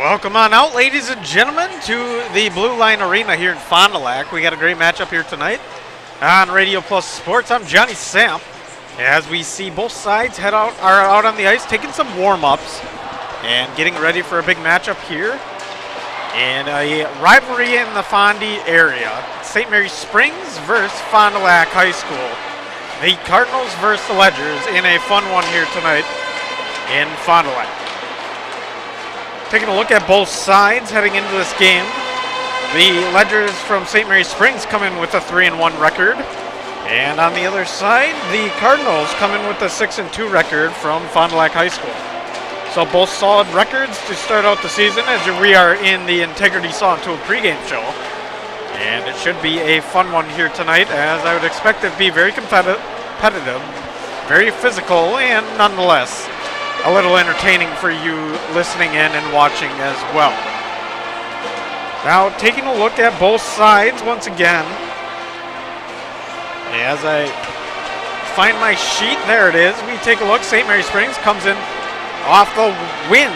Welcome on out, ladies and gentlemen, to the Blue Line Arena here in Fond du Lac. We got a great matchup here tonight on Radio Plus Sports. I'm Johnny Samp. As we see both sides are out on the ice taking some warm-ups and getting ready for a big matchup here in a rivalry in the Fondy area. St. Mary Springs versus Fond du Lac High School. The Cardinals versus the Ledgers in a fun one here tonight in Fond du Lac. Taking a look at both sides heading into this game. The Ledgers from St. Mary Springs come in with a 3-1 record. And on the other side, the Cardinals come in with a 6-2 record from Fond du Lac High School. So both solid records to start out the season as we are in the Integrity Saw and Tool pregame show. And it should be a fun one here tonight, as I would expect it to be very competitive, very physical, and nonetheless a little entertaining for you listening in and watching as well. Now, taking a look at both sides once again, as I find my sheet, there it is. We take a look. St. Mary Springs comes in off the win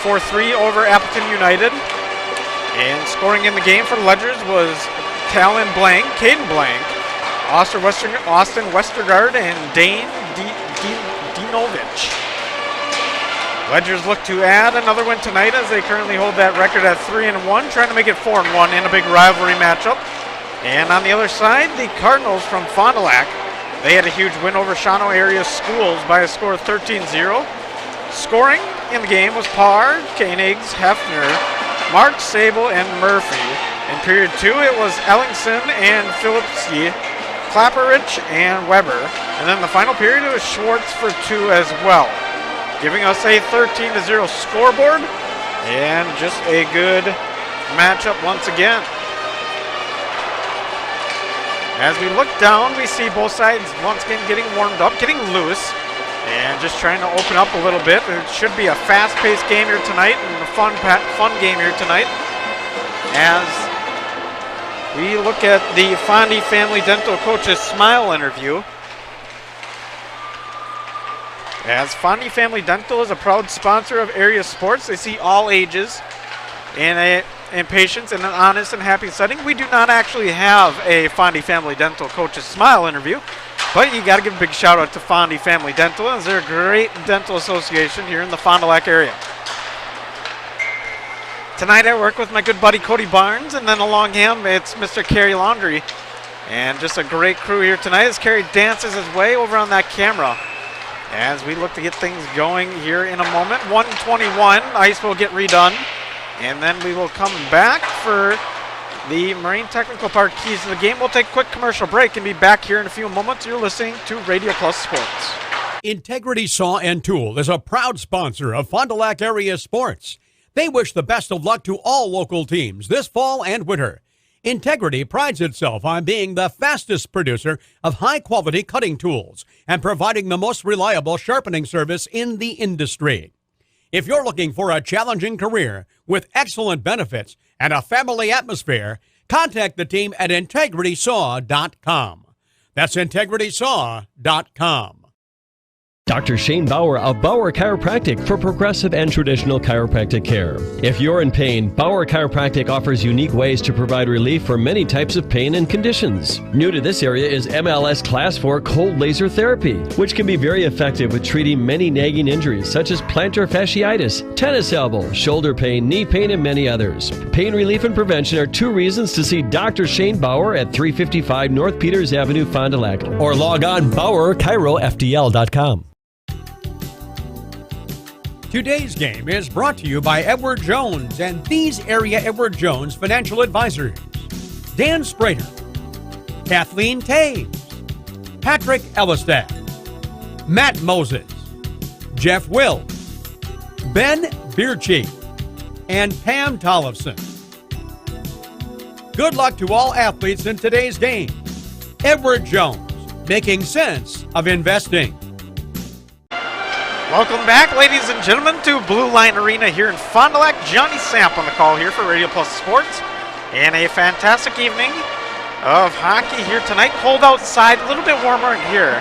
4-3 over Appleton United. And scoring in the game for the Ledgers was Talon Blank, Caden Blank, Austin Westergaard, and Dane Dinovich. Ledgers look to add another win tonight as they currently hold that record at 3-1, trying to make it 4-1 in a big rivalry matchup. And on the other side, the Cardinals from Fond du Lac, they had a huge win over Shawano area schools by a score of 13-0. Scoring in the game was Parr, Koenigs, Hefner, Mark, Sable, and Murphy. In period 2, it was Ellingson and Phillipsky, Klapperich, and Weber. And then the final period, it was Schwartz for 2 as well, giving us a 13-0 scoreboard and just a good matchup once again. As we look down, we see both sides once again getting warmed up, getting loose, and just trying to open up a little bit. It should be a fast-paced game here tonight and a fun game here tonight as we look at the Fondy Family Dental Coach's Smile interview. As Fondy Family Dental is a proud sponsor of area sports, they see all ages and patients in an honest and happy setting. We do not actually have a Fondy Family Dental Coach's Smile interview, but you got to give a big shout out to Fondy Family Dental, as they're a great dental association here in the Fond du Lac area. Tonight I work with my good buddy Cody Barnes, and then along him it's Mr. Kerry Laundry. And just a great crew here tonight as Kerry dances his way over on that camera as we look to get things going here in a moment. 1:21, ice will get redone, and then we will come back for the Marine Technical Park keys to the game. We'll take a quick commercial break and be back here in a few moments. You're listening to Radio Plus Sports. Integrity Saw and Tool is a proud sponsor of Fond du Lac area sports. They wish the best of luck to all local teams this fall and winter. Integrity prides itself on being the fastest producer of high-quality cutting tools and providing the most reliable sharpening service in the industry. If you're looking for a challenging career with excellent benefits and a family atmosphere, contact the team at integritysaw.com. That's integritysaw.com. Dr. Shane Bauer of Bauer Chiropractic for progressive and traditional chiropractic care. If you're in pain, Bauer Chiropractic offers unique ways to provide relief for many types of pain and conditions. New to this area is MLS Class 4 cold laser therapy, which can be very effective with treating many nagging injuries such as plantar fasciitis, tennis elbow, shoulder pain, knee pain, and many others. Pain relief and prevention are 2 reasons to see Dr. Shane Bauer at 355 North Peters Avenue, Fond du Lac, or log on BauerChiroFDL.com. Today's game is brought to you by Edward Jones and these area Edward Jones financial advisors: Dan Sprader, Kathleen Taves, Patrick Ellistad, Matt Moses, Jeff Will, Ben Beercheek, and Pam Tollefson. Good luck to all athletes in today's game. Edward Jones, making sense of investing. Welcome back, ladies and gentlemen, to Blue Line Arena here in Fond du Lac. Johnny Samp on the call here for Radio Plus Sports. And a fantastic evening of hockey here tonight. Cold outside, a little bit warmer in here.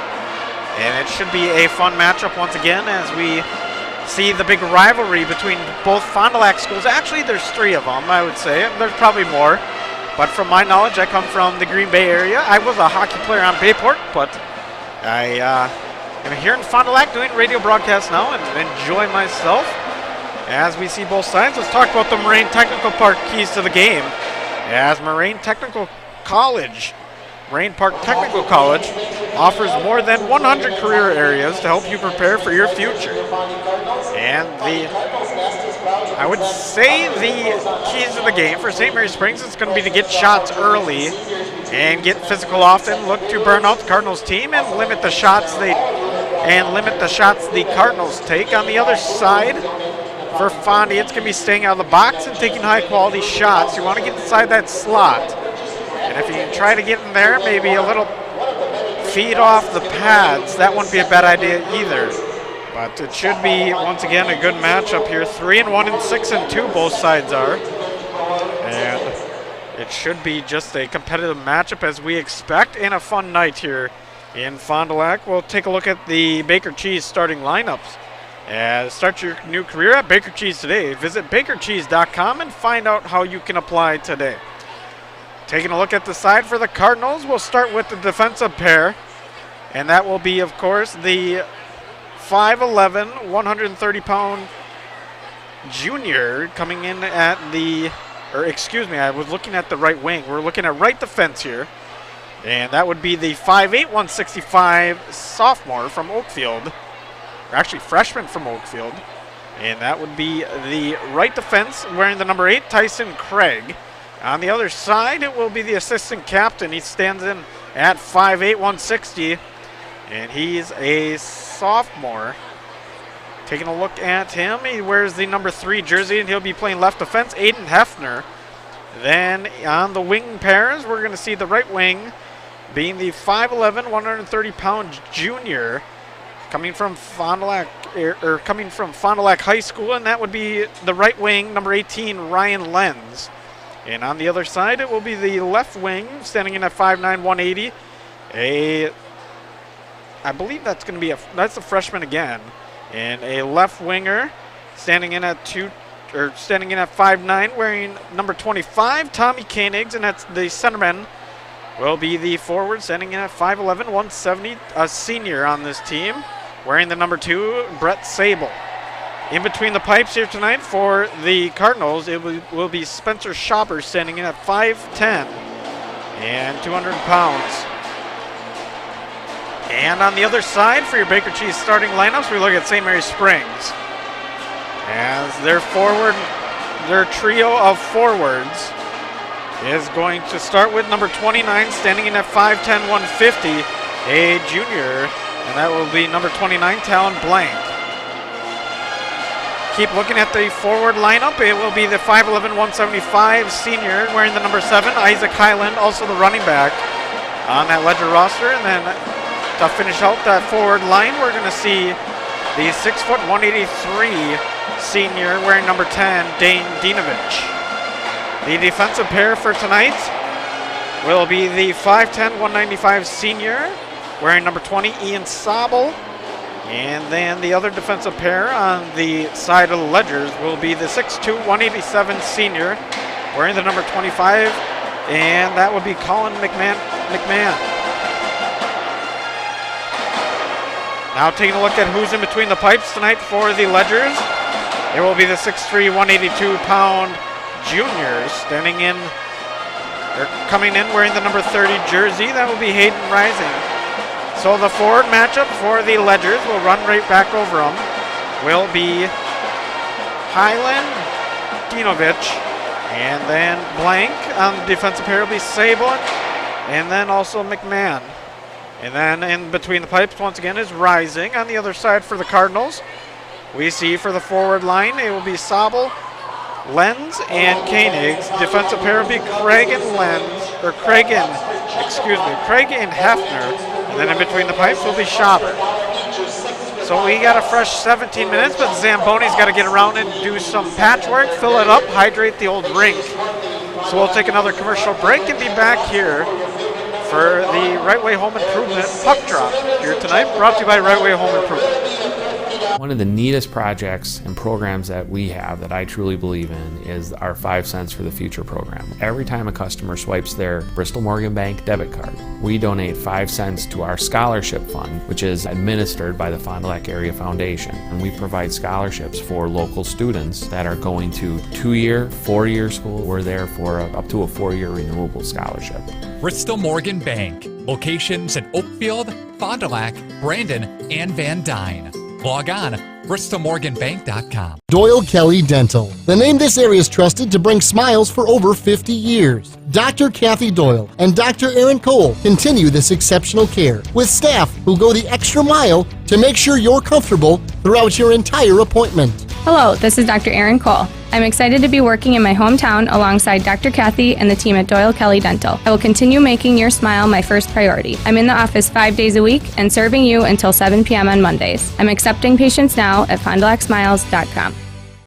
And it should be a fun matchup once again as we see the big rivalry between both Fond du Lac schools. Actually, there's 3 of them, I would say. There's probably more. But from my knowledge, I come from the Green Bay area. I was a hockey player on Bayport, but I am here in Fond du Lac doing radio broadcasts now and enjoy myself as we see both sides. Let's talk about the Moraine Technical Park keys to the game. As Moraine Park Technical College offers more than 100 career areas to help you prepare for your future. And I would say the keys to the game for St. Mary Springs is going to be to get shots early and get physical often, look to burn out the Cardinals team and limit the shots the Cardinals take. On the other side, for Fondy, it's going to be staying out of the box and taking high-quality shots. You want to get inside that slot. And if you can try to get in there, maybe a little feed off the pads, that wouldn't be a bad idea either. But it should be, once again, a good matchup here. 3-1 and 6-2, both sides are. And it should be just a competitive matchup as we expect, and a fun night here in Fond du Lac. We'll take a look at the Baker Cheese starting lineups. Start your new career at Baker Cheese today. Visit bakercheese.com and find out how you can apply today. Taking a look at the side for the Cardinals, we'll start with the defensive pair. And that will be, of course, the 5'11", 130-pound junior coming in at the, I was looking at the right wing. We're looking at right defense here. And that would be the 5'8", 165 sophomore from Oakfield. Actually, freshman from Oakfield. And that would be the right defense wearing the number 8, Tyson Craig. On the other side, it will be the assistant captain. He stands in at 5'8", 160. And he's a sophomore. Taking a look at him, he wears the number 3 jersey, and he'll be playing left defense, Aiden Hefner. Then on the wing pairs, we're going to see the right wing being the 5'11", 130-pound junior coming from Fond du Lac High School, and that would be the right wing, number 18, Ryan Lenz. And on the other side, it will be the left wing, standing in at 5'9", 180. I believe that's going to be that's a freshman again. And a left winger standing in at 5'9", wearing number 25, Tommy Koenigs, and that's the centerman will be the forward, standing in at 5'11", 170, a senior on this team, wearing the number 2, Brett Sable. In between the pipes here tonight for the Cardinals, it will be Spencer Schauber standing in at 5'10", and 200 pounds. And on the other side for your Baker Cheese starting lineups, we look at St. Mary Springs. As their trio of forwards is going to start with number 29, standing in at 5'10", 150, a junior, and that will be number 29, Talon Blank. Keep looking at the forward lineup. It will be the 5'11", 175 senior, wearing the number 7, Isaac Highland, also the running back on that Ledger roster. And then to finish out that forward line, we're going to see the 6', 183 senior, wearing number 10, Dane Dinovich. The defensive pair for tonight will be the 5'10", 195 senior, wearing number 20, Ian Sobel. And then the other defensive pair on the side of the Ledgers will be the 6'2", 187 senior, wearing the number 25, and that would be Colin McMahon. Now taking a look at who's in between the pipes tonight for the Ledgers. It will be the 6'3", 182-pound juniors coming in wearing the number 30 jersey. That will be Hayden Rising. So the forward matchup for the Ledgers, we'll run right back over them, will be Highland, Dinovich, and then Blank. On the defensive pair will be Sable, and then also McMahon. And then in between the pipes, once again, is Rising. On the other side for the Cardinals, we see for the forward line, it will be Sobel, Lenz, and Koenigs. Defensive pair will be Craig and Hefner. And then in between the pipes will be Schauber. So we got a fresh 17 minutes, but Zamboni's got to get around and do some patchwork, fill it up, hydrate the old rink. So we'll take another commercial break and be back here for the Right Way Home Improvement Puck Drop here tonight, brought to you by Right Way Home Improvement. One of the neatest projects and programs that we have that I truly believe in is our 5 cents for the future program. Every time a customer swipes their Bristol Morgan Bank debit card, we donate 5 cents to our scholarship fund, which is administered by the Fond du Lac Area Foundation. And we provide scholarships for local students that are going to 2-year, 4-year school. We're there for up to a 4-year renewable scholarship. Bristol Morgan Bank. Locations in Oakfield, Fond du Lac, Brandon, and Van Dyne. Log on, bristolmorganbank.com. Doyle Kelly Dental, the name this area is trusted to bring smiles for over 50 years. Dr. Kathy Doyle and Dr. Aaron Cole continue this exceptional care with staff who go the extra mile to make sure you're comfortable throughout your entire appointment. Hello, this is Dr. Aaron Cole. I'm excited to be working in my hometown alongside Dr. Kathy and the team at Doyle Kelly Dental. I will continue making your smile my first priority. I'm in the office 5 days a week and serving you until 7 p.m. on Mondays. I'm accepting patients now at fonddulacsmiles.com.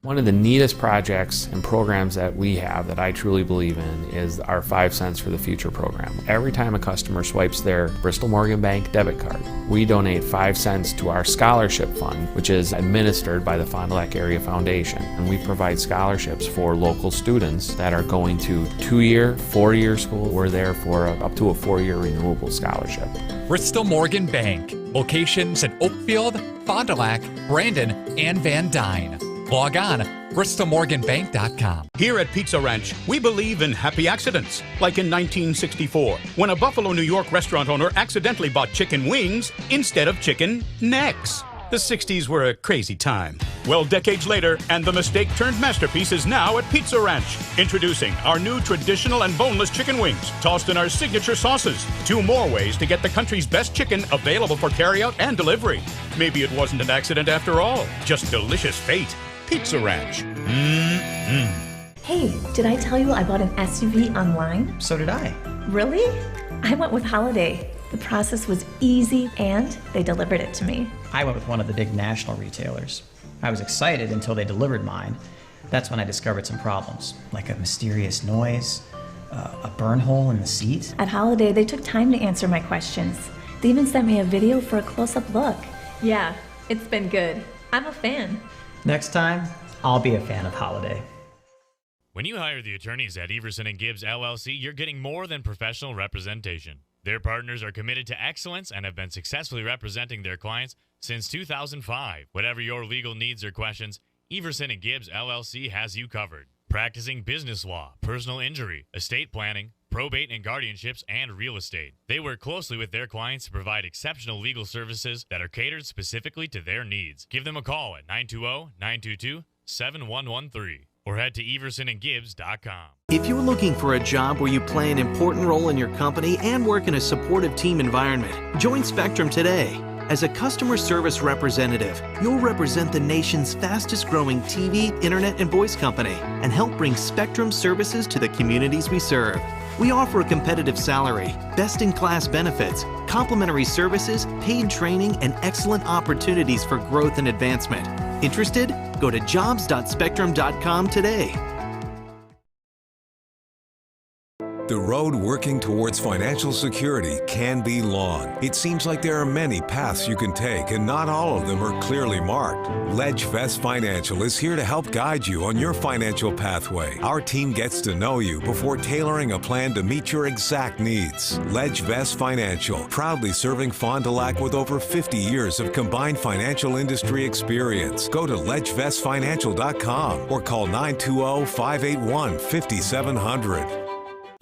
One of the neatest projects and programs that we have that I truly believe in is our 5 cents for the future program. Every time a customer swipes their Bristol Morgan Bank debit card, we donate 5 cents to our scholarship fund, which is administered by the Fond du Lac Area Foundation. And we provide scholarships for local students that are going to 2-year, 4-year school. We're there for up to a 4-year renewable scholarship. Bristol Morgan Bank. Locations in Oakfield, Fond du Lac, Brandon, and Van Dyne. Log on, bristolmorganbank.com. Here at Pizza Ranch, we believe in happy accidents. Like in 1964, when a Buffalo, New York restaurant owner accidentally bought chicken wings instead of chicken necks. The 60s were a crazy time. Well, decades later, and the mistake turned masterpiece is now at Pizza Ranch. Introducing our new traditional and boneless chicken wings, tossed in our signature sauces. 2 more ways to get the country's best chicken available for carryout and delivery. Maybe it wasn't an accident after all, just delicious fate. Pizza Ranch. Hey, did I tell you I bought an SUV online? So did I. Really? I went with Holiday. The process was easy and they delivered it to me. I went with one of the big national retailers. I was excited until they delivered mine. That's when I discovered some problems, like a mysterious noise, a burn hole in the seat. At Holiday, they took time to answer my questions. They even sent me a video for a close-up look. Yeah, it's been good. I'm a fan. Next time, I'll be a fan of Holiday. When you hire the attorneys at Everson & Gibbs LLC, you're getting more than professional representation. Their partners are committed to excellence and have been successfully representing their clients since 2005. Whatever your legal needs or questions, Everson & Gibbs LLC has you covered. Practicing business law, personal injury, estate planning, probate and guardianships, and real estate. They work closely with their clients to provide exceptional legal services that are catered specifically to their needs. Give them a call at 920-922-7113 or head to eversonandgibbs.com. If you're looking for a job where you play an important role in your company and work in a supportive team environment, join Spectrum today. As a customer service representative, you'll represent the nation's fastest growing TV, internet, and voice company and help bring Spectrum services to the communities we serve. We offer a competitive salary, best-in-class benefits, complimentary services, paid training, and excellent opportunities for growth and advancement. Interested? Go to jobs.spectrum.com today. The road working towards financial security can be long. It seems like there are many paths you can take, and not all of them are clearly marked. LedgeVest Financial is here to help guide you on your financial pathway. Our team gets to know you before tailoring a plan to meet your exact needs. LedgeVest Financial, proudly serving Fond du Lac with over 50 years of combined financial industry experience. Go to ledgevestfinancial.com or call 920-581-5700.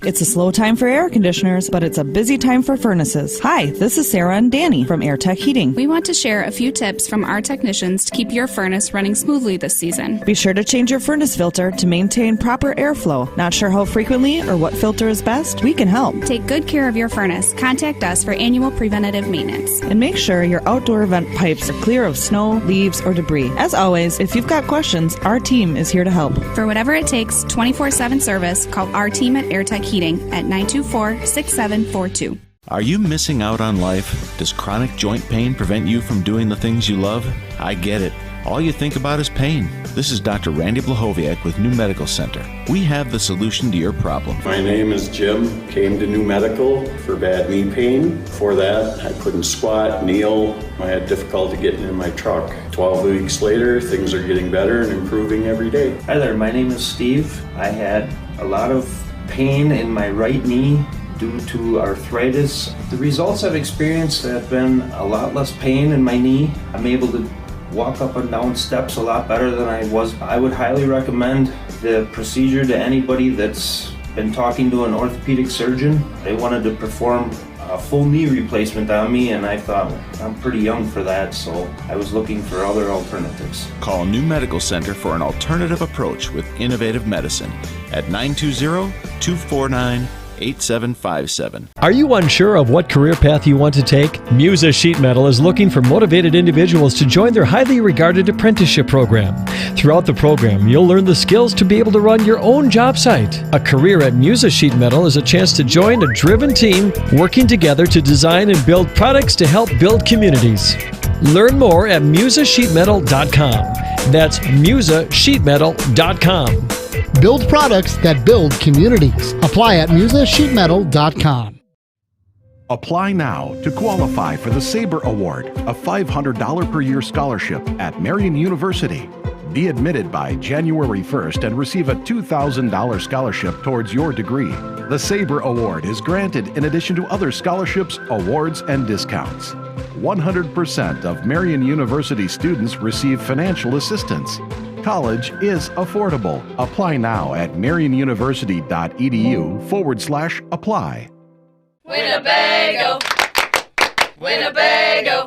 It's a slow time for air conditioners, but it's a busy time for furnaces. Hi, this is Sarah and Danny from AirTech Heating. We want to share a few tips from our technicians to keep your furnace running smoothly this season. Be sure to change your furnace filter to maintain proper airflow. Not sure how frequently or what filter is best? We can help. Take good care of your furnace. Contact us for annual preventative maintenance. And make sure your outdoor vent pipes are clear of snow, leaves, or debris. As always, if you've got questions, our team is here to help. For whatever it takes, 24/7 service, call our team at AirTech Heating at 924-6742. Are you missing out on life? Does chronic joint pain prevent you from doing the things you love? I get it. all you think about is pain. This is Dr. Randy Blahoviak with New Medical Center. We have the solution to your problem. My name is Jim. Came to New Medical for bad knee pain. Before that, I couldn't squat, kneel. I had difficulty getting in my truck. 12 weeks later, things are getting better and improving every day. Hi there, my name is Steve. I had a lot of pain in my right knee due to arthritis. The results I've experienced have been a lot less pain in my knee. I'm able to walk up and down steps a lot better than I was. I would highly recommend the procedure to anybody that's been talking to an orthopedic surgeon. They wanted to perform a full knee replacement on me, and I thought, I'm pretty young for that, so I was looking for other alternatives. Call New Medical Center for an alternative approach with innovative medicine at 920-249-8757. Are you unsure of what career path you want to take? Musa Sheet Metal is looking for motivated individuals to join their highly regarded apprenticeship program. Throughout the program, you'll learn the skills to be able to run your own job site. A career at Musa Sheet Metal is a chance to join a driven team working together to design and build products to help build communities. Learn more at musasheetmetal.com. That's musasheetmetal.com. Build products that build communities. Apply at musasheetmetal.com. Apply now to qualify for the Sabre Award, a $500 per year scholarship at Marian University. Be admitted by January 1st and receive a $2,000 scholarship towards your degree. The Sabre Award is granted in addition to other scholarships, awards, and discounts. 100% of Marian University students receive financial assistance. College is affordable. Apply now at marianuniversity.edu/apply. Winnebago! Winnebago!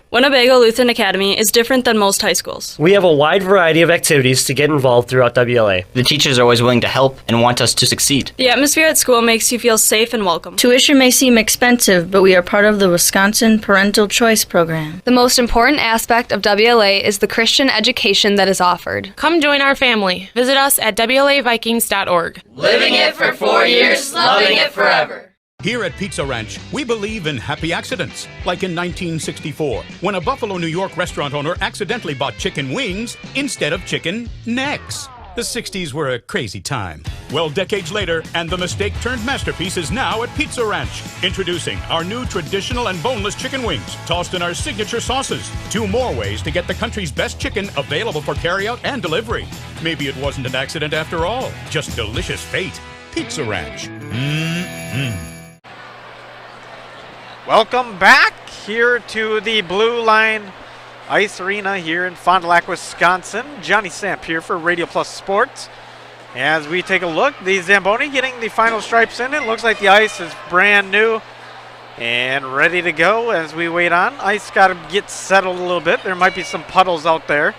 Winnebago Lutheran Academy is different than most high schools. We have a wide variety of activities to get involved throughout WLA. The teachers are always willing to help and want us to succeed. The atmosphere at school makes you feel safe and welcome. Tuition may seem expensive, but we are part of the Wisconsin Parental Choice Program. The most important aspect of WLA is the Christian education that is offered. Come join our family. Visit us at WLAVikings.org. Living it for 4 years, loving it forever. Here at Pizza Ranch, we believe in happy accidents. Like in 1964, when a Buffalo, New York restaurant owner accidentally bought chicken wings instead of chicken necks. The 60s were a crazy time. Well, decades later, and the mistake-turned masterpiece is now at Pizza Ranch. Introducing our new traditional and boneless chicken wings, tossed in our signature sauces. 2 more ways to get the country's best chicken available for carryout and delivery. Maybe it wasn't an accident after all, just delicious fate. Pizza Ranch. Mmm. Welcome back here to the Blue Line Ice Arena here in Fond du Lac, Wisconsin. Johnny Samp here for Radio Plus Sports. As we take a look, the Zamboni getting the final stripes in. It looks like the ice is brand new and ready to go as we wait on. Ice got to get settled a little bit. There might be some puddles out there.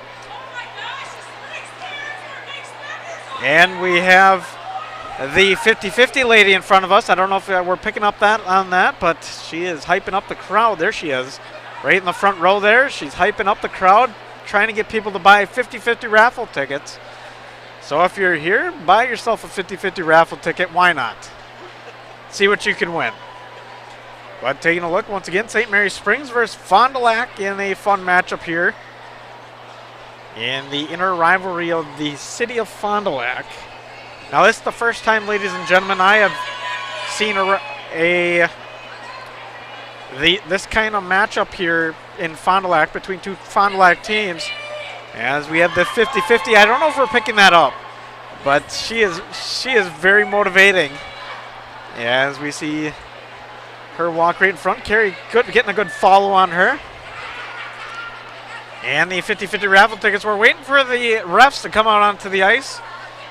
And we have the 50-50 lady in front of us. I don't know if we're picking up on that, but she is hyping up the crowd. There she is, right in the front row there. She's hyping up the crowd, trying to get people to buy 50-50 raffle tickets. So if you're here, buy yourself a 50-50 raffle ticket. Why not? See what you can win. But taking a look once again, St. Mary Springs versus Fond du Lac in a fun matchup here in the inner rivalry of the city of Fond du Lac. Now, this is the first time, ladies and gentlemen, I have seen this kind of matchup here in Fond du Lac between 2 Fond du Lac teams. As we have the 50-50, I don't know if we're picking that up, but she is very motivating. As we see her walk right in front, Carrie getting a good follow on her. And the 50-50 raffle tickets. We're waiting for the refs to come out onto the ice,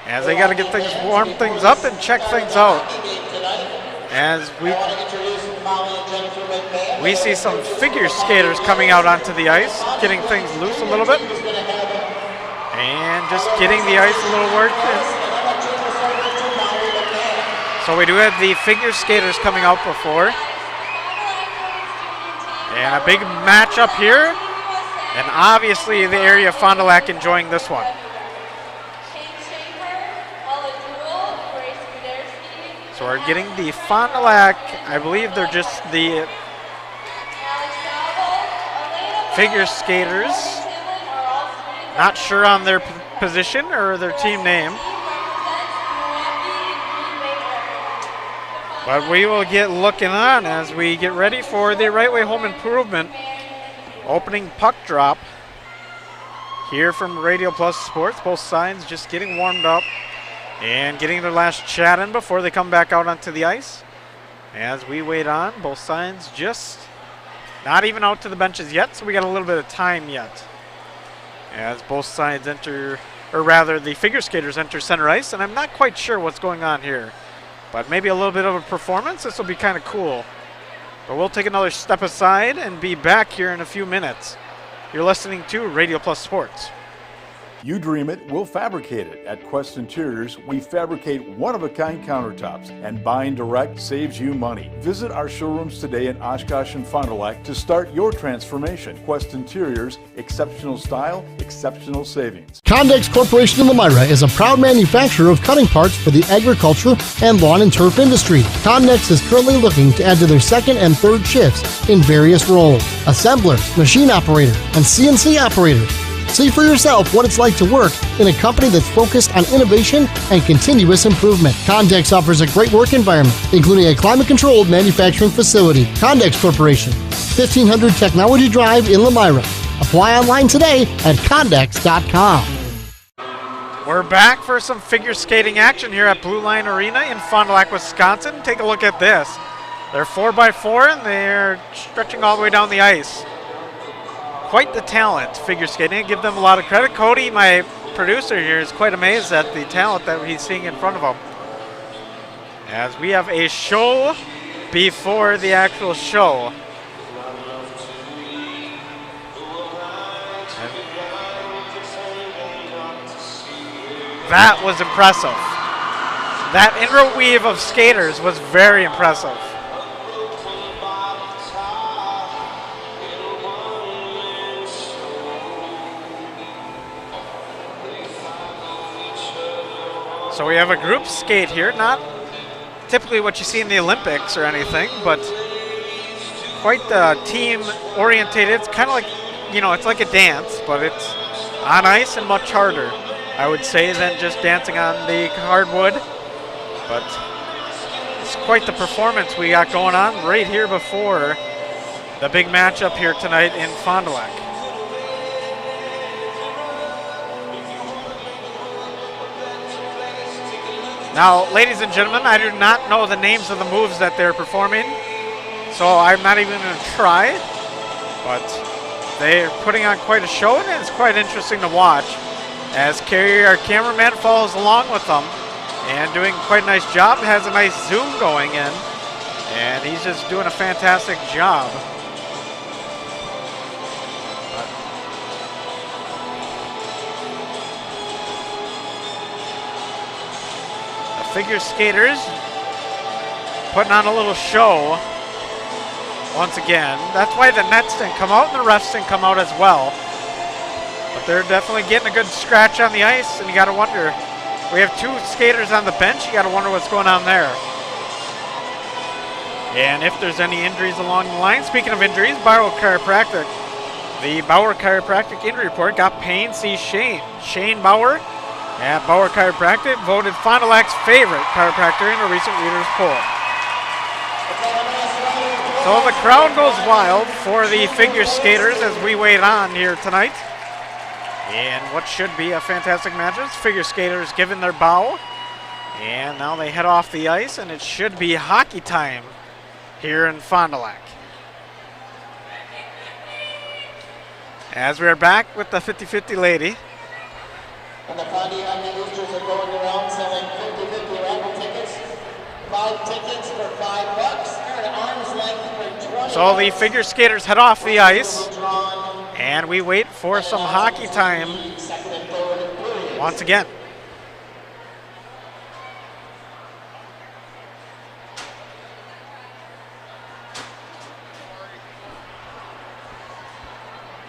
as they got to get things, warm things up and check things out. As we see some figure skaters coming out onto the ice, getting things loose a little bit. And just getting the ice a little work in. So we do have the figure skaters coming out before. And a big matchup here. And obviously the area of Fond du Lac enjoying this one. So we're getting the Fond du Lac, I believe they're just the figure skaters Not sure on their position or their team name. But we will get looking on as we get ready for the right way home improvement. Opening puck drop here from Radio Plus Sports. Both sides just getting warmed up and getting their last chat in before they come back out onto the ice. As we wait on, both sides just not even out to the benches yet, so we got a little bit of time yet. As both sides enter, or rather the figure skaters enter center ice, and I'm not quite sure what's going on here. But maybe a little bit of a performance. This will be kind of cool. But we'll take another step aside and be back here in a few minutes. You're listening to Radio Plus Sports. You dream it, we'll fabricate it. At Quest Interiors, we fabricate one-of-a-kind countertops, and buying direct saves you money. Visit our showrooms today in Oshkosh and Fond du Lac to start your transformation. Quest Interiors, exceptional style, exceptional savings. Condex Corporation of Elmira is a proud manufacturer of cutting parts for the agriculture and lawn and turf industry. Condex is currently looking to add to their second and third shifts in various roles: assemblers, machine operator, and CNC operator. See for yourself what it's like to work in a company that's focused on innovation and continuous improvement. Condex offers a great work environment, including a climate-controlled manufacturing facility. Condex Corporation, 1500 Technology Drive in Elmira. Apply online today at Condex.com. We're back for some figure skating action here at Blue Line Arena in Fond du Lac, Wisconsin. Take a look at this. They're 4x4 and they're stretching all the way down the ice. Quite the talent, figure skating. I give them a lot of credit. Cody, my producer here, is quite amazed at the talent that he's seeing in front of him. As we have a show before the actual show. And that was impressive. That interweave of skaters was very impressive. So we have a group skate here, not typically what you see in the Olympics or anything, but quite team orientated. It's kind of like, it's like a dance, but it's on ice and much harder, I would say, than just dancing on the hardwood. But it's quite the performance we got going on right here before the big matchup here tonight in Fond du Lac. Now, ladies and gentlemen, I do not know the names of the moves that they're performing, so I'm not even going to try, but they're putting on quite a show, and it's quite interesting to watch as Kerry, our cameraman, follows along with them and doing quite a nice job. Has a nice zoom going in, and he's just doing a fantastic job. Figure skaters putting on a little show once again. That's why the nets didn't come out and the refs didn't come out as well. But they're definitely getting a good scratch on the ice, and you got to wonder. We have two skaters on the bench. You got to wonder what's going on there. And if there's any injuries along the line. Speaking of injuries, Bauer Chiropractic. The Bauer Chiropractic injury report got Payne C. Shane Bauer at Bauer Chiropractic, voted Fond du Lac's favorite chiropractor in a recent readers poll. So the crowd goes wild for the figure skaters as we wait on here tonight. And what should be a fantastic match. Figure skaters giving their bow. And now they head off the ice, and it should be hockey time here in Fond du Lac. As we're back with the 50-50 lady. And the Fondy Hockey Boosters are going around selling 50-50 raffle tickets. 5 tickets for $5. They're at arm's length for 20. So the figure skaters head off the ice, and we wait for some hockey time once again.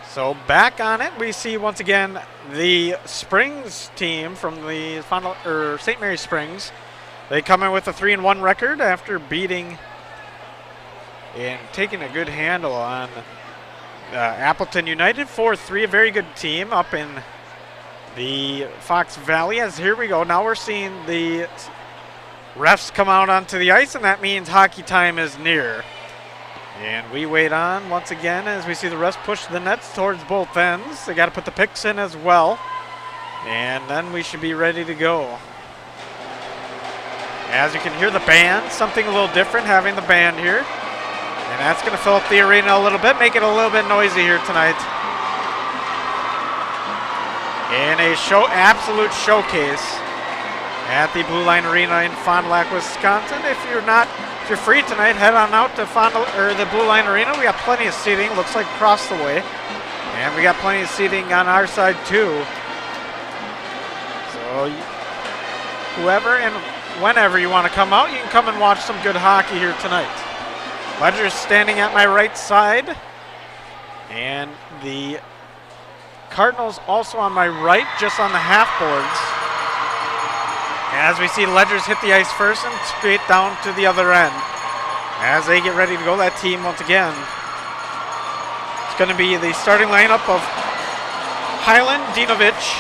So back on it, we see once again the Springs team from the St. Mary Springs. They come in with a 3-1 record after beating and taking a good handle on Appleton United 4-3, a very good team up in the Fox Valley. As here we go. Now we're seeing the refs come out onto the ice, and that means hockey time is near. And we wait on once again as we see the refs push the nets towards both ends. They got to put the picks in as well. And then we should be ready to go. As you can hear the band, something a little different having the band here. And that's going to fill up the arena a little bit, make it a little bit noisy here tonight. In a absolute showcase at the Blue Line Arena in Fond du Lac, Wisconsin. If you're free tonight, head on out to the Blue Line Arena. We got plenty of seating, looks like across the way. And we got plenty of seating on our side too. So whoever and whenever you want to come out, you can come and watch some good hockey here tonight. Ledger's standing at my right side. And the Cardinals also on my right, just on the half boards. As we see Ledgers hit the ice first and straight down to the other end. As they get ready to go, that team once again, it's going to be the starting lineup of Highland, Dinovich,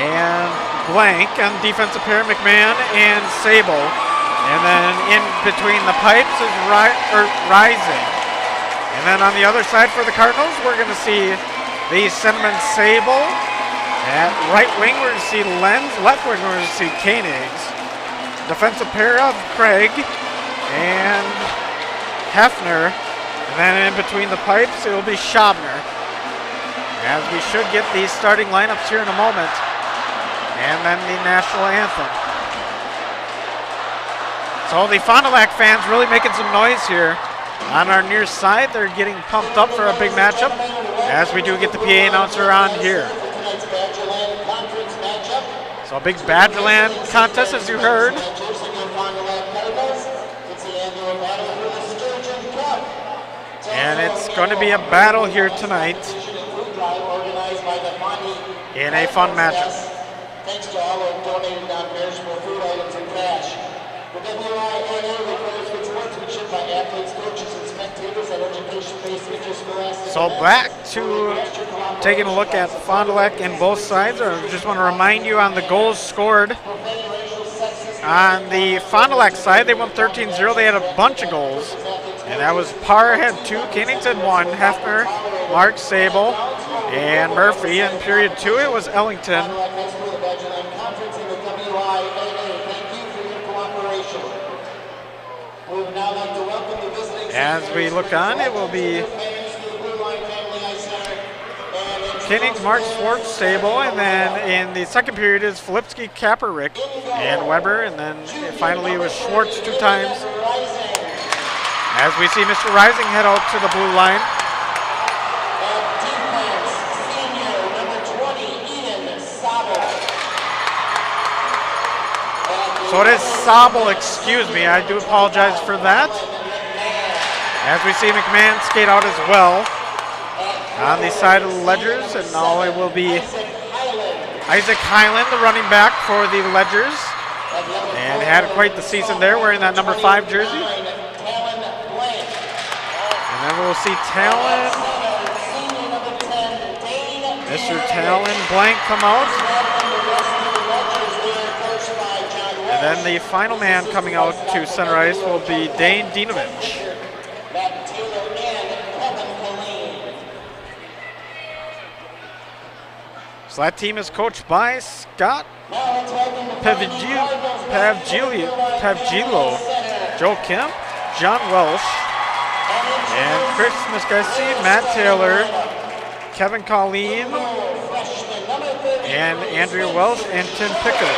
and Blank on defensive pair, McMahon and Sable. And then in between the pipes is Rising. And then on the other side for the Cardinals, we're going to see the Cinnamon Sable. At right wing, we're going to see Lenz. Left wing, we're going to see Koenigs. Defensive pair of Craig and Hefner. And then in between the pipes, it will be Schabner. As we should get these starting lineups here in a moment. And then the national anthem. So the Fond du Lac fans really making some noise here. On our near side, they're getting pumped up for a big matchup. As we do get the PA announcer on here. So a big Badgerland contest, as you heard. And it's going to be a battle here tonight in a fun matchup. Thanks to all who have donated non-perishable food items and cash. The WINA requires good sportsmanship by athletes, coaches, and spectators at education-based interscholastic. So back to taking a look at Fond du Lac in both sides. I just want to remind you on the goals scored. On the Fond du Lac side, they won 13-0. They had a bunch of goals. And that was Parr had 2, Koenigs had 1, Hefner, Mark, Sable, and Murphy. In period 2, it was Ellington. As we look on, it will be Koenigs, Mark, Schwartz, Sable, and then in the second period is Filipski, Kaepernick, and Weber, and then finally it was Schwartz 2 times. As we see Mr. Rising head out to the blue line. So it is Sable, excuse me. I do apologize for that. As we see McMahon skate out as well on the side of the Ledgers, and now it will be Isaac Highland, the running back for the Ledgers, and had quite the season there wearing that number 5 jersey. And then we'll see Talon, Mr. Talon Blank come out. And then the final man coming out to center ice will be Dane Dinovich. So that team is coached by Scott Pavgilo, Joe Kemp, John Welsh, and Chris Miscassi, Matt Taylor, Kevin Colleen, and Andrea Welsh, and Tim Pickett.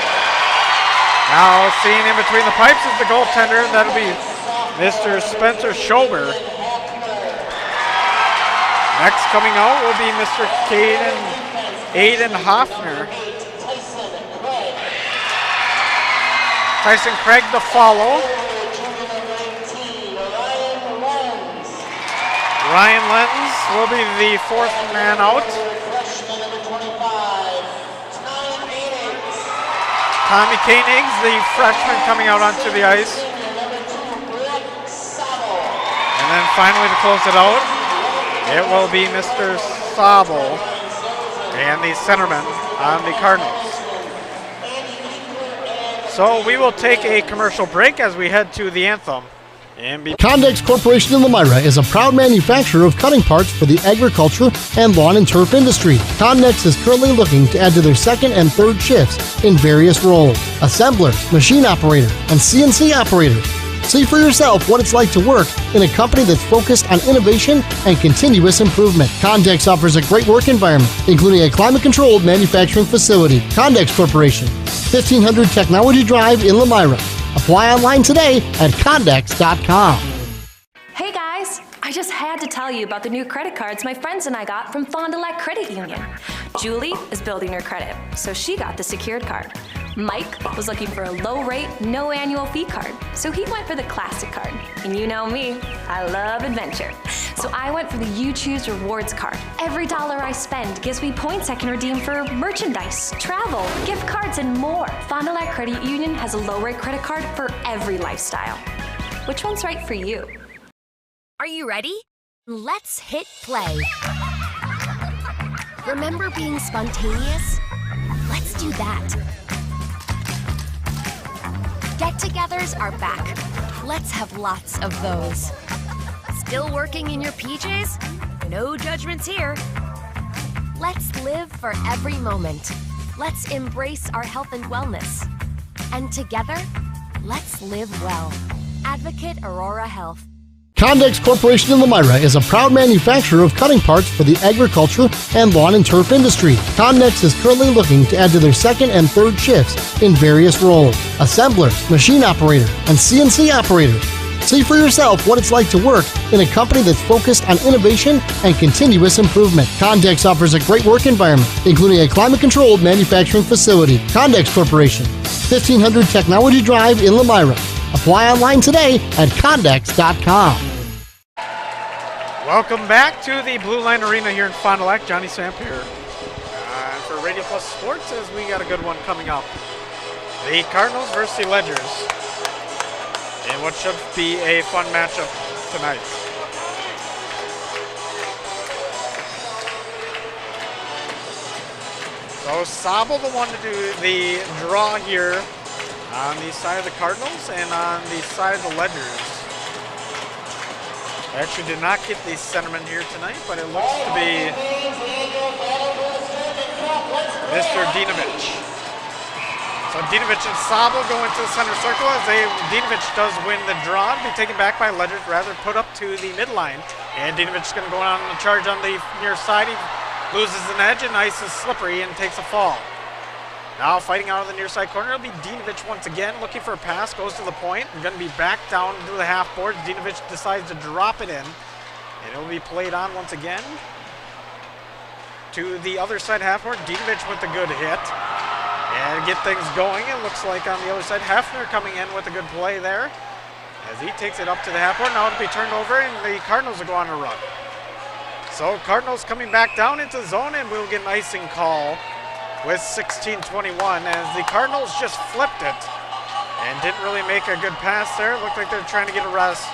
Now seeing in between the pipes is the goaltender, and that'll be Mr. Spencer Schober. Next coming out will be Mr. Aiden Hoffner. Tyson Craig to follow. Ryan Lenz will be the 4th man out. Tommy Koenigs, the freshman, coming out onto the ice. And then finally to close it out, it will be Mr. Sable. and the centerman on the Cardinals. So we will take a commercial break as we head to the anthem. Condex Corporation in Lamira is a proud manufacturer of cutting parts for the agriculture and lawn and turf industry. Condex is currently looking to add to their second and third shifts in various roles: assembler, machine operator, and CNC operator. See for yourself what it's like to work in a company that's focused on innovation and continuous improvement. Condex offers a great work environment, including a climate-controlled manufacturing facility. Condex Corporation, 1500 Technology Drive in Lamira. Apply online today at Condex.com. Hey guys, I just had to tell you about the new credit cards my friends and I got from Fond du Lac Credit Union. Julie is building her credit, so she got the secured card. Mike was looking for a low rate, no annual fee card, so he went for the classic card. And you know me, I love adventure. So I went for the You Choose Rewards card. Every dollar I spend gives me points I can redeem for merchandise, travel, gift cards, and more. Fond du Lac Credit Union has a low rate credit card for every lifestyle. Which one's right for you? Are you ready? Let's hit play. Remember being spontaneous? Let's do that. Get-togethers are back. Let's have lots of those. Still working in your PJs? No judgments here. Let's live for every moment. Let's embrace our health and wellness. And together, let's live well. Advocate Aurora Health. Condex Corporation in Lamira is a proud manufacturer of cutting parts for the agriculture and lawn and turf industry. Condex is currently looking to add to their second and third shifts in various roles: assembler, machine operator, and CNC operator. See for yourself what it's like to work in a company that's focused on innovation and continuous improvement. Condex offers a great work environment, including a climate-controlled manufacturing facility. Condex Corporation, 1500 Technology Drive in Lamira. Apply online today at Condex.com. Welcome back to the Blue Line Arena here in Fond du Lac. Johnny Samp here for Radio Plus Sports, as we got a good one coming up. The Cardinals versus the Ledgers in what should be a fun matchup tonight. So Sabo, the one to do the draw here on the side of the Cardinals and on the side of the Ledgers. Actually did not get the centerman here tonight, but it looks to be Mr. Dinovich. So Dinovich and Sabo go into the center circle as Dinovich does win the draw and be taken back by Ledgers, rather put up to the midline. And Dinovich is going to go on the charge on the near side. He loses an edge and ice is slippery and takes a fall. Now fighting out of the near side corner, it'll be Dinovich once again, looking for a pass, goes to the point, and going to be back down to the half board. Dinovich decides to drop it in, and it'll be played on once again to the other side half board. Dinovich with a good hit, and get things going. It looks like on the other side, Hefner coming in with a good play there, as he takes it up to the half board. Now it'll be turned over, and the Cardinals will go on a run. So Cardinals coming back down into the zone, and we'll get an icing call with 16:21 as the Cardinals just flipped it and didn't really make a good pass there. Looked like they're trying to get a rest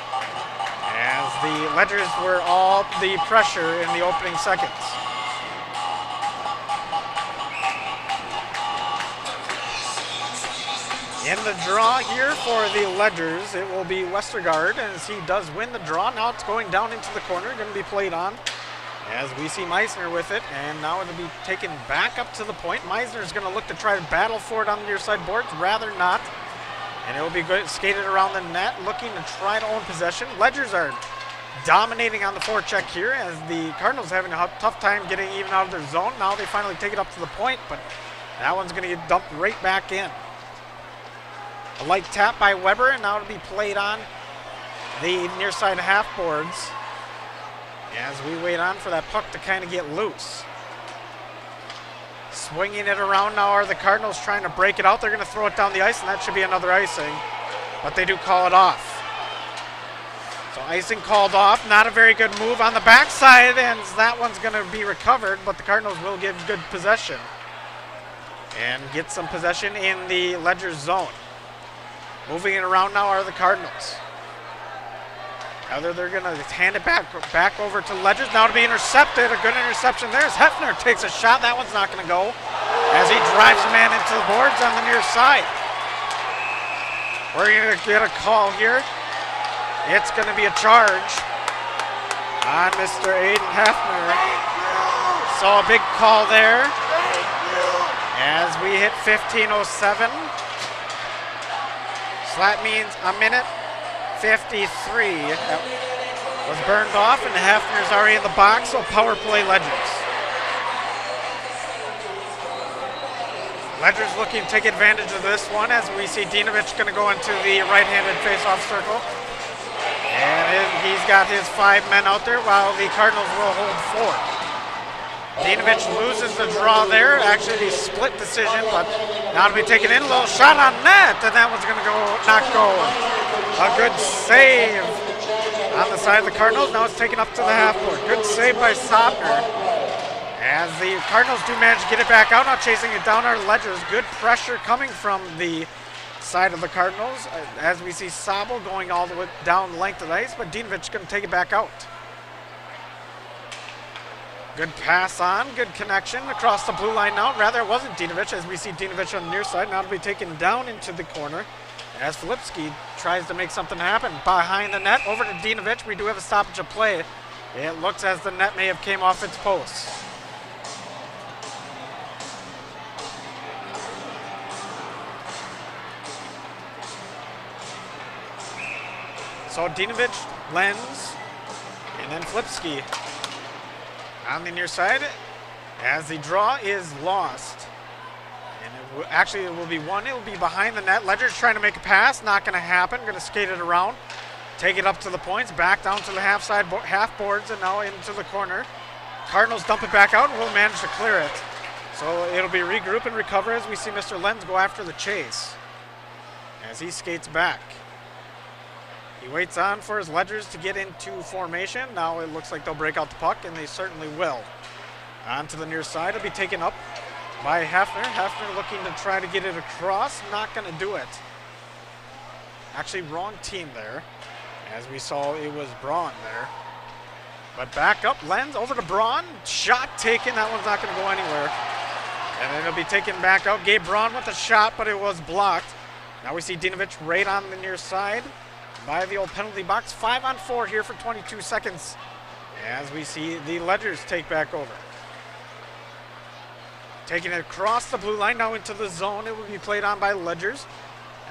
as the Ledgers were all the pressure in the opening seconds. In the draw here for the Ledgers, it will be Westergaard as he does win the draw. Now it's going down into the corner, going to be played on as we see Meisner with it, and now it'll be taken back up to the point. Meisner is going to look to try to battle for it on the near side boards, rather not. And it will be good, skated around the net, looking to try to own possession. Ledgers are dominating on the forecheck here as the Cardinals having a tough time getting even out of their zone. Now they finally take it up to the point, but that one's going to get dumped right back in. A light tap by Weber, and now it'll be played on the near side half boards as we wait on for that puck to kind of get loose. Swinging it around now are the Cardinals, trying to break it out. They're going to throw it down the ice, and that should be another icing, but they do call it off. So icing called off. Not a very good move on the backside, and that one's going to be recovered, but the Cardinals will give good possession and get some possession in the Ledgers zone. Moving it around now are the Cardinals. Either they're going to hand it back over to Ledgers. Now to be intercepted. A good interception there as Hefner takes a shot. That one's not going to go as he drives a man into the boards on the near side. We're going to get a call here. It's going to be a charge on Mr. Aiden Hefner. So a big call there as we hit 15:07. So that means a minute 53 was burned off, and Hefner's already in the box, so power play Ledgers. Ledgers looking to take advantage of this one as we see Dinovich going to go into the right-handed face-off circle. And he's got his 5 men out there while the Cardinals will hold 4. Dinovich loses the draw there. Actually, a split decision, but now to be taken in. A little shot on net, and that one's going to not go. A good save on the side of the Cardinals. Now it's taken up to the half board. Good save by Sobner. As the Cardinals do manage to get it back out. Now chasing it down are Ledgers. Good pressure coming from the side of the Cardinals. As we see Sobel going all the way down the length of the ice, but Dinovich going to take it back out. Good pass on, good connection across the blue line now. Rather, it wasn't Dinovich, as we see Dinovich on the near side. Now to be taken down into the corner as Filipski tries to make something happen. Behind the net, over to Dinovich. We do have a stoppage of play. It looks as the net may have came off its post. So Dinovich, Lenz, and then Filipski on the near side as the draw is lost. And it will be one. It will be behind the net. Ledger's trying to make a pass. Not going to happen. Going to skate it around. Take it up to the points. Back down to the half boards and now into the corner. Cardinals dump it back out and will manage to clear it. So it'll be regroup and recover as we see Mr. Lenz go after the chase as he skates back. He waits on for his Ledgers to get into formation. Now it looks like they'll break out the puck, and they certainly will. On to the near side. It'll be taken up by Hefner. Hefner looking to try to get it across. Not going to do it. Actually, wrong team there. As we saw, it was Braun there. But back up, Lenz over to Braun. Shot taken. That one's not going to go anywhere. And then it'll be taken back out. Gabe Braun with a shot, but it was blocked. Now we see Dinovich right on the near side by the old penalty box. 5-on-4 here for 22 seconds as we see the Ledgers take back over. Taking it across the blue line now into the zone. It will be played on by Ledgers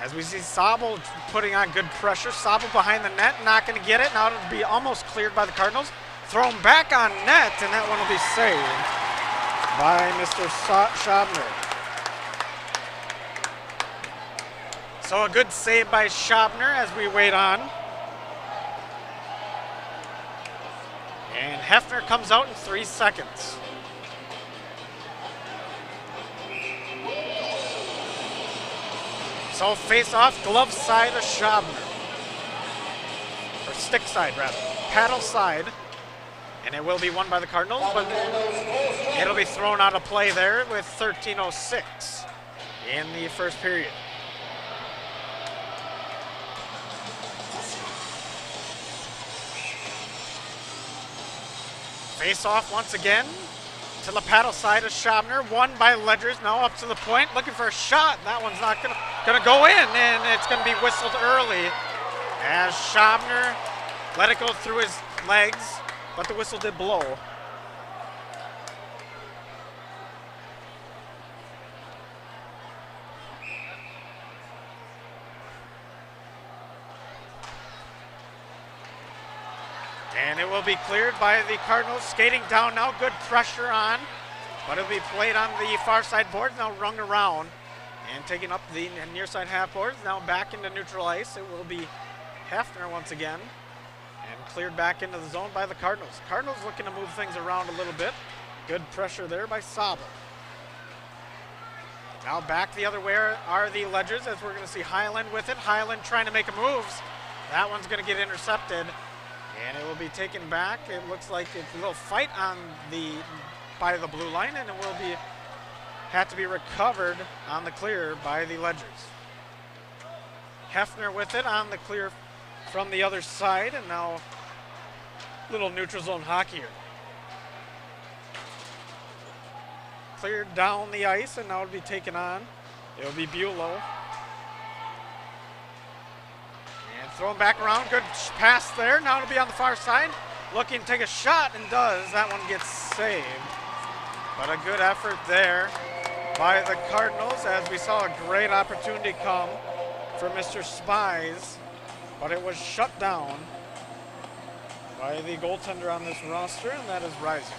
as we see Sobel putting on good pressure. Sobel behind the net, not going to get it. Now it'll be almost cleared by the Cardinals. Thrown back on net, and that one will be saved by Mr. Schabner. So a good save by Schabner as we wait on. And Hefner comes out in 3 seconds. So face off, glove side of Schabner. Or stick side rather, paddle side. And it will be won by the Cardinals, but it'll be thrown out of play there with 13:06 in the first period. Face off once again to the paddle side of Schabner. Won by Ledgers. Now up to the point, looking for a shot. That one's not gonna go in, and it's gonna be whistled early as Schabner let it go through his legs, but the whistle did blow. And it will be cleared by the Cardinals. Skating down now, good pressure on, but it'll be played on the far side boards, now rung around and taking up the near side half boards. Now back into neutral ice. It will be Hefner once again and cleared back into the zone by the Cardinals. Cardinals looking to move things around a little bit. Good pressure there by Sobel. Now back the other way are the Ledgers as we're going to see Highland with it. Highland trying to make a move. That one's going to get intercepted. And it will be taken back. It looks like it's a little fight on by the blue line, and it will have to be recovered on the clear by the Ledgers. Hefner with it on the clear from the other side, and now little neutral zone hockey here. Cleared down the ice, and now it'll be taken on. It'll be Bulow. And thrown back around. Good pass there. Now it'll be on the far side. Looking to take a shot, and does. That one gets saved. But a good effort there by the Cardinals, as we saw a great opportunity come for Mr. Spies, but it was shut down by the goaltender on this roster, and that is Rising.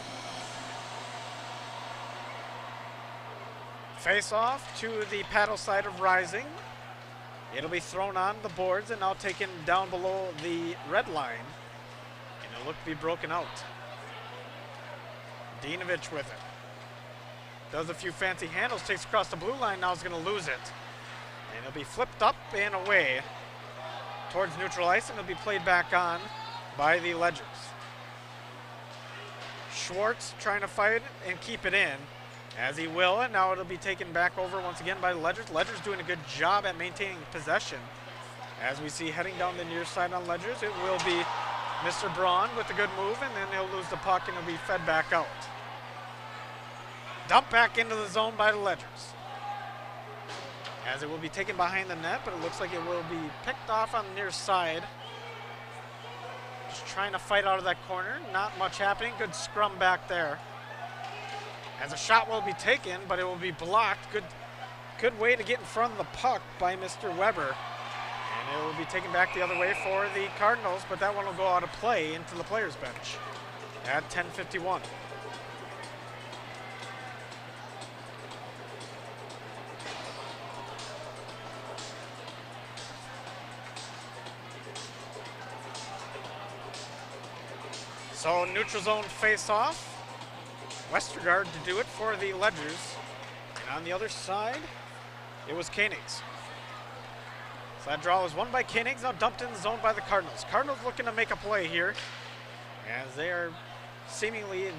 Face off to the paddle side of Rising. It'll be thrown on the boards and now taken down below the red line, and it'll look to be broken out. Dinovich with it. Does a few fancy handles, takes across the blue line, now is going to lose it. And it'll be flipped up and away towards neutral ice, and it'll be played back on by the Ledgers. Schwartz trying to fight and keep it in, as he will, and now it'll be taken back over once again by the Ledgers. Ledgers doing a good job at maintaining possession. As we see heading down the near side on Ledgers, it will be Mr. Braun with a good move, and then he'll lose the puck and it'll be fed back out. Dumped back into the zone by the Ledgers, as it will be taken behind the net, but it looks like it will be picked off on the near side. Just trying to fight out of that corner. Not much happening. Good scrum back there. As a shot will be taken, but it will be blocked. Good way to get in front of the puck by Mr. Weber. And it will be taken back the other way for the Cardinals, but that one will go out of play into the players' bench at 10:51. So neutral zone face-off. Westergaard to do it for the Ledgers. And on the other side, it was Koenigs. So that draw was won by Koenigs, now dumped in the zone by the Cardinals. Cardinals looking to make a play here, as they are seemingly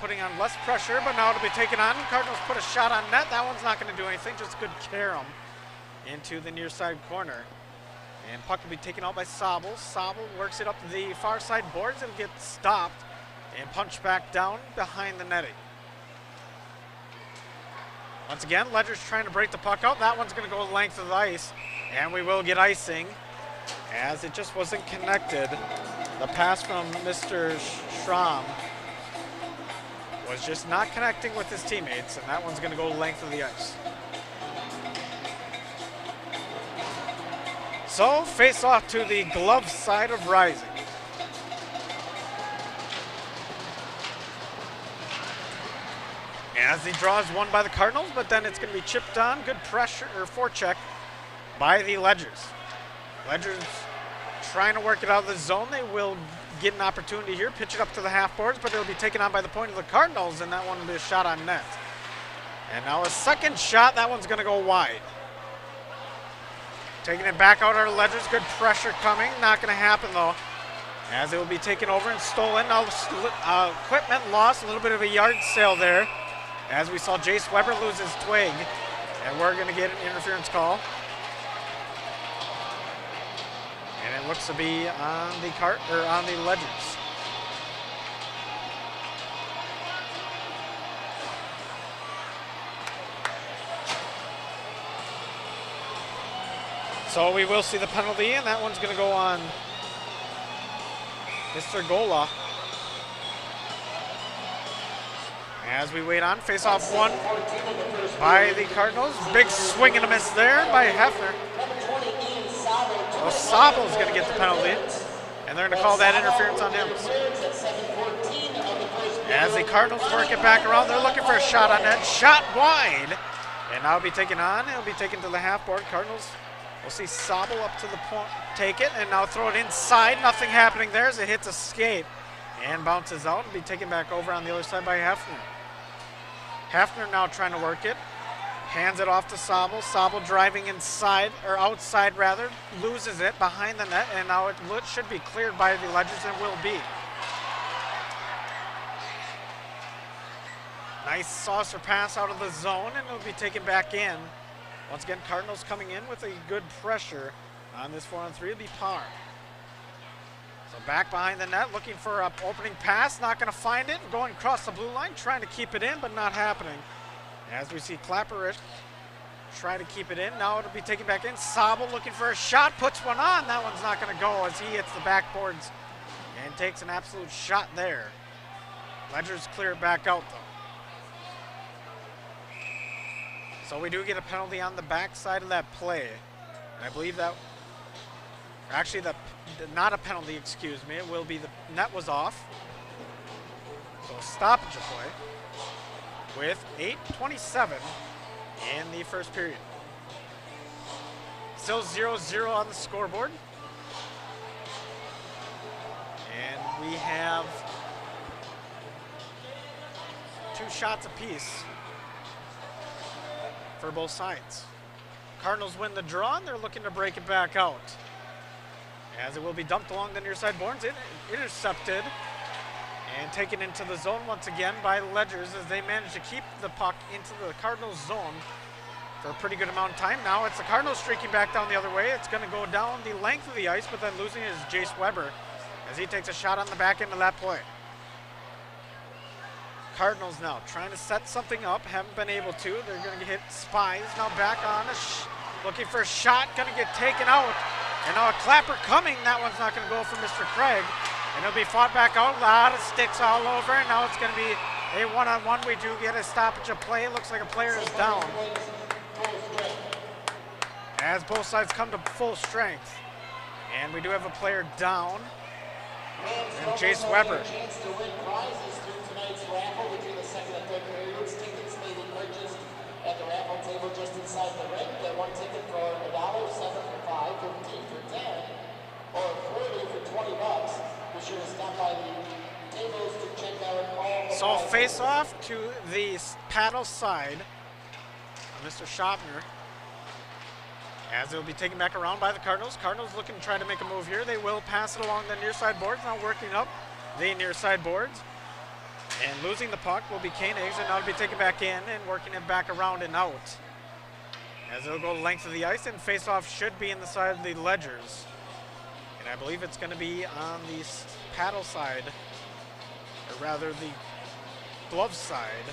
putting on less pressure, but now it'll be taken on. Cardinals put a shot on net. That one's not going to do anything, just good carom into the near side corner. And puck will be taken out by Sobel. Sobel works it up to the far side boards. It'll get stopped and punched back down behind the netting. Once again, Ledgers trying to break the puck out. That one's going to go the length of the ice, and we will get icing, as it just wasn't connected. The pass from Mr. Schramm was just not connecting with his teammates, and that one's going to go the length of the ice. So, face off to the glove side of Rising. As the draw is won by the Cardinals, but then it's going to be chipped on. Good pressure or forecheck by the Ledgers. Ledgers trying to work it out of the zone. They will get an opportunity here, pitch it up to the half boards, but it'll be taken on by the point of the Cardinals, and that one will be a shot on net. And now a second shot. That one's going to go wide. Taking it back out are the Ledgers. Good pressure coming. Not going to happen, though, as it will be taken over and stolen. Now equipment lost. A little bit of a yard sale there, as we saw Jace Weber lose his twig, and we're going to get an interference call. And it looks to be on the Ledgers. So we will see the penalty, and that one's going to go on Mr. Gola. As we wait on, face-off one by the Cardinals. Big swing and a miss there by Hefner. Well, Sobel's going to get the penalty, and they're going to call that interference on him. As the Cardinals work it back around, they're looking for a shot on net. Shot wide, and now it'll be taken on. It'll be taken to the half board. Cardinals, we'll see Sobel up to the point, take it, and now throw it inside. Nothing happening there as it hits a skate and bounces out and be taken back over on the other side by Hefner. Hefner now trying to work it. Hands it off to Sobel. Sobel driving inside, or outside rather, loses it behind the net, and now it should be cleared by the Ledgers, and will be. Nice saucer pass out of the zone, and it'll be taken back in. Once again, Cardinals coming in with a good pressure on this 4-on-3. It'll be Parr. So back behind the net, looking for an opening pass, not going to find it. Going across the blue line, trying to keep it in, but not happening. As we see Klapperick try to keep it in. Now it'll be taken back in. Sabo looking for a shot, puts one on. That one's not going to go as he hits the backboards and takes an absolute shot there. Ledgers clear it back out, though. So we do get a penalty on the backside of that play. And I believe that, actually, not a penalty, excuse me. It will be the net was off. So a stoppage of play with 8:27 in the first period. Still 0-0 on the scoreboard. And we have 2 shots apiece for both sides. Cardinals win the draw, and they're looking to break it back out. As it will be dumped along the near side boards, intercepted and taken into the zone once again by Ledgers as they manage to keep the puck into the Cardinals zone for a pretty good amount of time. Now it's the Cardinals streaking back down the other way. It's going to go down the length of the ice, but then losing is Jace Weber as he takes a shot on the back end of that play. Cardinals now trying to set something up, haven't been able to. They're going to hit Spies, now back on, looking for a shot, going to get taken out. And now a clapper coming, that one's not going to go for Mr. Craig. And it'll be fought back out, a lot of sticks all over, and now it's going to be a one-on-one. We do get a stoppage of play. It looks like a player is down as both sides come to full strength. And we do have a player down, and Jace Weber. Chance to win prizes through tonight's raffle between the second and third periods. Tickets may be purchased at the raffle table just inside the ring. Get one ticket for $1, 7 for $5, 15 for 10, or 40 for $20. Be sure to stop by the tables to check out all the So face off to the paddle side of Mr. Schopner as it will be taken back around by the Cardinals. Cardinals looking to try to make a move here. They will pass it along the near side boards, now working up the near side boards. And losing the puck will be Koenigs, and now it'll be taken back in and working it back around and out. As it'll go the length of the ice, and face off should be in the side of the Ledgers. And I believe it's going to be on the paddle side, or rather the glove side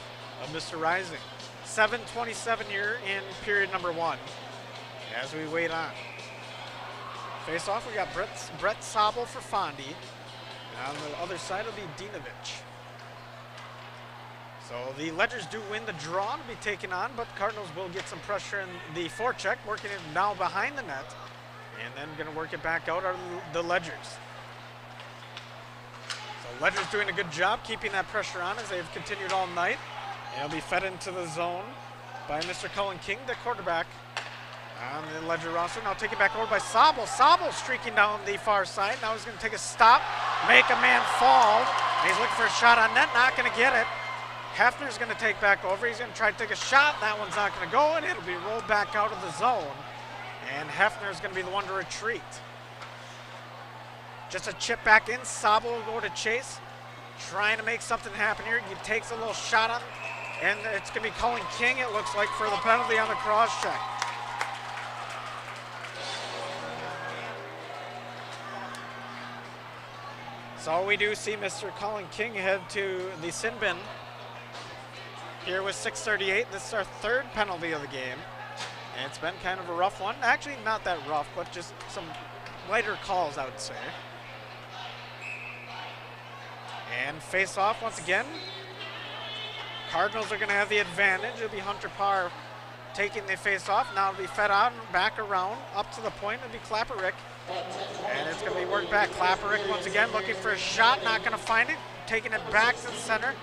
of Mr. Rising. 7:27 here in period number 1 as we wait on. Face off, we got Brett Sabo for Fondi. And on the other side will be Dinovich. So the Ledgers do win the draw to be taken on, but Cardinals will get some pressure in the forecheck, working it now behind the net. And then going to work it back out are the Ledgers. So Ledgers doing a good job keeping that pressure on as they've continued all night. And it'll be fed into the zone by Mr. Cullen King, the quarterback on the Ledger roster. Now taken back over by Sabo. Sabo streaking down the far side. Now he's going to take a stop, make a man fall. And he's looking for a shot on net, not going to get it. Hefner's going to take back over. He's going to try to take a shot. That one's not going to go, and it'll be rolled back out of the zone. And Hefner's going to be the one to retreat. Just a chip back in. Sabo will go to chase, trying to make something happen here. He takes a little shot on, and it's going to be Cullen King, it looks like, for the penalty on the cross check. So we do see Mr. Cullen King head to the sin bin here with 6:38. This is our 3rd penalty of the game. And it's been kind of a rough one. Actually, not that rough, but just some lighter calls, I would say. And face off once again. Cardinals are going to have the advantage. It'll be Hunter Parr taking the face off. Now it'll be fed out and back around up to the point. It'll be Klapperick. And it's going to be worked back. Klapperick once again looking for a shot. Not going to find it. Taking it back to the center.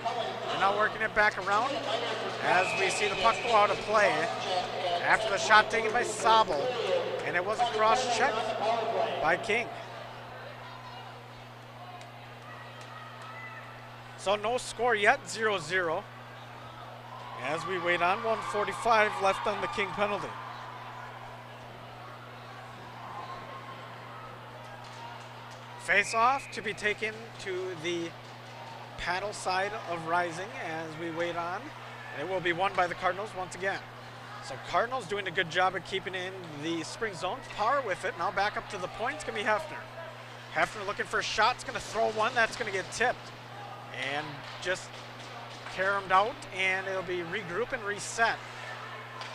And now working it back around as we see the puck go out of play after the shot taken by Sabo. And it was a cross check by King. So no score yet, 0-0. As we wait on, 1:45 left on the King penalty. Face off to be taken to the paddle side of Rising as we wait on. And it will be won by the Cardinals once again. So Cardinals doing a good job of keeping in the spring zone. Power with it. Now back up to the point. It's going to be Hefner. Hefner looking for a shot. It's going to throw one. That's going to get tipped. And just caromed out, and it'll be regroup and reset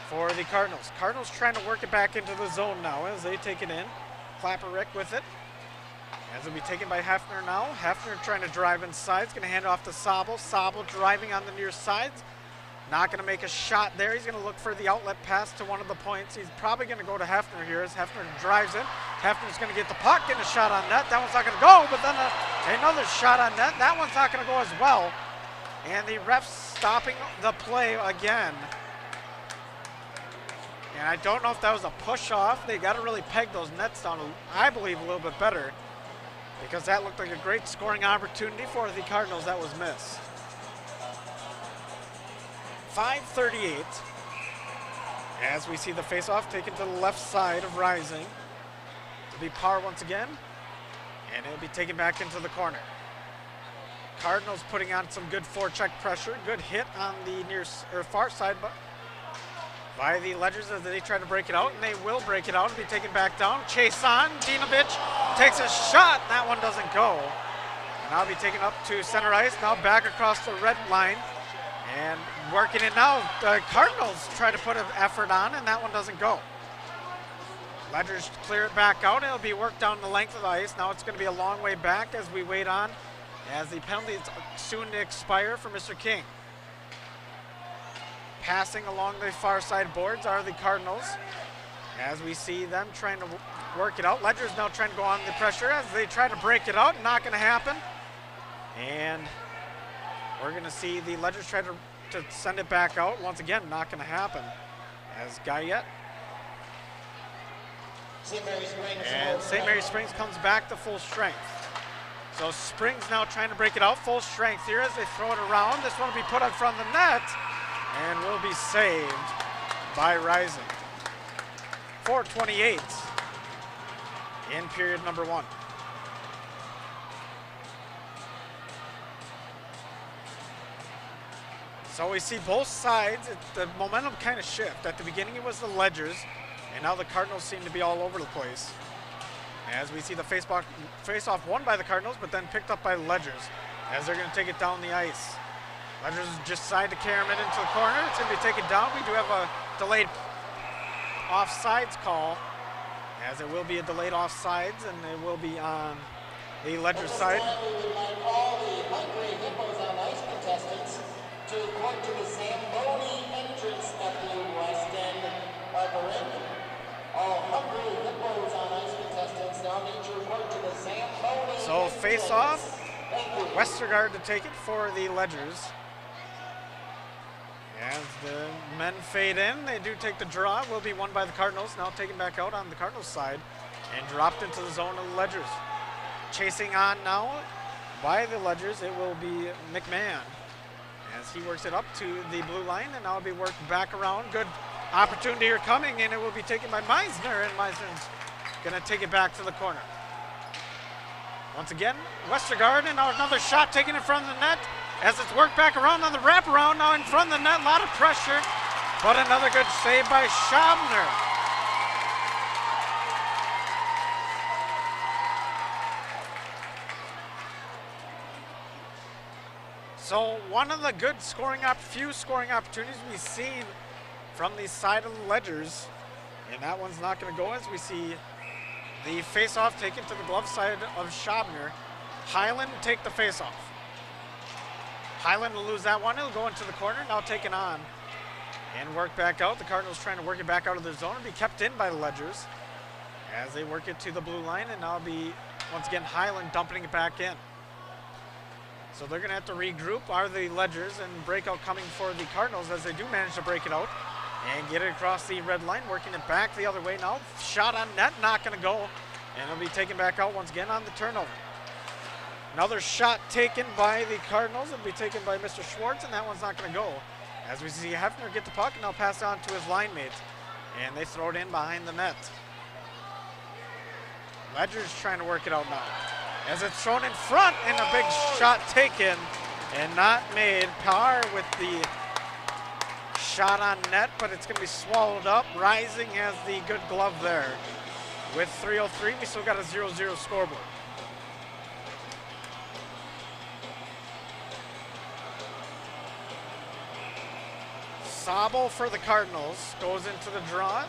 for the Cardinals. Cardinals trying to work it back into the zone now as they take it in. Clapper Rick with it. As it'll be taken by Hefner now. Hefner trying to drive inside. He's going to hand it off to Sobel. Sobel driving on the near sides. Not going to make a shot there. He's going to look for the outlet pass to one of the points. He's probably going to go to Hefner here as Hefner drives in. Hefner's going to get the puck, getting a shot on net. That one's not going to go, but then another shot on net. That one's not going to go as well. And the ref's stopping the play again. And I don't know if that was a push off. They got to really peg those nets down, I believe, a little bit better, because that looked like a great scoring opportunity for the Cardinals that was missed. 5:38 as we see the faceoff taken to the left side of Rising. It'll be Parr once again, and it'll be taken back into the corner. Cardinals putting on some good forecheck pressure. Good hit on the far side by the Ledgers as they try to break it out, and they will break it out and be taken back down. Chase on. Dinovich takes a shot. That one doesn't go. And now be taken up to center ice. Now back across the red line. And working it now, the Cardinals try to put an effort on, and that one doesn't go. Ledgers clear it back out. It'll be worked down the length of the ice. Now it's going to be a long way back as we wait on, as the penalty is soon to expire for Mr. King. Passing along the far side boards are the Cardinals, as we see them trying to work it out. Ledgers now trying to go on the pressure as they try to break it out. Not going to happen. And we're going to see the Ledgers try to send it back out. Once again, not going to happen. As Guyette. And St. Mary Springs comes back to full strength. So Springs now trying to break it out. Full strength here as they throw it around. This one will be put in front of the net and will be saved by Rising. 4:28 in period number 1. So we see both sides, the momentum kind of shift. At the beginning it was the Ledgers, and now the Cardinals seem to be all over the place. As we see the face-off won by the Cardinals, but then picked up by the Ledgers, as they're going to take it down the ice. Ledgers just decide to carry it into the corner. It's going to be taken down. We do have a delayed offsides call, as it will be a delayed offsides, and it will be on the Ledgers side. We would like all the Hungry Hippos on ice contestants to report to the Zamboni entrance at the west end of the ring. All Hungry Hippos on ice contestants now need to report to the Zamboni entrance. So face off, Westergaard to take it for the Ledgers. As the men fade in, they do take the draw. It will be won by the Cardinals, now taken back out on the Cardinals side and dropped into the zone of the Ledgers. Chasing on now by the Ledgers, it will be McMahon, as he works it up to the blue line, and now it'll be worked back around. Good opportunity here coming, and it will be taken by Meisner, and Meisner's going to take it back to the corner. Once again, Westergaard, and now another shot taken in front of the net, as it's worked back around on the wraparound, now in front of the net, a lot of pressure, but another good save by Schabner. So one of the good few scoring opportunities we've seen from the side of the Ledgers, and that one's not going to go, as we see the face-off taken to the glove side of Schabner. Highland take the face-off. Highland will lose that one. It'll go into the corner, now taken on and work back out. The Cardinals trying to work it back out of their zone and be kept in by the Ledgers as they work it to the blue line, and now it'll be, once again, Highland dumping it back in. So they're going to have to regroup, are the Ledgers, and breakout coming for the Cardinals as they do manage to break it out and get it across the red line, working it back the other way now. Shot on net, not going to go, and it'll be taken back out once again on the turnover. Another shot taken by the Cardinals. It'll be taken by Mr. Schwartz, and that one's not going to go. As we see Hefner get the puck, and now pass it on to his line mate, and they throw it in behind the net. Ledgers trying to work it out now, as it's thrown in front, and a big shot taken and not made. Parr with the shot on net, but it's going to be swallowed up. Rising has the good glove there. With 3:03, we still got a 0-0 scoreboard. Sabo for the Cardinals goes into the draw.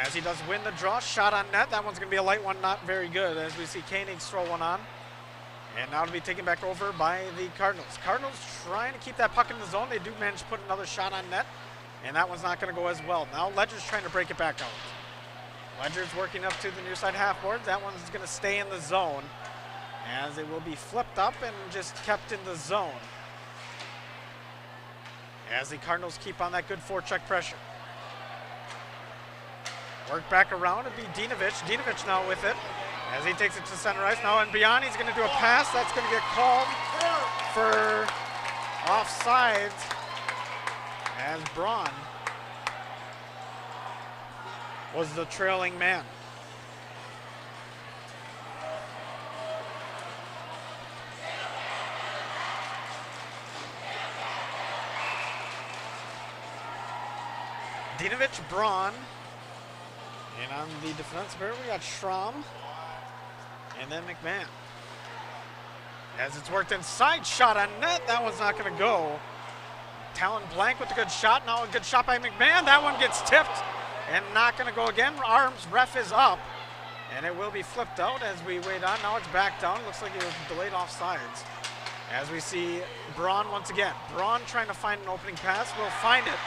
As he does win the draw, shot on net. That one's going to be a light one, not very good, as we see Koenig throw one on. And now to be taken back over by the Cardinals. Cardinals trying to keep that puck in the zone. They do manage to put another shot on net, and that one's not going to go as well. Now Ledger's trying to break it back out. Ledger's working up to the near side half board. That one's going to stay in the zone, as it will be flipped up and just kept in the zone. As the Cardinals keep on that good forecheck pressure. Work back around, it'll be Dinovich. Dinovich now with it as he takes it to center ice. Now and beyond, he's going to do a pass. That's going to get called for offsides as Braun was the trailing man. Dinovich, Braun. And on the defensive pair, we got Schramm and then McMahon. As it's worked inside, shot on net. That one's not going to go. Talon Blank with a good shot. Now a good shot by McMahon. That one gets tipped and not going to go again. Arms, ref is up. And it will be flipped out as we wait on. Now it's back down. Looks like it was delayed offsides. As we see Braun once again. Braun trying to find an opening pass. Will find it.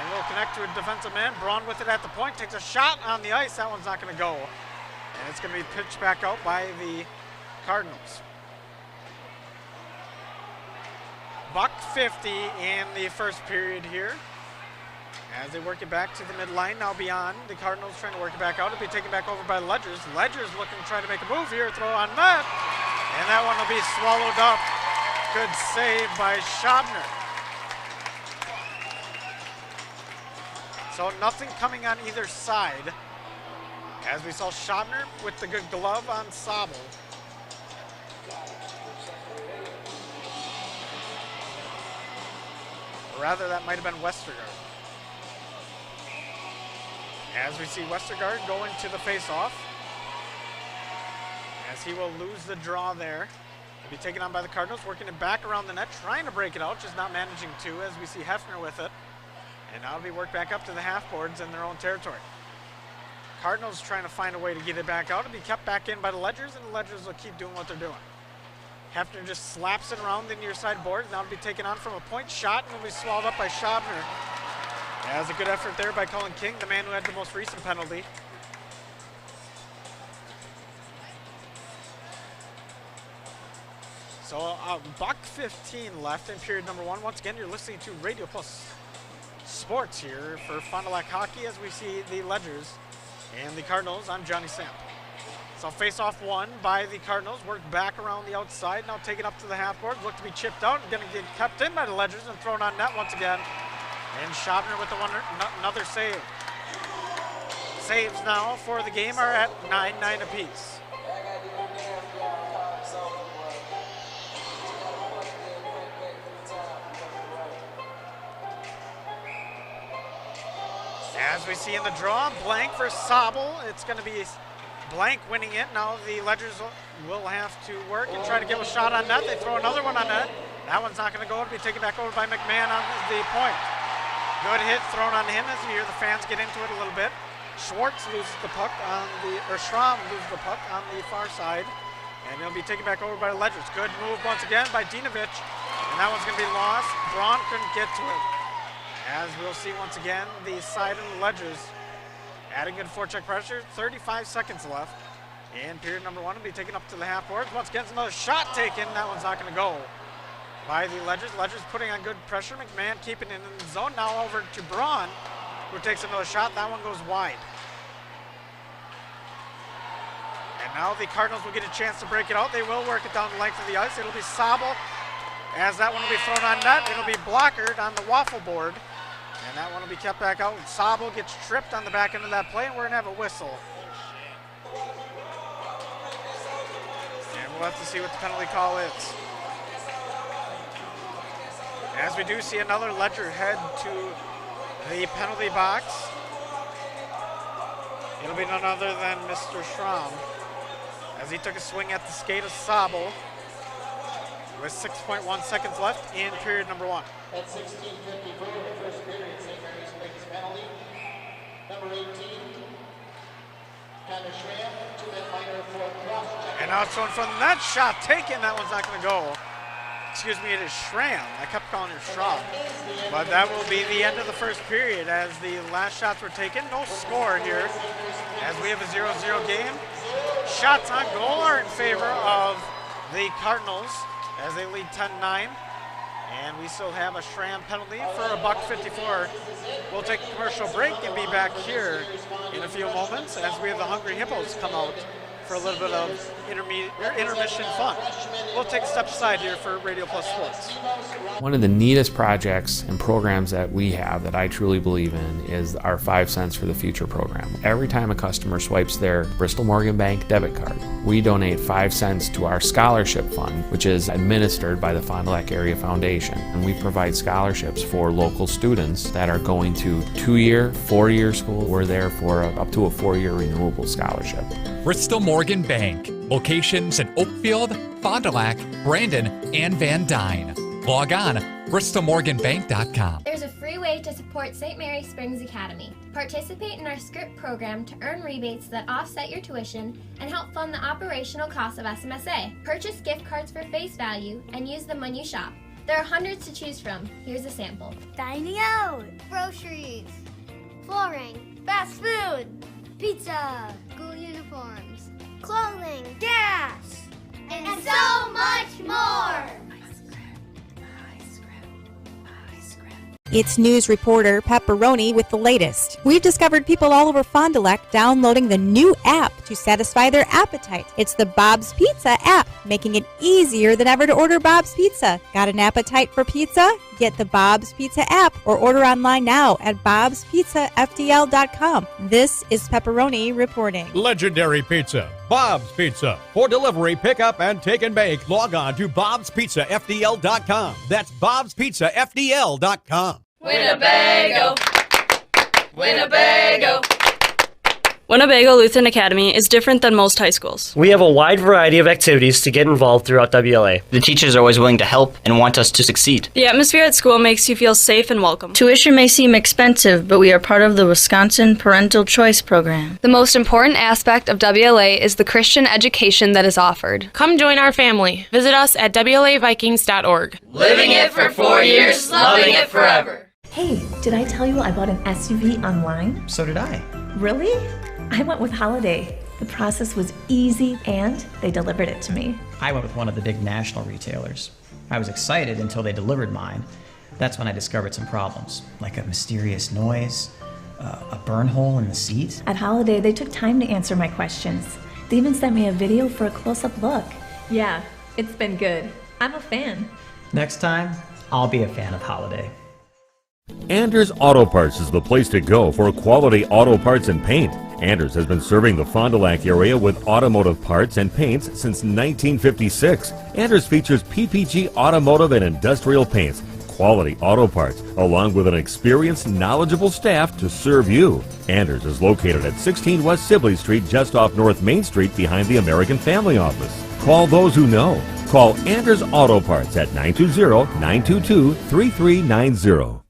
And will connect to a defensive man. Braun with it at the point. Takes a shot on the ice. That one's not going to go. And it's going to be pitched back out by the Cardinals. $1:50 in the first period here. As they work it back to the midline. Now beyond. The Cardinals trying to work it back out. It'll be taken back over by Ledgers. Ledgers looking to try to make a move here. Throw on net. And that one will be swallowed up. Good save by Schabner. So nothing coming on either side. As we saw Schabner with the good glove on Sabo. Or rather, that might have been Westergaard. As we see Westergaard go into the face-off. As he will lose the draw there. He'll be taken on by the Cardinals, working it back around the net, trying to break it out, just not managing to, as we see Hefner with it. And now it'll be worked back up to the half boards in their own territory. Cardinals trying to find a way to get it back out. It'll be kept back in by the Ledgers, and the Ledgers will keep doing what they're doing. Hefner just slaps it around the near side boards. Now it'll be taken on from a point shot, and will be swallowed up by Schabner. As a good effort there by Colin King, the man who had the most recent penalty. So $1:15 left in period number one. Once again, you're listening to Radio Plus Sports here for Fond du Lac Hockey as we see the Ledgers and the Cardinals. I'm Johnny Samp. So face-off won by the Cardinals. Work back around the outside. Now taken up to the half board. Look to be chipped out. Going to get kept in by the Ledgers and thrown on net once again. And Schabner with another save. Saves now for the game are at 9-9 apiece. As we see in the draw, Blank versus Sabo. It's going to be Blank winning it. Now the Ledgers will have to work and try to give a shot on net. They throw another one on net. That one's not going to go. It'll be taken back over by McMahon on the point. Good hit thrown on him as you hear the fans get into it a little bit. Schwartz loses the puck Schramm loses the puck on the far side. And it'll be taken back over by the Ledgers. Good move once again by Dinovich. And that one's going to be lost. Braun couldn't get to it. As we'll see once again, the side of the Ledgers adding good forecheck pressure. 35 seconds left. And period number one will be taken up to the half boards. Once again, another shot taken. That one's not going to go by the Ledgers. Ledgers putting on good pressure. McMahon keeping it in the zone. Now over to Braun, who takes another shot. That one goes wide. And now the Cardinals will get a chance to break it out. They will work it down the length of the ice. It'll be Sabo, as that one will be thrown on net. It'll be blockered on the waffle board. And that one will be kept back out. Sabo gets tripped on the back end of that play, and we're going to have a whistle. And we'll have to see what the penalty call is. As we do see another Ledger head to the penalty box. It'll be none other than Mr. Schramm, as he took a swing at the skate of Sabo. with 6.1 seconds left in period number 1. At 16:54 in the first period, St. Mary's makes penalty. Number 18, Connor Schramm, to that minor for cross check. And now it's going from the net, shot taken. That one's not going to go. Excuse me, it is Schramm. I kept calling her Schramm. But that will be the end of the first period as the last shots were taken. No score here as we have a 0-0 game. Shots on goal are in favor of the Cardinals as they lead 10-9. And we still have a Schramm penalty for a $1.54. We'll take a commercial break and be back here in a few moments as we have the Hungry Hippos come out for a little bit of intermission fun. We'll take a step aside here for Radio Plus Sports. One of the neatest projects and programs that we have that I truly believe in is our 5 cents for the future program. Every time a customer swipes their Bristol Morgan Bank debit card, we donate 5 cents to our scholarship fund, which is administered by the Fond du Lac Area Foundation. And we provide scholarships for local students that are going to 2-year, 4-year school. We're there for up to a 4-year renewable scholarship. Bristol Morgan Bank. Locations in Oakfield, Fond du Lac, Brandon, and Van Dyne. Log on, bristolmorganbank.com. There's a free way to support St. Mary Springs Academy. Participate in our SCRIPT program to earn rebates that offset your tuition and help fund the operational costs of SMSA. Purchase gift cards for face value and use them when you shop. There are hundreds to choose from. Here's a sample. Dining out, groceries, flooring, fast food, pizza, school uniforms, clothing, gas, and so much more. It's news reporter Pepperoni with the latest. We've discovered people all over Fond du Lac downloading the new app to satisfy their appetite. It's the Bob's Pizza app, making it easier than ever to order Bob's Pizza. Got an appetite for pizza? Get the Bob's Pizza app or order online now at bobspizzafdl.com. This is Pepperoni reporting. Legendary pizza, Bob's Pizza. For delivery, pickup, and take and bake, log on to bobspizzafdl.com. That's bobspizzafdl.com. Winnebago, Winnebago. Winnebago Lutheran Academy is different than most high schools. We have a wide variety of activities to get involved throughout WLA. The teachers are always willing to help and want us to succeed. The atmosphere at school makes you feel safe and welcome. Tuition may seem expensive, but we are part of the Wisconsin Parental Choice Program. The most important aspect of WLA is the Christian education that is offered. Come join our family. Visit us at WLAVikings.org. Living it for 4 years, loving it forever. Hey, did I tell you I bought an SUV online? So did I. Really? I went with Holiday. The process was easy and they delivered it to me. I went with one of the big national retailers. I was excited until they delivered mine. That's when I discovered some problems, like a mysterious noise, a burn hole in the seat. At Holiday, they took time to answer my questions. They even sent me a video for a close-up look. Yeah, it's been good. I'm a fan. Next time, I'll be a fan of Holiday. Anders Auto Parts is the place to go for quality auto parts and paint. Anders has been serving the Fond du Lac area with automotive parts and paints since 1956. Anders features PPG automotive and industrial paints, quality auto parts, along with an experienced, knowledgeable staff to serve you. Anders is located at 16 West Sibley Street, just off North Main Street behind the American Family Office. Call those who know. Call Anders Auto Parts at 920-922-3390.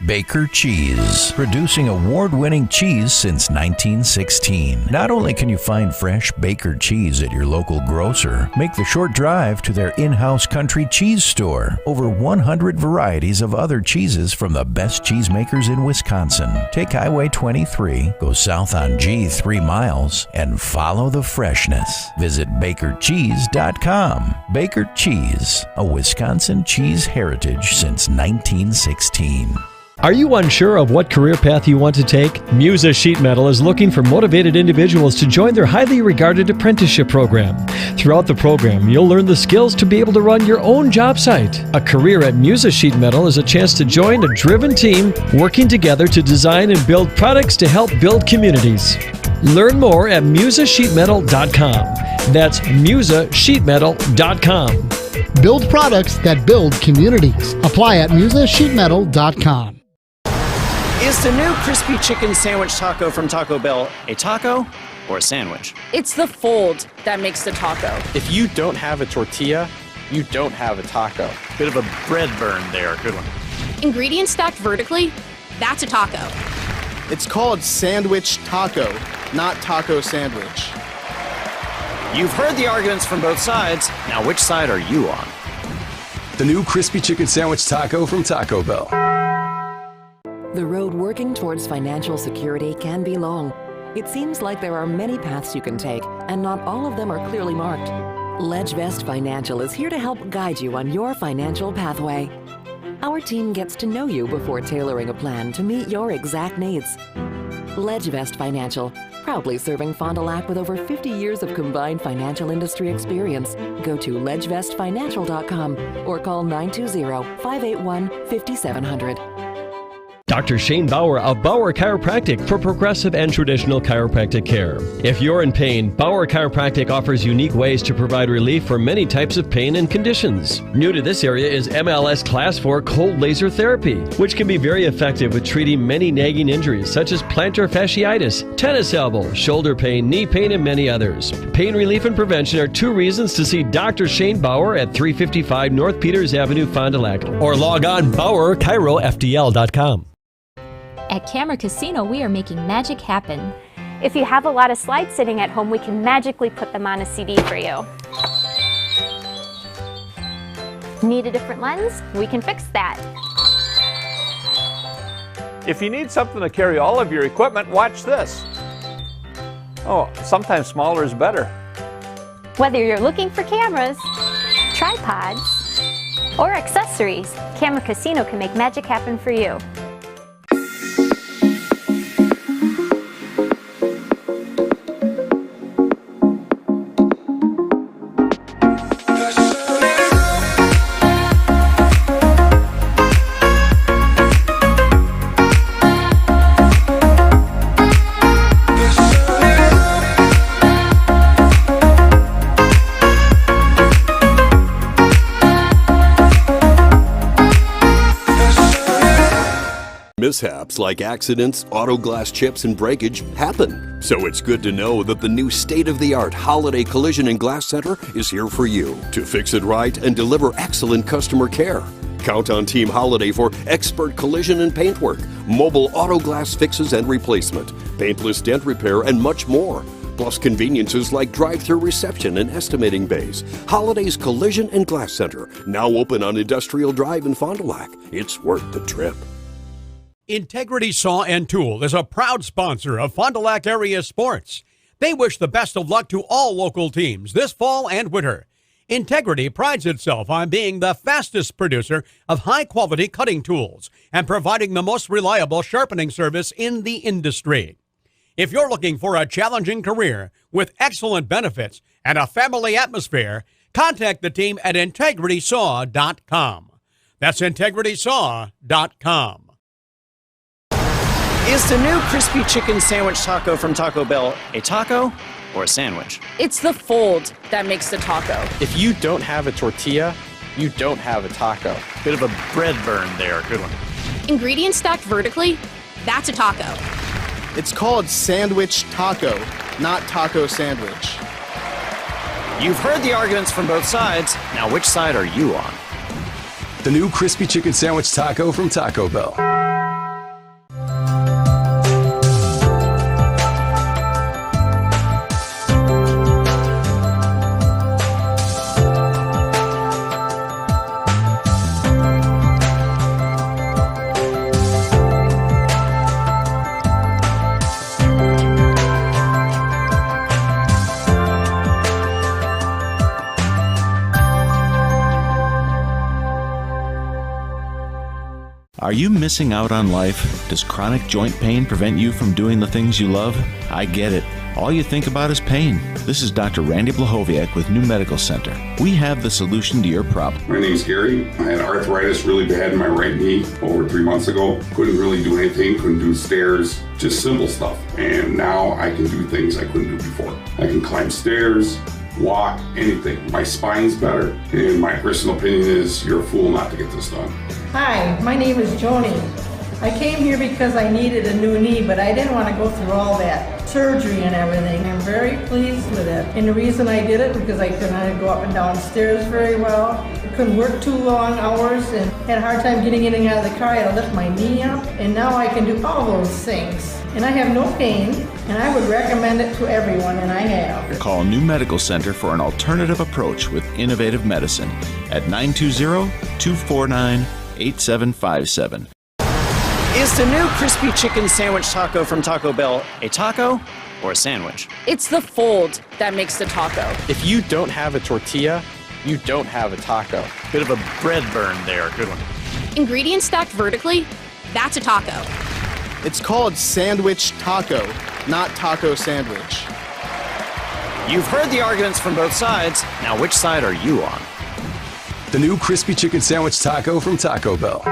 Baker Cheese, producing award-winning cheese since 1916. Not only can you find fresh Baker cheese at your local grocer, make the short drive to their in-house country cheese store. Over 100 varieties of other cheeses from the best cheesemakers in Wisconsin. Take Highway 23, go south on G 3 miles, and follow the freshness. Visit bakercheese.com. Baker Cheese, a Wisconsin cheese heritage since 1916. Are you unsure of what career path you want to take? Musa Sheet Metal is looking for motivated individuals to join their highly regarded apprenticeship program. Throughout the program, you'll learn the skills to be able to run your own job site. A career at Musa Sheet Metal is a chance to join a driven team working together to design and build products to help build communities. Learn more at musasheetmetal.com. That's musasheetmetal.com. Build products that build communities. Apply at musasheetmetal.com. Is the new crispy chicken sandwich taco from Taco Bell a taco or a sandwich? It's the fold that makes the taco. If you don't have a tortilla, you don't have a taco. Bit of a bread burn there. Good one. Ingredients stacked vertically? That's a taco. It's called sandwich taco, not taco sandwich. You've heard the arguments from both sides. Now, which side are you on? The new crispy chicken sandwich taco from Taco Bell. The road working towards financial security can be long. It seems like there are many paths you can take, and not all of them are clearly marked. LedgeVest Financial is here to help guide you on your financial pathway. Our team gets to know you before tailoring a plan to meet your exact needs. LedgeVest Financial, proudly serving Fond du Lac with over 50 years of combined financial industry experience. Go to ledgevestfinancial.com or call 920-581-5700. Dr. Shane Bauer of Bauer Chiropractic for progressive and traditional chiropractic care. If you're in pain, Bauer Chiropractic offers unique ways to provide relief for many types of pain and conditions. New to this area is MLS Class 4 cold laser therapy, which can be very effective with treating many nagging injuries such as plantar fasciitis, tennis elbow, shoulder pain, knee pain, and many others. Pain relief and prevention are 2 reasons to see Dr. Shane Bauer at 355 North Peters Avenue, Fond du Lac, or log on BauerChiroFDL.com. At Camera Casino, we are making magic happen. If you have a lot of slides sitting at home, we can magically put them on a CD for you. Need a different lens? We can fix that. If you need something to carry all of your equipment, watch this. Oh, sometimes smaller is better. Whether you're looking for cameras, tripods, or accessories, Camera Casino can make magic happen for you. Mishaps like accidents, auto glass chips, and breakage happen. So it's good to know that the new state-of-the-art Holiday Collision and Glass Center is here for you to fix it right and deliver excellent customer care. Count on Team Holiday for expert collision and paintwork, mobile auto glass fixes and replacement, paintless dent repair, and much more. Plus conveniences like drive-through reception and estimating bays. Holiday's Collision and Glass Center, now open on Industrial Drive in Fond du Lac. It's worth the trip. Integrity Saw and Tool is a proud sponsor of Fond du Lac area sports. They wish the best of luck to all local teams this fall and winter. Integrity prides itself on being the fastest producer of high-quality cutting tools and providing the most reliable sharpening service in the industry. If you're looking for a challenging career with excellent benefits and a family atmosphere, contact the team at integritysaw.com. That's integritysaw.com. Is the new crispy chicken sandwich taco from Taco Bell a taco or a sandwich? It's the fold that makes the taco. If you don't have a tortilla, you don't have a taco. Bit of a bread burn there. Good one. Ingredients stacked vertically? That's a taco. It's called sandwich taco, not taco sandwich. You've heard the arguments from both sides. Now, which side are you on? The new crispy chicken sandwich taco from Taco Bell. Are you missing out on life? Does chronic joint pain prevent you from doing the things you love? I get it. All you think about is pain. This is Dr. Randy Blahoviak with New Medical Center. We have the solution to your problem. My name's Gary. I had arthritis really bad in my right knee over 3 months ago. Couldn't really do anything, couldn't do stairs, just simple stuff. And now I can do things I couldn't do before. I can climb stairs, walk, anything. My spine's better, and my personal opinion is you're a fool not to get this done. Hi, my name is Joni. I came here because I needed a new knee, but I didn't want to go through all that surgery and everything. I'm very pleased with it. And the reason I did it because I couldn't go up and down stairs very well. I couldn't work too long hours and had a hard time getting in and out of the car. I had to lift my knee up. And now I can do all those things. And I have no pain, and I would recommend it to everyone, and I have. Call New Medical Center for an alternative approach with innovative medicine at 920-249-8757. Is the new crispy chicken sandwich taco from Taco Bell a taco or a sandwich? It's the fold that makes the taco. If you don't have a tortilla, you don't have a taco. Bit of a bread burn there. Good one. Ingredients stacked vertically, that's a taco. It's called sandwich taco, not taco sandwich. You've heard the arguments from both sides. Now, which side are you on? The new crispy chicken sandwich taco from Taco Bell.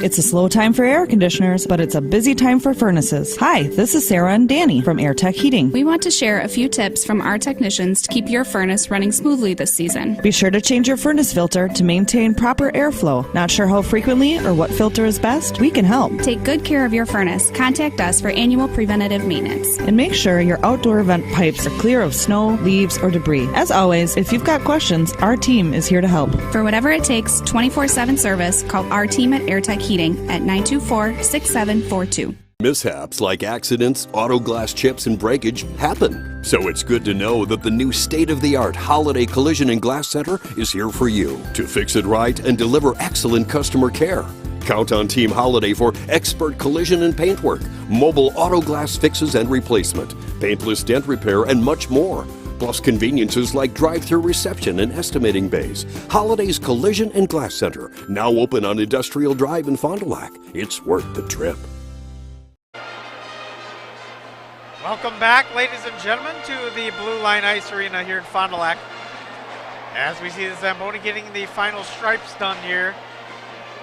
It's a slow time for air conditioners, but it's a busy time for furnaces. Hi, this is Sarah and Danny from AirTech Heating. We want to share a few tips from our technicians to keep your furnace running smoothly this season. Be sure to change your furnace filter to maintain proper airflow. Not sure how frequently or what filter is best? We can help. Take good care of your furnace. Contact us for annual preventative maintenance. And make sure your outdoor vent pipes are clear of snow, leaves, or debris. As always, if you've got questions, our team is here to help. For whatever it takes, 24/7 service, call our team at AirTech Heating at 924-6742. Mishaps like accidents, auto glass chips, and breakage happen. So it's good to know that the new state-of-the-art Holiday Collision and Glass Center is here for you to fix it right and deliver excellent customer care. Count on Team Holiday for expert collision and paintwork, mobile auto glass fixes and replacement, paintless dent repair, and much more. Plus conveniences like drive-through reception and estimating bays. Holiday's Collision and Glass Center, now open on Industrial Drive in Fond du Lac. It's worth the trip. Welcome back, ladies and gentlemen, to the Blue Line Ice Arena here in Fond du Lac. As we see the Zamboni getting the final stripes done here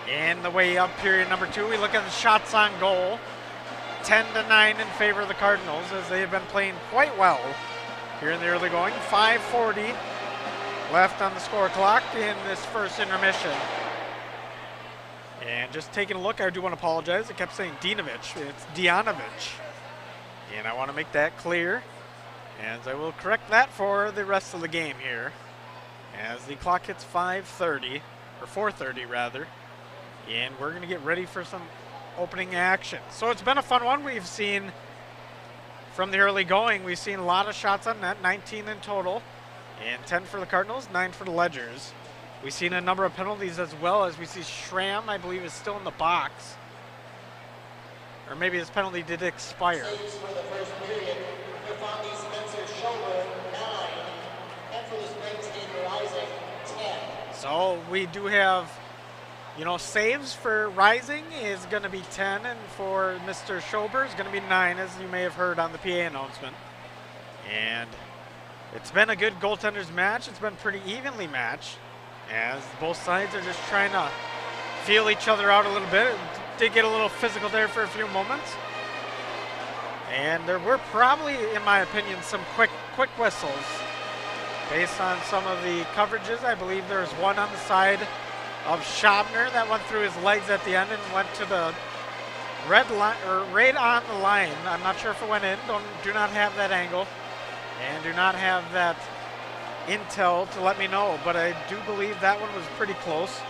in the way up period number 2. We look at the shots on goal. 10-9 in favor of the Cardinals as they have been playing quite well here in the early going. 5:40 left on the score clock in this first intermission. And just taking a look, I do want to apologize. I kept saying Dinovich. It's Dianovich. And I want to make that clear, as I will correct that for the rest of the game here. As the clock hits 5:30, or 4:30 rather. And we're going to get ready for some opening action. So it's been a fun one. We've seen from the early going, we've seen a lot of shots on net, 19 in total, and 10 for the Cardinals, 9 for the Ledgers. We've seen a number of penalties as well, as we see Schramm, I believe, is still in the box. Or maybe his penalty did expire. So we do have, saves for Rising is going to be 10, and for Mr. Schober is going to be 9, as you may have heard on the PA announcement. And it's been a good goaltenders match. It's been pretty evenly matched, as both sides are just trying to feel each other out a little bit. It did get a little physical there for a few moments. And there were probably, in my opinion, some quick whistles based on some of the coverages. I believe there was one on the side of Schabner that went through his legs at the end and went to the red line, or right on the line. I'm not sure if it went in. Do not have that angle and do not have that intel to let me know, but I do believe that one was pretty close.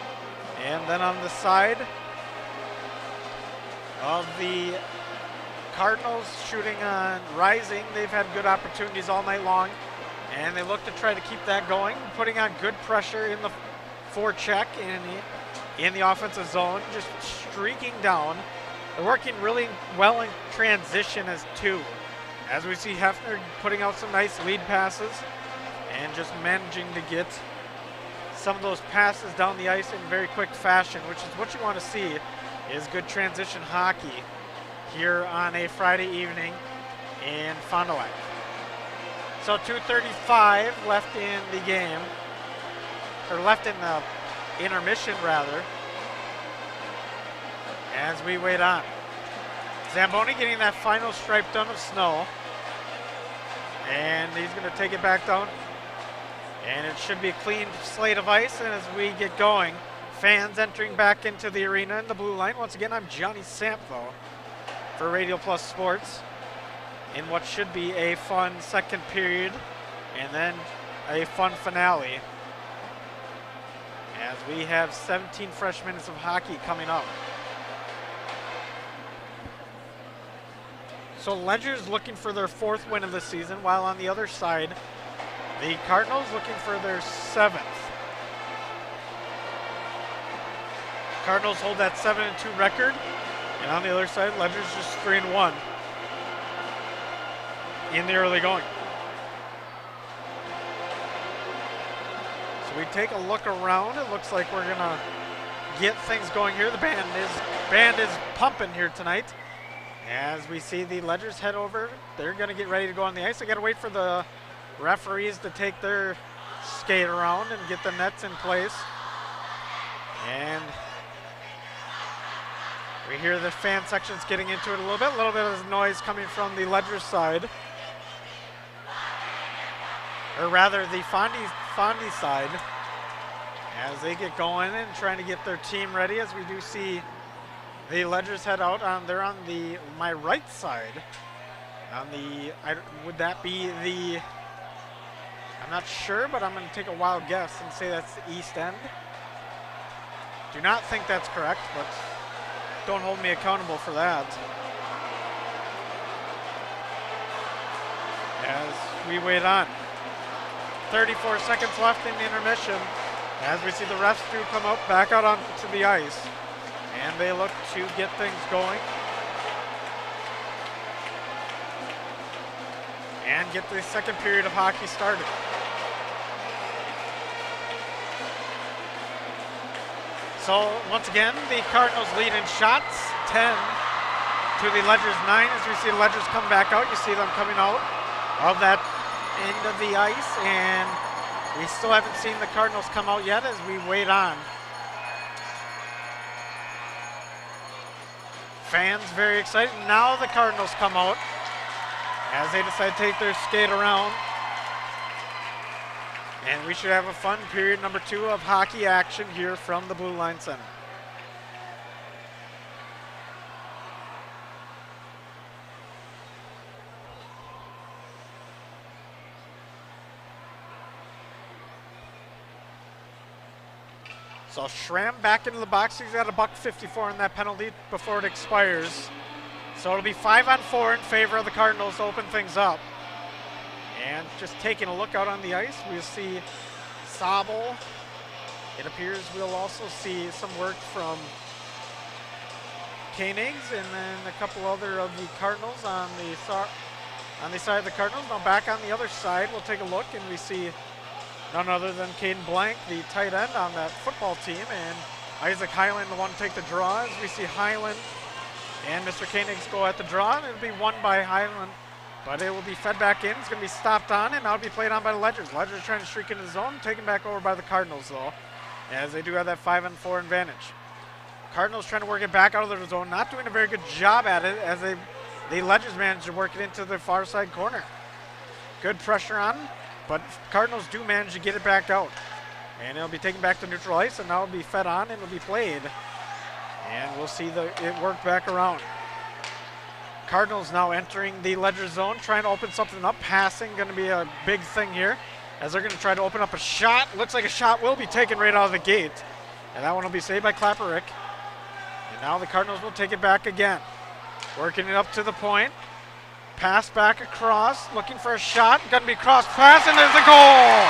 And then on the side of the Cardinals shooting on Rising, they've had good opportunities all night long, and they look to try to keep that going, putting on good pressure in the forecheck in the offensive zone, just streaking down. They're working really well in transition as two, as we see Hefner putting out some nice lead passes and just managing to get some of those passes down the ice in very quick fashion, which is what you want to see, is good transition hockey here on a Friday evening in Fond du Lac. So 2:35 left in the game, or left in the intermission rather, as we wait on. Zamboni getting that final stripe done of snow, and he's going to take it back down, and it should be a clean slate of ice. And as we get going, Fans entering back into the arena in the blue line. Once again, I'm Johnny Sampho for Radio Plus Sports in what should be a fun second period and then a fun finale, as we have 17 fresh minutes of hockey coming up. So Ledger's looking for their 4th win of the season, while on the other side, the Cardinals looking for their 7th. Cardinals hold that 7-2 record, and on the other side, Ledger's just 3-1 in the early going. So we take a look around. It looks like we're gonna get things going here. The band is pumping here tonight. As we see the Ledgers head over, they're gonna get ready to go on the ice. They gotta wait for the referees to take their skate around and get the nets in place. And we hear the fan sections getting into it a little bit of noise coming from the Ledger side. Or rather the Fondy side, as they get going and trying to get their team ready, as we do see the Ledgers head out. They're on my right side. Would that be the, I'm not sure, but I'm going to take a wild guess and say that's the east end. Do not think that's correct, but don't hold me accountable for that. As we wait on. 34 seconds left in the intermission, as we see the refs do come up back out onto the ice, and they look to get things going and get the second period of hockey started. So once again, the Cardinals lead in shots, 10 to the Ledgers 9. As we see the Ledgers come back out, you see them coming out of that end of the ice, and we still haven't seen the Cardinals come out yet as we wait on. Fans very excited. Now the Cardinals come out as they decide to take their skate around. And we should have a fun period number 2 of hockey action here from the Blue Line Center. So Schramm back into the box. He's got a $1.54 in that penalty before it expires. So it'll be 5-on-4 in favor of the Cardinals to open things up. And just taking a look out on the ice, we'll see Sabel. It appears we'll also see some work from Koenigs and then a couple other of the Cardinals on the side of the Cardinals. Now back on the other side, we'll take a look and we see none other than Caden Blank, the tight end on that football team, and Isaac Highland, the one to take the draw. As we see Highland and Mr. Koenigs go at the draw, and it'll be won by Highland, but it will be fed back in. It's going to be stopped on, and now it'll be played on by the Ledgers. Ledgers trying to streak into the zone, taken back over by the Cardinals, though, as they do have that 5-on-4 advantage. Cardinals trying to work it back out of their zone, not doing a very good job at it, as the Ledgers manage to work it into the far side corner. Good pressure on, but Cardinals do manage to get it back out. And it'll be taken back to neutral ice, and now it'll be fed on and it'll be played. And we'll see it work back around. Cardinals now entering the Ledger zone, trying to open something up. Passing going to be a big thing here, as they're going to try to open up a shot. Looks like a shot will be taken right out of the gate. And that one will be saved by Klapperick. And now the Cardinals will take it back again. Working it up to the point. Pass back across, looking for a shot. Going to be cross pass, and there's a goal.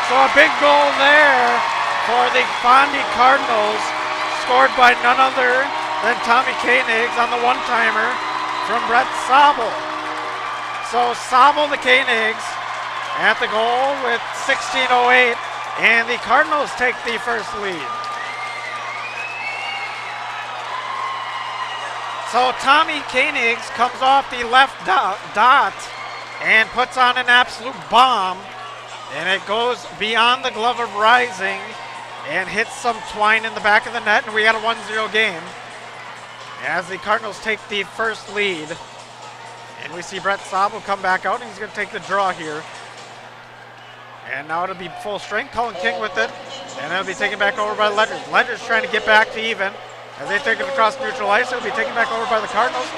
So a big goal there for the Fondy Cardinals, scored by none other than Tommy Koenigs on the one-timer from Brett Sabel. So Sabel, the Koenigs, at the goal with 16:08, and the Cardinals take the first lead. So Tommy Koenigs comes off the left dot and puts on an absolute bomb, and it goes beyond the glove of Rising and hits some twine in the back of the net, and we got a 1-0 game as the Cardinals take the first lead. And we see Brett Sabel come back out, and he's going to take the draw here And now it'll be full strength. Colin King with it. And it'll be taken back over by Ledgers. Ledgers trying to get back to even. As they take it across neutral ice, it'll be taken back over by the Cardinals.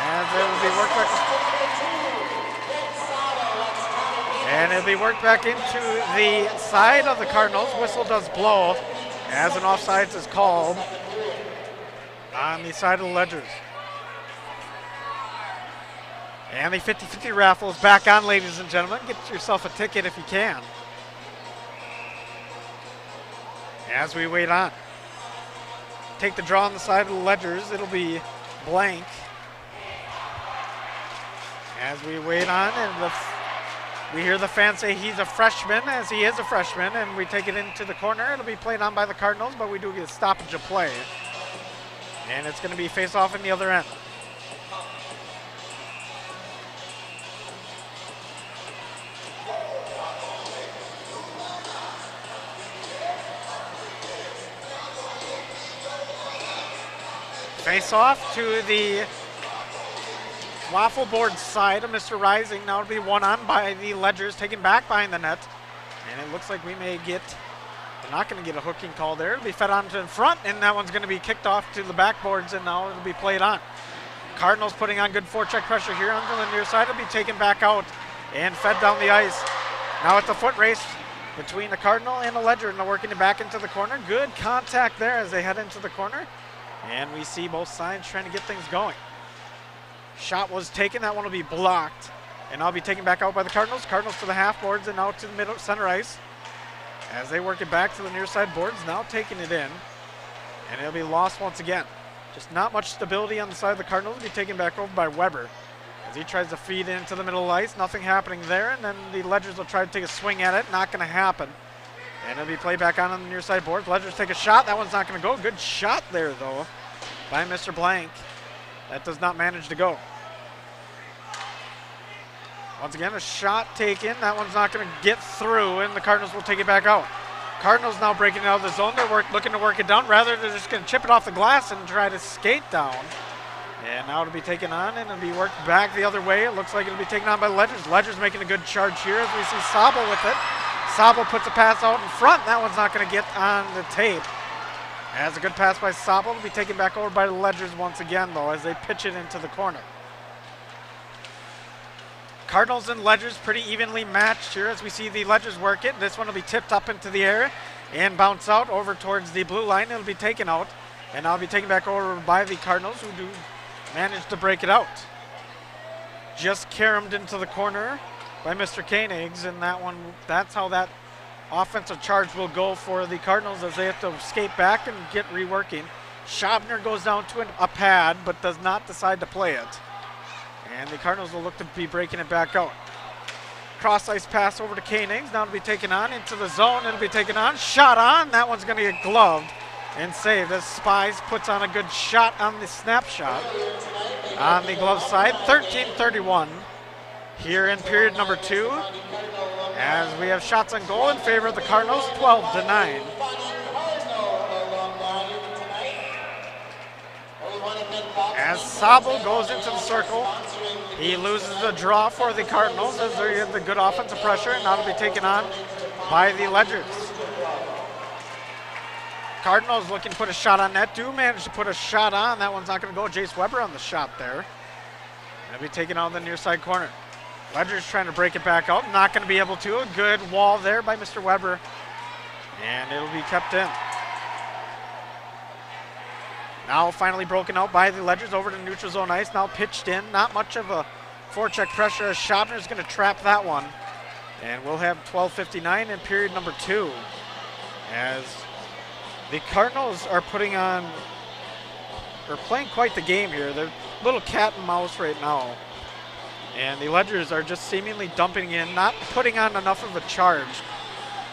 As it will be worked back. And it'll be worked back into the side of the Cardinals. Whistle does blow as an offsides is called on the side of the Ledgers. And the 50-50 raffle is back on, ladies and gentlemen. Get yourself a ticket if you can. As we wait on. Take the draw on the side of the Ledgers. It'll be blank. As we wait on, and we hear the fans say he's a freshman, as he is a freshman, and we take it into the corner. It'll be played on by the Cardinals, but we do get a stoppage of play. And it's going to be face-off in the other end. Face off to the waffle board side of Mr. Rising. Now it'll be one on by the Ledgers, taken back behind the net. And it looks like we may get, we're not going to get a hooking call there. It'll be fed on to in front, and that one's going to be kicked off to the backboards, and now it'll be played on. Cardinals putting on good forecheck pressure here on the near side. It'll be taken back out and fed down the ice. Now at the foot race between the Cardinal and the Ledger, and they're working it back into the corner. Good contact there as they head into the corner. And we see both sides trying to get things going. Shot was taken. That one will be blocked. And I'll be taken back out by the Cardinals. Cardinals to the half boards and out to the middle center ice. As they work it back to the near side boards. Now taking it in. And it'll be lost once again. Just not much stability on the side of the Cardinals. It'll be taken back over by Weber. As he tries to feed into the middle of the ice. Nothing happening there. And then the Ledgers will try to take a swing at it. Not going to happen. And it'll be played back on the near side boards. Ledgers take a shot. That one's not going to go. Good shot there, though, by Mr. Blank. That does not manage to go. Once again, a shot taken. That one's not going to get through, and the Cardinals will take it back out. Cardinals now breaking out of the zone. They're looking to work it down. Rather, they're just going to chip it off the glass and try to skate down. And now it'll be taken on, and it'll be worked back the other way. It looks like it'll be taken on by Ledgers. Ledgers making a good charge here as we see Sabo with it. Sabo puts a pass out in front. That one's not going to get on the tape. As a good pass by Sabo. It'll be taken back over by the Ledgers once again, though, as they pitch it into the corner. Cardinals and Ledgers pretty evenly matched here as we see the Ledgers work it. This one will be tipped up into the air and bounce out over towards the blue line. It'll be taken out, and I'll be taken back over by the Cardinals, who do manage to break it out. Just caromed into the corner by Mr. Koenigs, and that one, that's how that offensive charge will go for the Cardinals as they have to skate back and get reworking. Schabner goes down to a pad but does not decide to play it. And the Cardinals will look to be breaking it back out. Cross ice pass over to Koenigs. Now it'll be taken on into the zone. It'll be taken on. Shot on. That one's going to get gloved and saved as Spies puts on a good shot on the snapshot on the glove side. 13-31. Here in period number 2, as we have shots on goal in favor of the Cardinals, 12-9. As Sabo goes into the circle, he loses the draw for the Cardinals as they have the good offensive pressure, and now it'll be taken on by the Ledgers. Cardinals looking to put a shot on net. Do manage to put a shot on. That one's not going to go. Jace Weber on the shot there. It'll be taken out in the near side corner. Ledgers trying to break it back out. Not going to be able to. A good wall there by Mr. Weber. And it'll be kept in. Now finally broken out by the Ledgers over to neutral zone ice. Now pitched in. Not much of a forecheck pressure as Schabner's going to trap that one. And we'll have 12:59 in period number 2. As the Cardinals are putting on, or playing quite the game here. They're a little cat and mouse right now. And the Ledgers are just seemingly dumping in, not putting on enough of a charge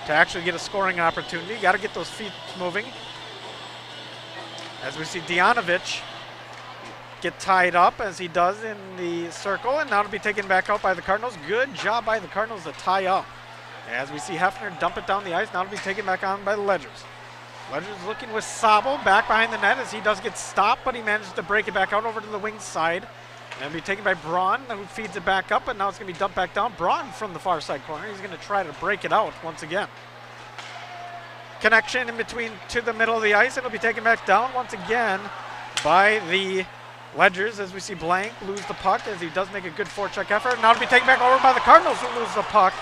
to actually get a scoring opportunity. Got to get those feet moving. As we see Dianovich get tied up as he does in the circle, and now it'll be taken back out by the Cardinals. Good job by the Cardinals to tie up. As we see Hefner dump it down the ice, now it'll be taken back on by the Ledgers. Ledgers looking with Sabo back behind the net as he does get stopped, but he manages to break it back out over to the wing side. And be taken by Braun, who feeds it back up, and now it's going to be dumped back down. Braun from the far side corner. He's going to try to break it out once again. Connection in between to the middle of the ice. It'll be taken back down once again by the Ledgers as we see Blank lose the puck as he does make a good forecheck effort. Now it'll be taken back over by the Cardinals who lose the puck.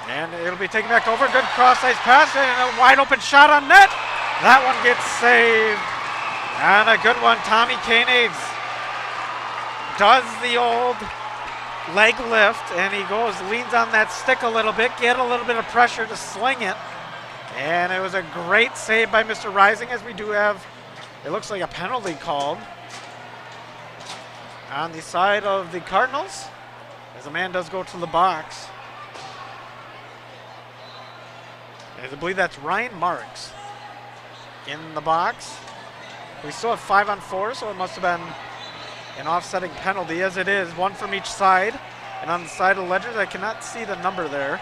And it'll be taken back over. Good cross-ice pass and a wide open shot on net. That one gets saved. And a good one. Tommy Koenigs does the old leg lift and he leans on that stick a little bit, get a little bit of pressure to sling it. And it was a great save by Mr. Rising as we do have, it looks like a penalty called on the side of the Cardinals as a man does go to the box. And I believe that's Ryan Marks in the box. We still have 5-on-4, so it must have been an offsetting penalty as it is, one from each side. And on the side of the Ledgers, I cannot see the number there,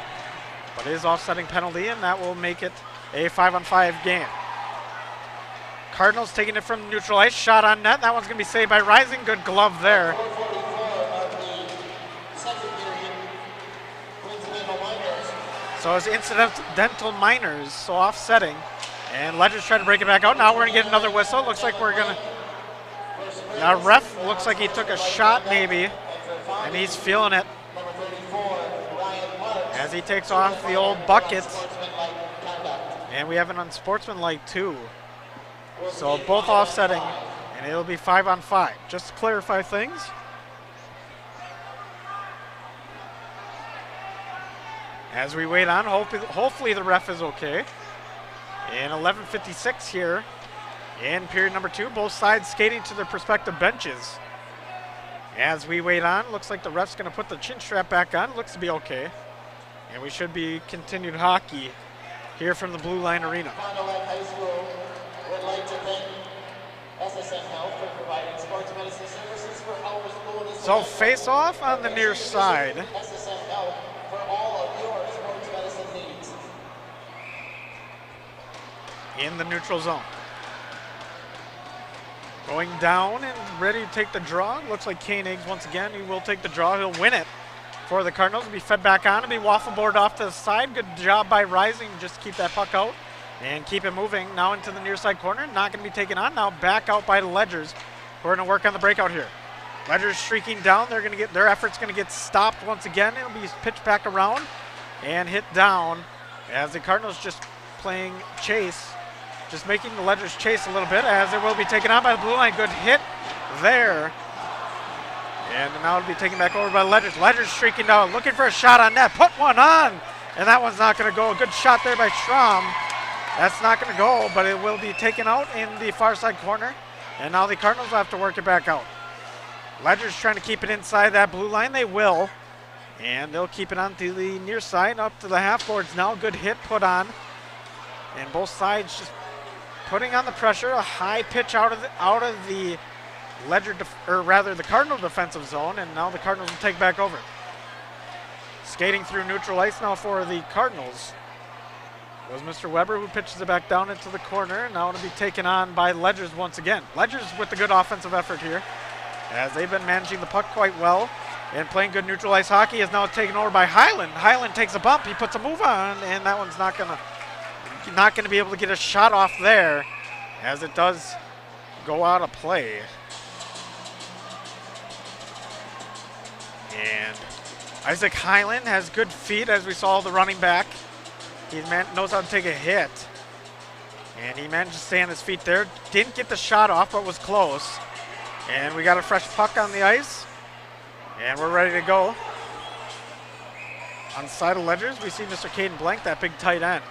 but it is offsetting penalty, and that will make it a 5-on-5 game. Cardinals taking it from neutral ice, shot on net. That one's going to be saved by Rising. Good glove there. So it's incidental minors, so offsetting. And Ledgers try to break it back out. Now we're going to get another whistle. Looks like we're going to... Now ref looks like he took a shot maybe, and he's feeling it as he takes off the old bucket. And we have an unsportsmanlike too. So both offsetting, and it'll be 5-on-5. Just to clarify things. As we wait on, hopefully the ref is okay. And 11:56 here in period number 2. Both sides skating to their respective benches. As we wait on, looks like the ref's going to put the chin strap back on. Looks to be okay. And we should be continued hockey here from the Blue Line Arena. Fond du Lac High School would like to thank SSM Health for providing sports medicine services for our school this So face off on the near side. SSM Health for all of your sports medicine needs. In the neutral zone. Going down and ready to take the draw. Looks like Koenigs once again. He will take the draw. He'll win it for the Cardinals. Be fed back on and be waffle board off to the side. Good job by Rising just to keep that puck out and keep it moving. Now into the near side corner. Not going to be taken on. Now back out by the Ledgers. We're going to work on the breakout here. Ledgers streaking down. They're going to get their efforts going to get stopped once again. It'll be pitched back around and hit down as the Cardinals just playing chase. Just making the Ledgers chase a little bit as it will be taken on by the blue line. Good hit there. And now it'll be taken back over by the Ledgers. Ledgers streaking down, looking for a shot on net. Put one on, and that one's not going to go. A good shot there by Schramm. That's not going to go, but it will be taken out in the far side corner. And now the Cardinals will have to work it back out. Ledgers trying to keep it inside that blue line. They will. And they'll keep it on to the near side, up to the half boards now. Good hit put on. And both sides just putting on the pressure. A high pitch out of the Ledger, or rather the Cardinal defensive zone, and now the Cardinals will take back over. Skating through neutral ice now for the Cardinals was Mr. Weber, who pitches it back down into the corner. Now it'll be taken on by Ledgers once again. Ledgers with the good offensive effort here, as they've been managing the puck quite well and playing good neutral ice hockey. Is now taken over by Highland. Highland takes a bump. He puts a move on, and that one's not gonna be able to get a shot off there, as it does go out of play. And Isaac Highland has good feet, as we saw the running back. He knows how to take a hit. And he managed to stay on his feet there. Didn't get the shot off, but was close. And we got a fresh puck on the ice. And we're ready to go. On the side of Ledgers, we see Mr. Caden Blank, that big tight end.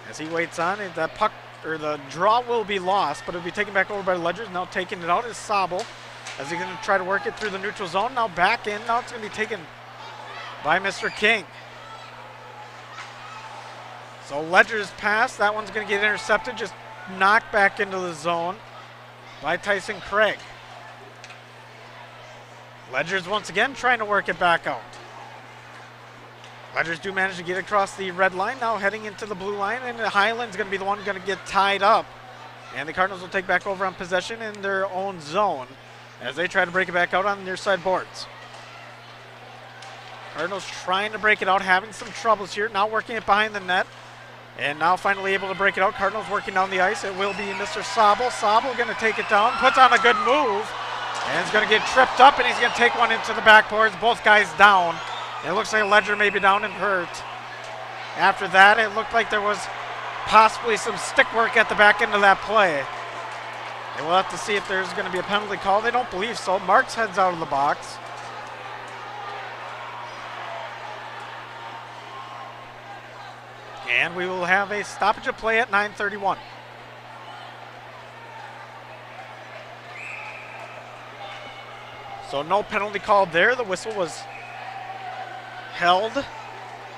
As he waits on, and that puck, or the draw will be lost, but it'll be taken back over by Ledgers. Now taking it out is Sobel, as he's going to try to work it through the neutral zone. Now back in. Now it's going to be taken by Mr. King. So Ledger's pass. That one's going to get intercepted. Just knocked back into the zone by Tyson Craig. Ledger's once again trying to work it back out. Ledgers do manage to get across the red line. Now heading into the blue line. And Highland's going to be the one going to get tied up. And the Cardinals will take back over on possession in their own zone. as they try to break it back out on the near side boards. Cardinals trying to break it out, having some troubles here. Now working it behind the net. And now finally able to break it out. Cardinals working down the ice. It will be Mr. Sobel. Sobel going to take it down. Puts on a good move. And he's going to get tripped up, and he's going to take one into the backboards. Both guys down. It looks like Ledger may be down and hurt. After that, it looked like there was possibly some stick work at the back end of that play. And we'll have to see if there's going to be a penalty call. They don't believe so. Marks heads out of the box. And we will have a stoppage of play at 9:31. So no penalty called there. The whistle was held.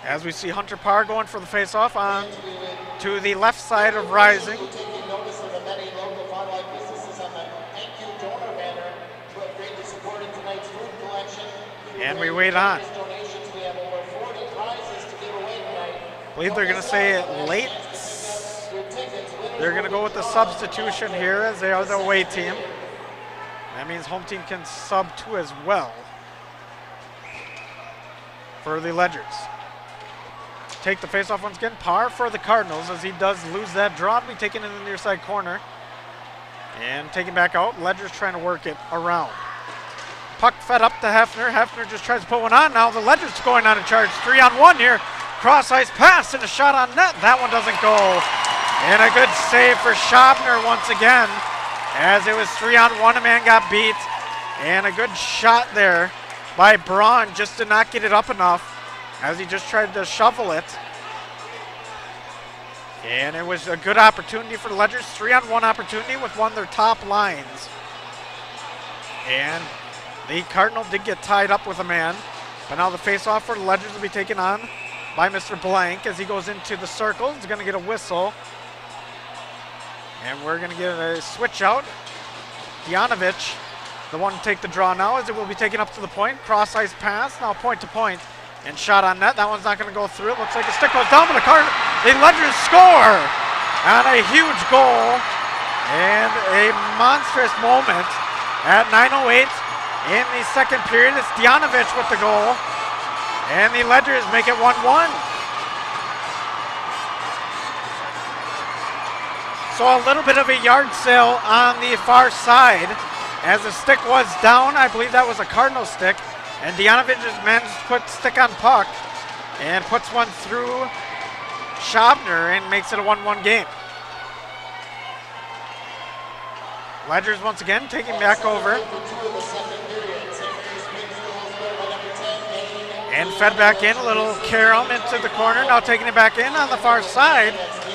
As we see Hunter Parr going for the faceoff on to the left side of Rising. And we wait on. I believe they're going to say late. They're going to go with the substitution here as they are the away team. That means home team can sub two as well for the Ledgers. Take the faceoff once again. Parr for the Cardinals as he does lose that draw. Be taken in the near side corner and taken back out. Ledgers trying to work it around. Puck fed up to Hefner. Hefner just tries to put one on. Now the Ledgers going on a charge. 3-on-1 here. Cross ice pass and a shot on net. That one doesn't go. And a good save for Schabner once again. As it was 3-on-1, a man got beat. And a good shot there by Braun just to not get it up enough as he just tried to shovel it. And it was a good opportunity for the Ledgers. 3-on-1 opportunity with one of their top lines. And the Cardinal did get tied up with a man. But now the faceoff for the Ledgers will be taken on by Mr. Blank as he goes into the circle. He's going to get a whistle. And we're going to get a switch out. Janovic, the one to take the draw now, as it will be taken up to the point. Cross ice pass, now point to point. And shot on net. That one's not going to go through. It looks like a stick goes down, but the Ledgers score on a huge goal. And a monstrous moment at 9:08 in the second period. It's Janovic with the goal. And the Ledgers make it 1-1. So a little bit of a yard sale on the far side as the stick was down. I believe that was a Cardinal stick. And Janovic has managed to put stick on puck and puts one through Schabner and makes it a 1-1 game. Ledgers once again taking back over. And fed back in, a little carom into the corner. Now taking it back in on the far side.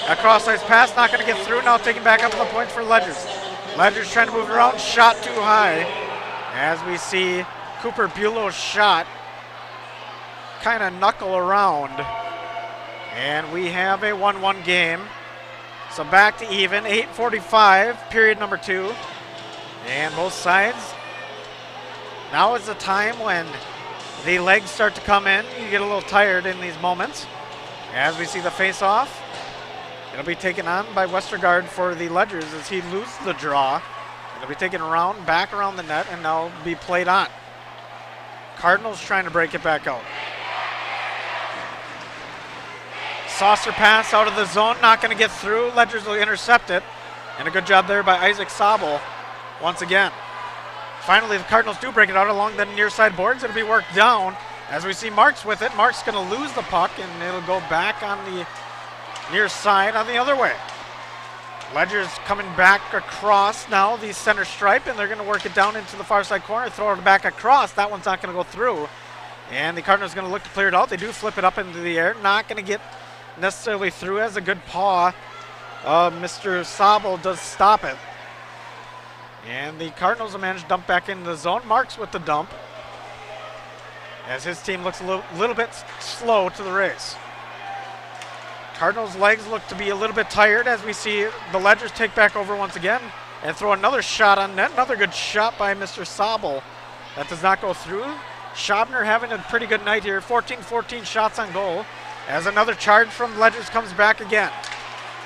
A cross ice pass, not going to get through. Now taking back up the point for Ledgers. Ledgers trying to move it around, shot too high. As we see Cooper Bulow's shot kind of knuckle around. And we have a 1-1 game. So back to even, 8:45, period number 2. And both sides. Now is the time when the legs start to come in. You get a little tired in these moments. As we see the face-off, it'll be taken on by Westergaard for the Ledgers as he loses the draw. It'll be taken around, back around the net, and now be played on. Cardinals trying to break it back out. Saucer pass out of the zone, not going to get through. Ledgers will intercept it. And a good job there by Isaac Sobel once again. Finally, the Cardinals do break it out along the near side boards. It'll be worked down as we see Marks with it. Marks going to lose the puck, and it'll go back on the near side on the other way. Ledgers coming back across now the center stripe, and they're going to work it down into the far side corner, throw it back across. That one's not going to go through. And the Cardinals going to look to clear it out. They do flip it up into the air. Not going to get necessarily through as a good paw. Mr. Sobel does stop it. And the Cardinals have managed to dump back into the zone. Marks with the dump as his team looks a little bit slow to the race. Cardinals' legs look to be a little bit tired as we see the Ledgers take back over once again and throw another shot on net. Another good shot by Mr. Sobel. That does not go through. Schabner having a pretty good night here. 14 shots on goal as another charge from Ledgers comes back again.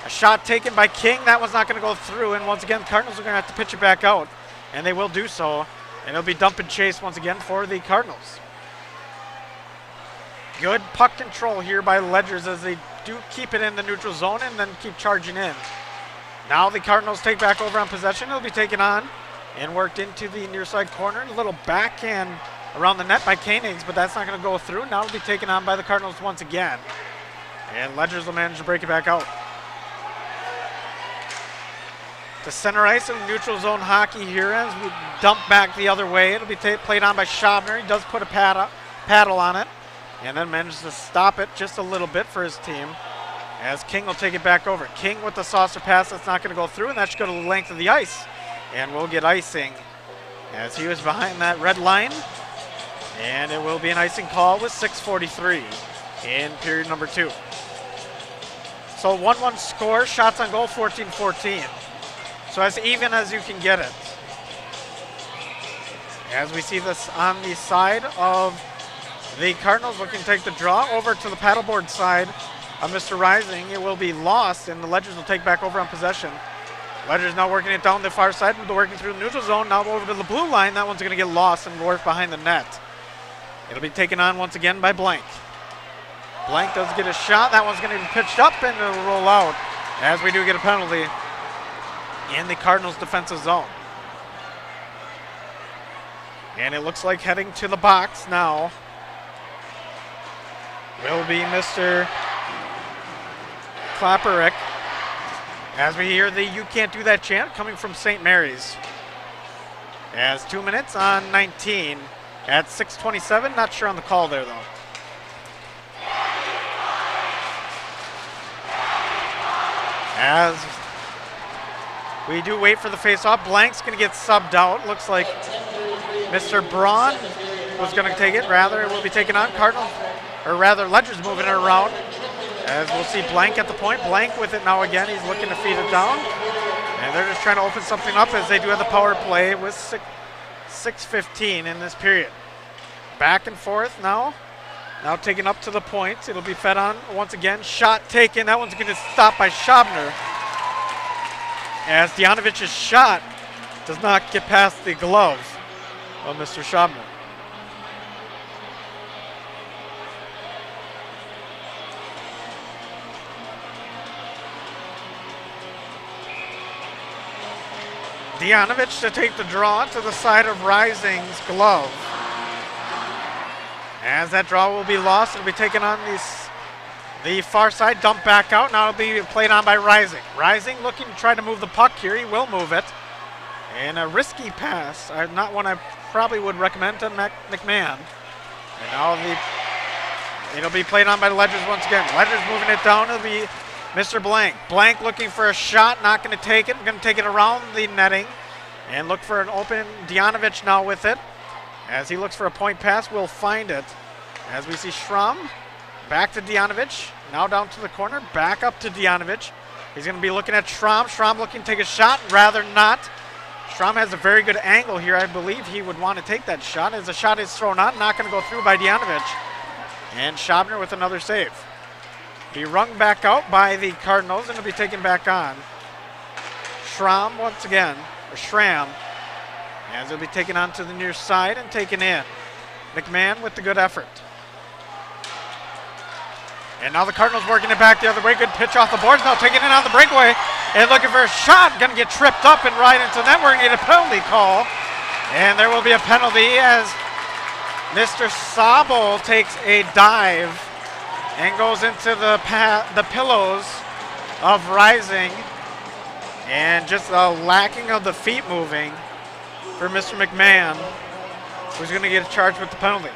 A shot taken by King. That one's not going to go through. And once again, the Cardinals are going to have to pitch it back out. And they will do so And it'll be dump and chase once again for the Cardinals. Good puck control here by Ledgers as they do keep it in the neutral zone and then keep charging in. Now the Cardinals take back over on possession. It'll be taken on and worked into the near side corner. A little backhand around the net by Koenigs, but that's not going to go through. Now it'll be taken on by the Cardinals once again. And Ledgers will manage to break it back out. The center ice and neutral zone hockey here as we dump back the other way. It'll be played on by Schabner. He does put a paddle on it and then manages to stop it just a little bit for his team as King will take it back over. King with the saucer pass that's not going to go through, and that should go to the length of the ice. And we'll get icing as he was behind that red line. And it will be an icing call with 6:43 in period number 2. So 1-1 score, shots on goal 14-14. So as even as you can get it. As we see this on the side of the Cardinals looking to take the draw over to the paddleboard side of Mr. Rising. It will be lost and the Ledgers will take back over on possession. Ledgers now working it down the far side, working through the neutral zone, now over to the blue line. That one's going to get lost and work behind the net. It'll be taken on once again by Blank. Blank does get a shot. That one's going to be pitched up and it'll roll out as we do get a penalty in the Cardinals defensive zone. And it looks like heading to the box now will be Mr. Klapperick as we hear the "You Can't Do That" chant coming from St. Mary's. As 2 minutes on 19 at 6:27. Not sure on the call there though. As we do wait for the face-off, Blank's going to get subbed out. Looks like Mr. Braun was going to take it. Rather, it will be taken on Cardinals, or rather, Ledgers moving it around. As we'll see Blank at the point. Blank with it now again. He's looking to feed it down. And they're just trying to open something up as they do have the power play with 6:15 in this period. Back and forth now. Now taken up to the point. It'll be fed on once again. Shot taken. That one's going to stop by Schabner. As Dijanovic's shot does not get past the glove of Mr. Schabner. Dijanovic to take the draw to the side of Rising's glove. As that draw will be lost, it'll be taken on the far side, dumped back out. Now it'll be played on by Rising. Rising looking to try to move the puck here. He will move it. And a risky pass, not one I probably would recommend to McMahon. And now it'll be played on by the Ledgers once again. Ledgers moving it down. It'll be Mr. Blank. Blank looking for a shot, not going to take it. Going to take it around the netting and look for an open Dijanovic now with it. As he looks for a point pass, we'll find it. As we see Schramm back to Dijanovic. Now down to the corner, back up to Dijanovic. He's going to be looking at Schramm. Schramm looking to take a shot, rather not. Schramm has a very good angle here. I believe he would want to take that shot. As the shot is thrown out, not going to go through by Dijanovic. And Schabner with another save. Be rung back out by the Cardinals and it'll be taken back on. Schramm once again, or Schramm. As it'll be taken on to the near side and taken in. McMahon with the good effort. And now the Cardinals working it back the other way. Good pitch off the boards. Now taking it on the breakaway and looking for a shot. Going to get tripped up and right into the net. We're going to get a penalty call. And there will be a penalty as Mr. Sabo takes a dive and goes into the pillows of Rising. And just a lacking of the feet moving for Mr. McMahon, who's going to get charged with the penalty.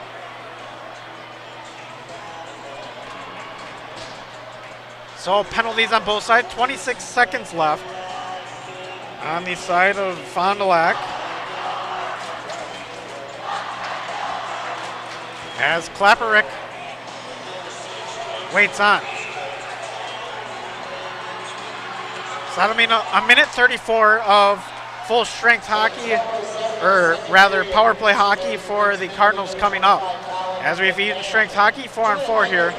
So penalties on both sides, 26 seconds left on the side of Fond du Lac. As Klapperick waits on. So that'll mean a minute 34 of full strength hockey, or rather power play hockey for the Cardinals coming up. As we've eaten strength hockey, 4-on-4 here.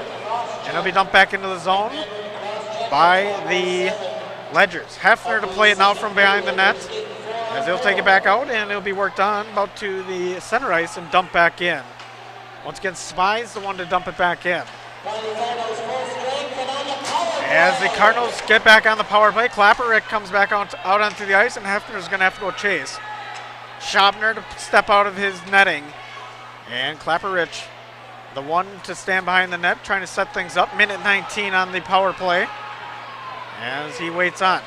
And it'll be dumped back into the zone by the Ledgers. Hefner to play it now from behind the net. As he'll take it back out, and it'll be worked on about to the center ice and dump back in. Once again, Spy's the one to dump it back in. As the Cardinals get back on the power play, Klapperick comes back out onto the ice, and Hefner's going to have to go chase. Schabner to step out of his netting. And Klapperick, the one to stand behind the net, trying to set things up. Minute 19 on the power play as he waits on.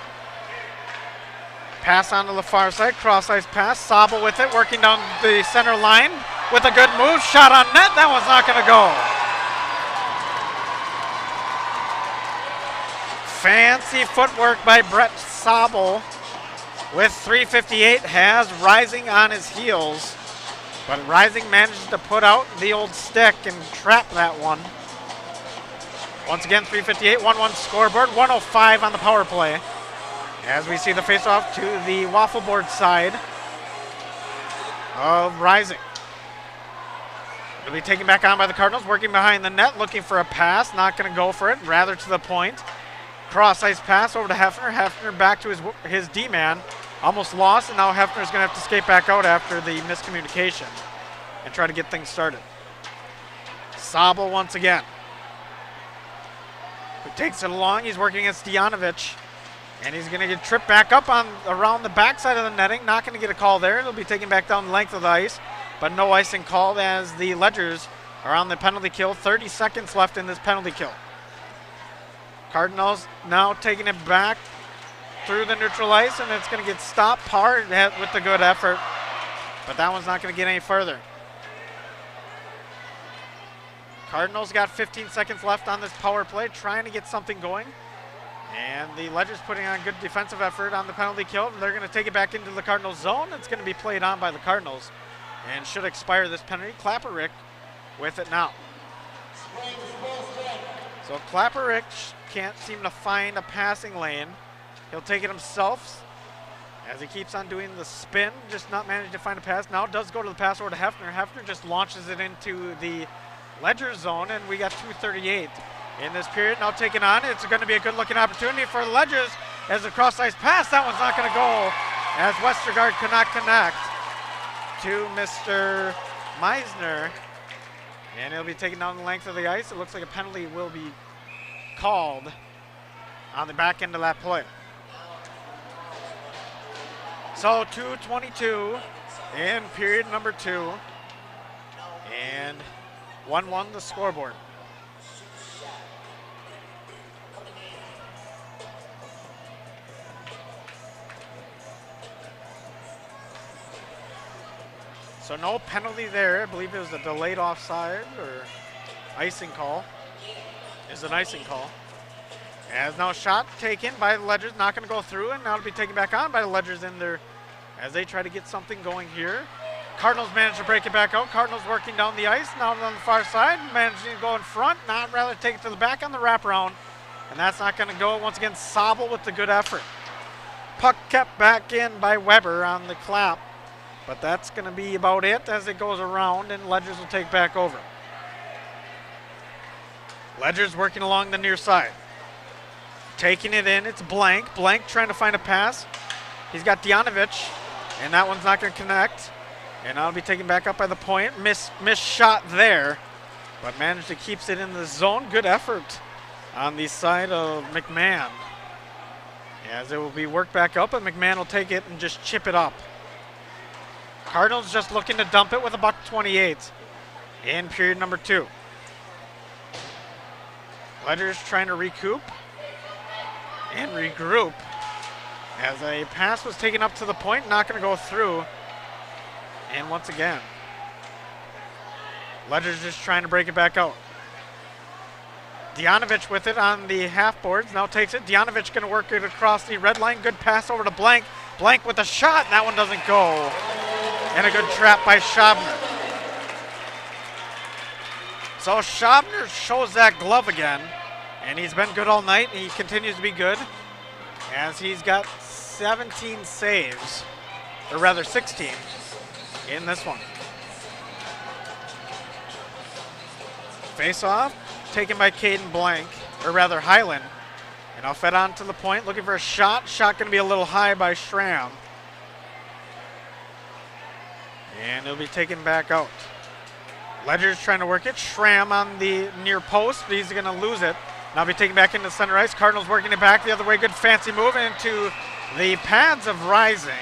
Pass onto the far side, cross-ice pass. Sabel with it, working down the center line with a good move. Shot on net, that one's not going to go. Fancy footwork by Brett Sabel with 3:58, has Rising on his heels. But Rising manages to put out the old stick and trap that one. Once again, 3:58, 1-1 scoreboard, 1:05 on the power play. As we see the faceoff to the waffle board side of Rising. It'll be taken back on by the Cardinals, working behind the net, looking for a pass, not going to go for it, rather to the point. Cross-ice pass over to Hefner. Hefner back to his D-man. Almost lost, and now Hefner's going to have to skate back out after the miscommunication and try to get things started. Sabel once again. He takes it along. He's working against Stejanovic, and he's going to get tripped back up on around the backside of the netting. Not going to get a call there. It'll be taken back down the length of the ice, but no icing called as the Ledgers are on the penalty kill. 30 seconds left in this penalty kill. Cardinals now taking it back through the neutral ice, and it's going to get stopped hard with the good effort, but that one's not going to get any further. Cardinals got 15 seconds left on this power play, trying to get something going, and the Ledgers putting on good defensive effort on the penalty kill. They're going to take it back into the Cardinals zone. It's going to be played on by the Cardinals and should expire this penalty. Klapperick with it now. So Klapperick can't seem to find a passing lane. He'll take it himself as he keeps on doing the spin, just not managing to find a pass. Now it does go to the pass over to Hefner. Hefner just launches it into the Ledger zone, and we got 2:38 in this period. Now taking on, it's going to be a good-looking opportunity for the Ledgers as the cross-ice pass. That one's not going to go as Westergaard could not connect to Mr. Meisner, and he'll be taken down the length of the ice. It looks like a penalty will be called on the back end of that play. So 2:22 in period number 2, and 1-1 the scoreboard. So no penalty there. I believe it was a delayed offside or icing call. Is an icing call. As now a shot taken by the Ledgers, not going to go through, and now it'll be taken back on by the Ledgers in there as they try to get something going here. Cardinals manage to break it back out. Cardinals working down the ice, now on the far side, managing to go in front, not rather take it to the back on the wraparound, and that's not going to go. Once again, Sabel with the good effort. Puck kept back in by Weber on the clap, but that's going to be about it as it goes around, and Ledgers will take back over. Ledgers working along the near side. Taking it in, it's Blank. Blank trying to find a pass. He's got Stejanovic, and that one's not going to connect. And that'll be taken back up by the point. Missed shot there, but managed to keep it in the zone. Good effort on the side of McMahon. As it will be worked back up, and McMahon will take it and just chip it up. Cardinals just looking to dump it with a $1:28 in period number 2. Ledgers trying to recoup and regroup as a pass was taken up to the point, not going to go through. And once again, Ledgers just trying to break it back out. Stejanovic with it on the half boards, now takes it. Stejanovic going to work it across the red line. Good pass over to Blank. Blank with a shot, and that one doesn't go. And a good trap by Schabner. So Schabner shows that glove again, and he's been good all night, and he continues to be good as he's got 17 saves, or rather 16 in this one. Face off, taken by Caden Blank, or rather Highland, and I'll fed on to the point, looking for a shot. Shot going to be a little high by Schramm. And it'll be taken back out. Ledger's trying to work it. Schramm on the near post, but he's going to lose it. Now be taken back into center ice. Cardinals working it back the other way. Good fancy move into the pads of Rising.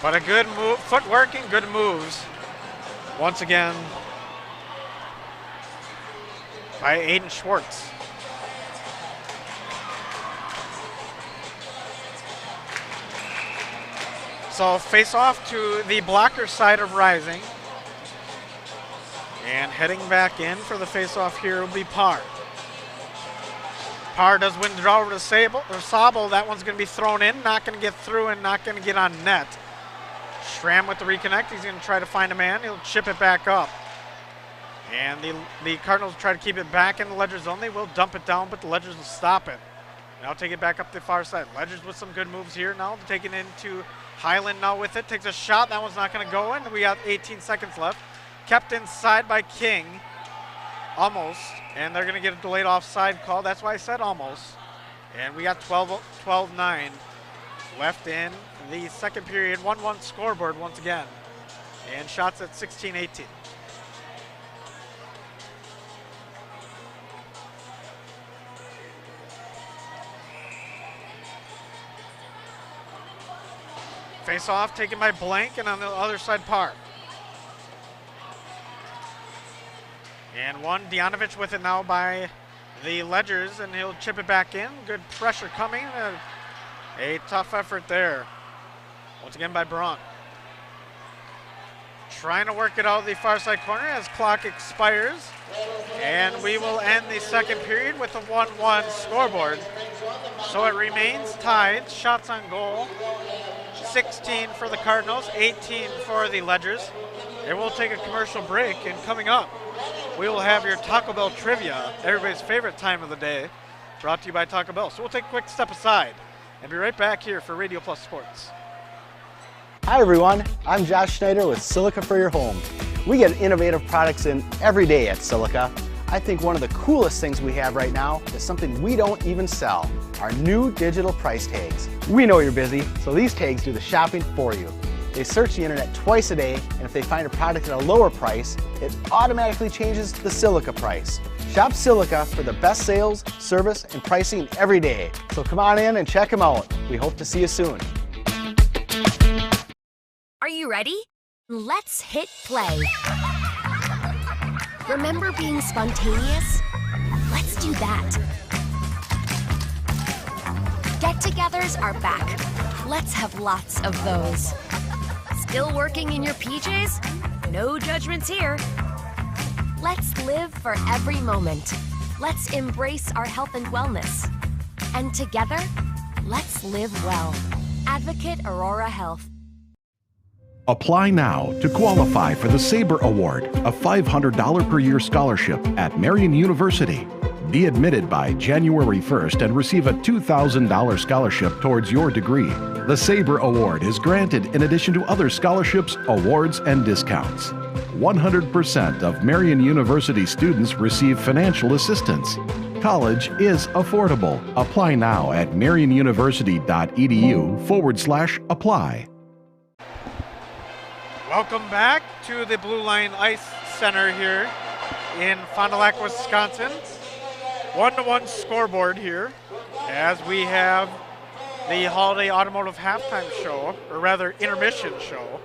But a good move, footwork and good moves. Once again by Aiden Schwartz. So face off to the blocker side of Rising. And heading back in for the face-off here will be Parr. Parr does win the draw over to Sable. That one's going to be thrown in, not going to get through and not going to get on net. Schramm with the reconnect. He's going to try to find a man. He'll chip it back up. And the Cardinals try to keep it back in the Ledger zone. They will dump it down, but the Ledgers will stop it. Now take it back up the far side. Ledgers with some good moves here now. Taking it into Highland now with it. Takes a shot. That one's not going to go in. We got 18 seconds left. Kept inside by King. Almost. And they're going to get a delayed offside call. That's why I said almost. And we got 12-9 left in the second period. 1-1 scoreboard once again. And shots at 16-18. Face off taken by Blank, and on the other side Parr. And one, Dianovich with it now by the Ledgers, and he'll chip it back in. Good pressure coming. A tough effort there. Once again by Braun. Trying to work it out of the far side corner as clock expires. And we will end the second period with a 1-1 scoreboard. So it remains tied. Shots on goal. 16 for the Cardinals, 18 for the Ledgers. And we'll take a commercial break, and coming up, we will have your Taco Bell trivia, everybody's favorite time of the day, brought to you by Taco Bell. So we'll take a quick step aside and be right back here for Radio Plus Sports. Hi everyone, I'm Josh Schneider with Silica for Your Home. We get innovative products in every day at Silica. I think one of the coolest things we have right now is something we don't even sell, our new digital price tags. We know you're busy, so these tags do the shopping for you. They search the internet twice a day, and if they find a product at a lower price, it automatically changes the Silica price. Shop Silica for the best sales, service, and pricing every day. So come on in and check them out. We hope to see you soon. Are you ready? Let's hit play. Remember being spontaneous? Let's do that. Get-togethers are back. Let's have lots of those. Still working in your PJs? No judgments here. Let's live for every moment. Let's embrace our health and wellness. And together, let's live well. Advocate Aurora Health. Apply now to qualify for the SABRE Award, a $500 per year scholarship at Marian University. Be admitted by January 1st and receive a $2,000 scholarship towards your degree. The SABRE Award is granted in addition to other scholarships, awards, and discounts. 100% of Marian University students receive financial assistance. College is affordable. Apply now at marianuniversity.edu/apply. Welcome back to the Blue Line Ice Center here in Fond du Lac, Wisconsin. 1-1 scoreboard here as we have the Holiday Automotive Halftime Show, or rather Intermission Show,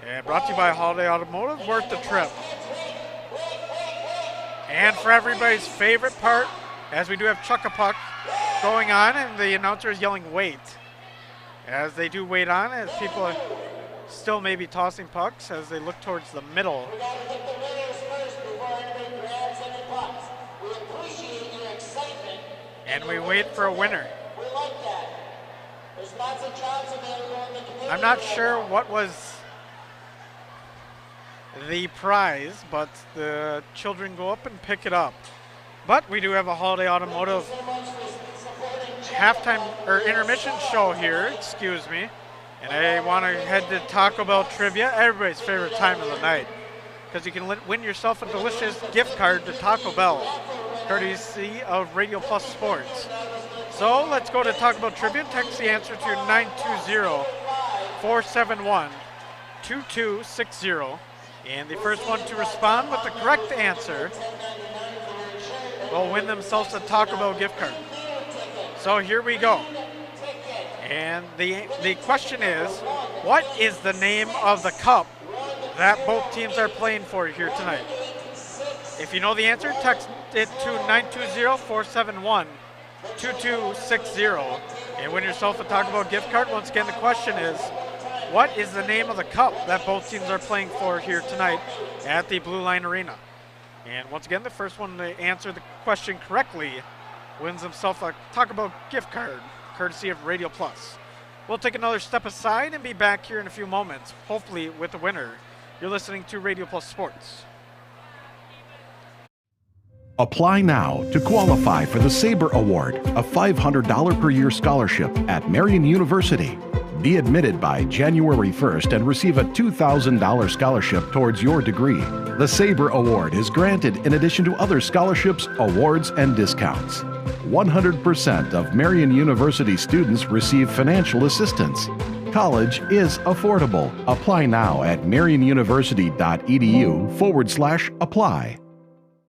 and brought to you by Holiday Automotive, worth the trip. And for everybody's favorite part, as we do have Chuck-a-Puck going on, and the announcer is yelling wait. As they do wait on, as people are still maybe tossing pucks as they look towards the middle. And we wait for a winner. I'm not sure what was the prize, but the children go up and pick it up. But we do have a Holiday Automotive halftime or intermission show here, excuse me. And I want to head to Taco Bell trivia, everybody's favorite time of the night, because you can win yourself a delicious gift card to Taco Bell, courtesy of Radio Plus Sports. So let's go to Taco Bell trivia. Text the answer to 2260. And the first one to respond with the correct answer will win themselves a Taco Bell gift card. So here we go. And the question is, what is the name of the cup that both teams are playing for here tonight? If you know the answer, text it to 920-471-2260 and win yourself a Taco Bell gift card. Once again, the question is, what is the name of the cup that both teams are playing for here tonight at the Blue Line Arena? And once again, the first one to answer the question correctly wins himself a Taco Bell gift card, courtesy of Radio Plus. We'll take another step aside and be back here in a few moments, hopefully with the winner. You're listening to Radio Plus Sports. Apply now to qualify for the Sabre Award, a $500 per year scholarship at Marian University. Be admitted by January 1st and receive a $2,000 scholarship towards your degree. The Sabre Award is granted in addition to other scholarships, awards, and discounts. 100% of Marian University students receive financial assistance. College is affordable. Apply now at marianuniversity.edu/apply.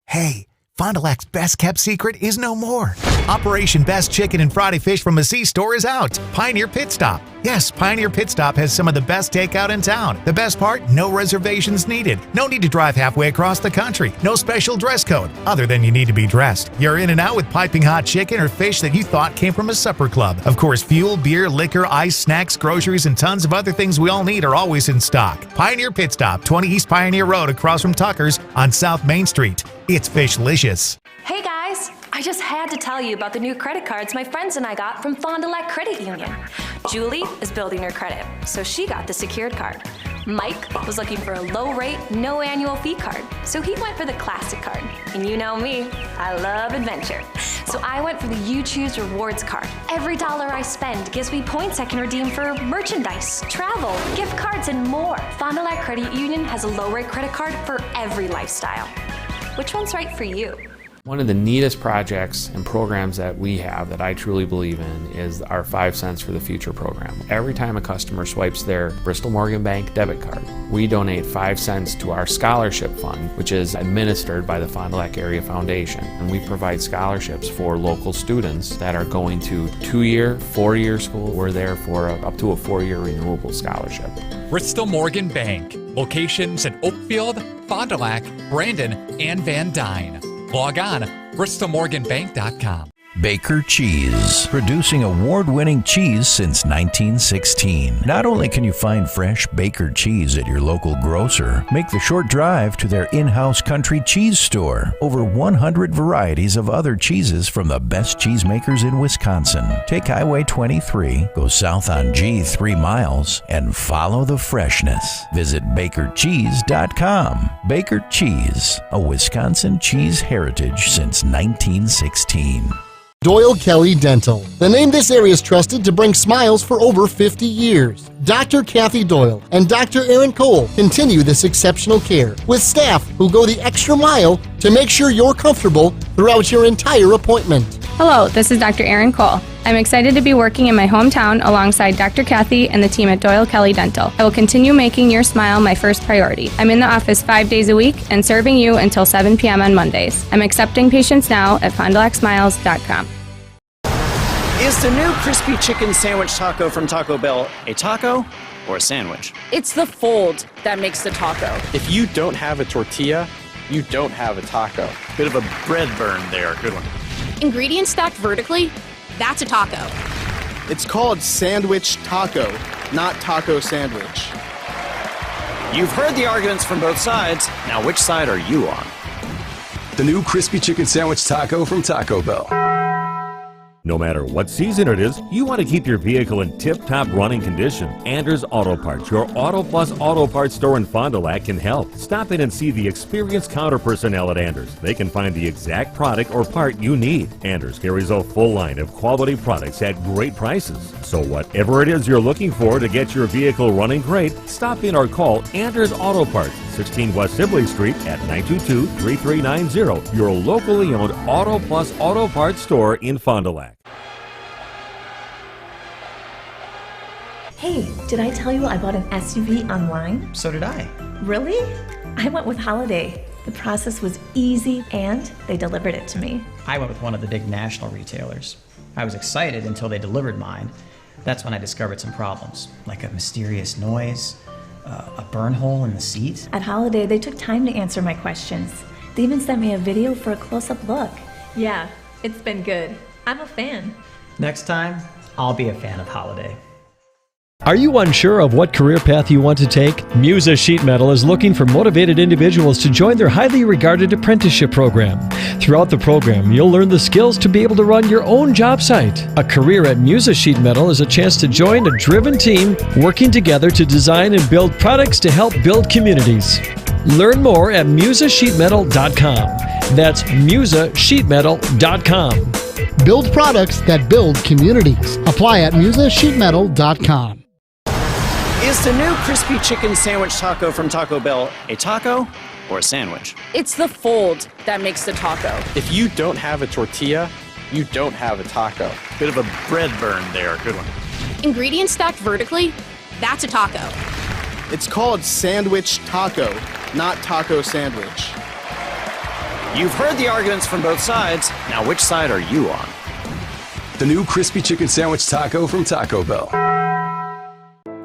Hey, Fond du Lac's best kept secret is no more. Operation Best Chicken and Friday Fish from a C-Store is out. Pioneer Pit Stop. Yes, Pioneer Pit Stop has some of the best takeout in town. The best part, no reservations needed. No need to drive halfway across the country. No special dress code, other than you need to be dressed. You're in and out with piping hot chicken or fish that you thought came from a supper club. Of course, fuel, beer, liquor, ice, snacks, groceries, and tons of other things we all need are always in stock. Pioneer Pit Stop, 20 East Pioneer Road across from Tucker's on South Main Street. It's Fishlicious. Hey guys, I just had to tell you about the new credit cards my friends and I got from Fond du Lac Credit Union. Julie is building her credit, so she got the secured card. Mike was looking for a low rate, no annual fee card, so he went for the classic card. And you know me, I love adventure. So I went for the You Choose Rewards card. Every dollar I spend gives me points I can redeem for merchandise, travel, gift cards, and more. Fond du Lac Credit Union has a low rate credit card for every lifestyle. Which one's right for you? One of the neatest projects and programs that we have that I truly believe in is our 5 cents for the future program. Every time a customer swipes their Bristol Morgan Bank debit card, we donate 5 cents to our scholarship fund, which is administered by the Fond du Lac Area Foundation. And we provide scholarships for local students that are going to 2-year, 4-year school. We're there for up to a 4-year renewable scholarship. Bristol Morgan Bank. Locations in Oakfield, Fond du Lac, Brandon, and Van Dyne. Log on bristolmorganbank.com. Baker Cheese, producing award-winning cheese since 1916. Not only can you find fresh Baker cheese at your local grocer, make the short drive to their in-house country cheese store. Over 100 varieties of other cheeses from the best cheesemakers in Wisconsin. Take Highway 23, go south on G 3 miles, and follow the freshness. Visit bakercheese.com. Baker Cheese, a Wisconsin cheese heritage since 1916. Doyle Kelly Dental. The name this area is trusted to bring smiles for over 50 years. Dr. Kathy Doyle and Dr. Aaron Cole continue this exceptional care with staff who go the extra mile to make sure you're comfortable throughout your entire appointment. Hello, this is Dr. Aaron Cole. I'm excited to be working in my hometown alongside Dr. Kathy and the team at Doyle Kelly Dental. I will continue making your smile my first priority. I'm in the office 5 days a week and serving you until 7 p.m. on Mondays. I'm accepting patients now at fonddulacsmiles.com. Is the new crispy chicken sandwich taco from Taco Bell a taco or a sandwich? It's the fold that makes the taco. If you don't have a tortilla, you don't have a taco. Bit of a bread burn there. Good one. Ingredients stacked vertically, that's a taco. It's called sandwich taco, not taco sandwich. You've heard the arguments from both sides. Now, which side are you on? The new crispy chicken sandwich taco from Taco Bell. No matter what season it is, you want to keep your vehicle in tip-top running condition. Anders Auto Parts, your Auto Plus Auto Parts store in Fond du Lac, can help. Stop in and see the experienced counter personnel at Anders. They can find the exact product or part you need. Anders carries a full line of quality products at great prices. So whatever it is you're looking for to get your vehicle running great, stop in or call Anders Auto Parts, 16 West Sibley Street at 922-3390, your locally owned Auto Plus Auto Parts store in Fond du Lac. Hey, did I tell you I bought an SUV online? So did I. Really? I went with Holiday. The process was easy and they delivered it to me. I went with one of the big national retailers. I was excited until they delivered mine. That's when I discovered some problems, like a mysterious noise, a burn hole in the seat. At Holiday, they took time to answer my questions. They even sent me a video for a close-up look. Yeah, it's been good. I'm a fan. Next time, I'll be a fan of Holiday. Are you unsure of what career path you want to take? Musa Sheet Metal is looking for motivated individuals to join their highly regarded apprenticeship program. Throughout the program, you'll learn the skills to be able to run your own job site. A career at Musa Sheet Metal is a chance to join a driven team working together to design and build products to help build communities. Learn more at musasheetmetal.com. That's musasheetmetal.com. Build products that build communities. Apply at musasheetmetal.com. Is the new crispy chicken sandwich taco from Taco Bell a taco or a sandwich? It's the fold that makes the taco. If you don't have a tortilla, you don't have a taco. Bit of a bread burn there. Good one. Ingredients stacked vertically, that's a taco. It's called sandwich taco, not taco sandwich. You've heard the arguments from both sides. Now, which side are you on? The new crispy chicken sandwich taco from Taco Bell.